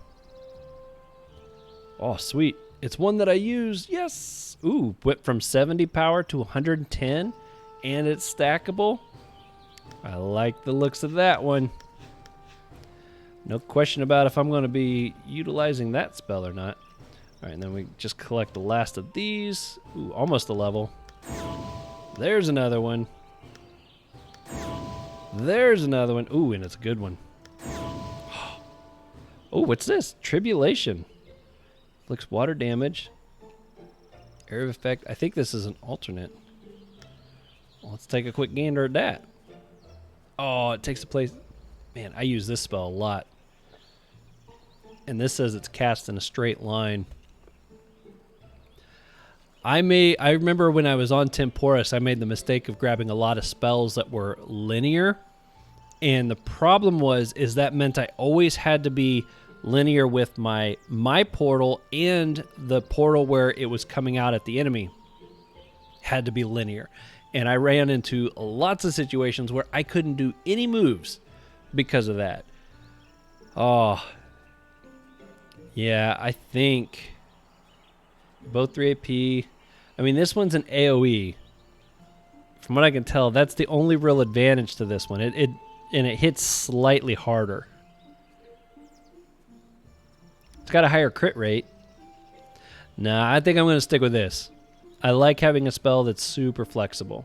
Oh, sweet. It's one that I use. Yes. Ooh, went from 70 power to 110. And it's stackable. I like the looks of that one. No question about if I'm going to be utilizing that spell or not. All right, and then we just collect the last of these. Ooh, almost a level. There's another one. There's another one. Ooh, and it's a good one. Oh, what's this? Tribulation. Looks water damage. Area of effect. I think this is an alternate. Well, let's take a quick gander at that. Oh, it takes the place. Man, I use this spell a lot. And this says it's cast in a straight line. I remember when I was on Temporis, I made the mistake of grabbing a lot of spells that were linear. And the problem is that meant I always had to be linear with my portal and the portal where it was coming out at the enemy. Had to be linear. And I ran into lots of situations where I couldn't do any moves because of that. Oh. Yeah, I think both 3 AP. I mean, this one's an AoE. From what I can tell, that's the only real advantage to this one. And it hits slightly harder. It's got a higher crit rate. Nah, I think I'm going to stick with this. I like having a spell that's super flexible.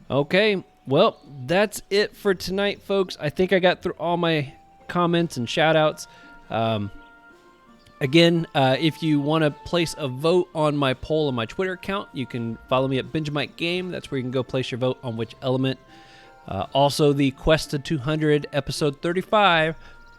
Okay, well, that's it for tonight, folks. I think I got through all my comments and shout-outs. Again, if you want to place a vote on my poll on my Twitter account, you can follow me at Benjamight Game. That's where you can go place your vote on which element. Also, the Quest to 200, episode 35.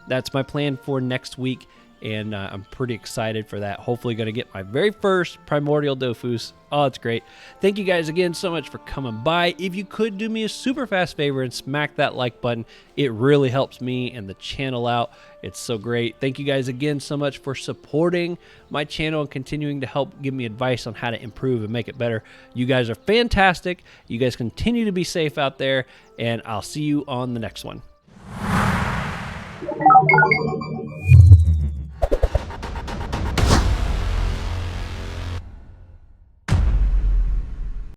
That's my plan for next week, and I'm pretty excited for that. Hopefully going to get my very first Primordial Dofus. Oh, it's great. Thank you guys again so much for coming by. If you could do me a super fast favor and smack that like button, it really helps me and the channel out. It's so great. Thank you guys again so much for supporting my channel and continuing to help give me advice on how to improve and make it better. You guys are fantastic. You guys continue to be safe out there, and I'll see you on the next one.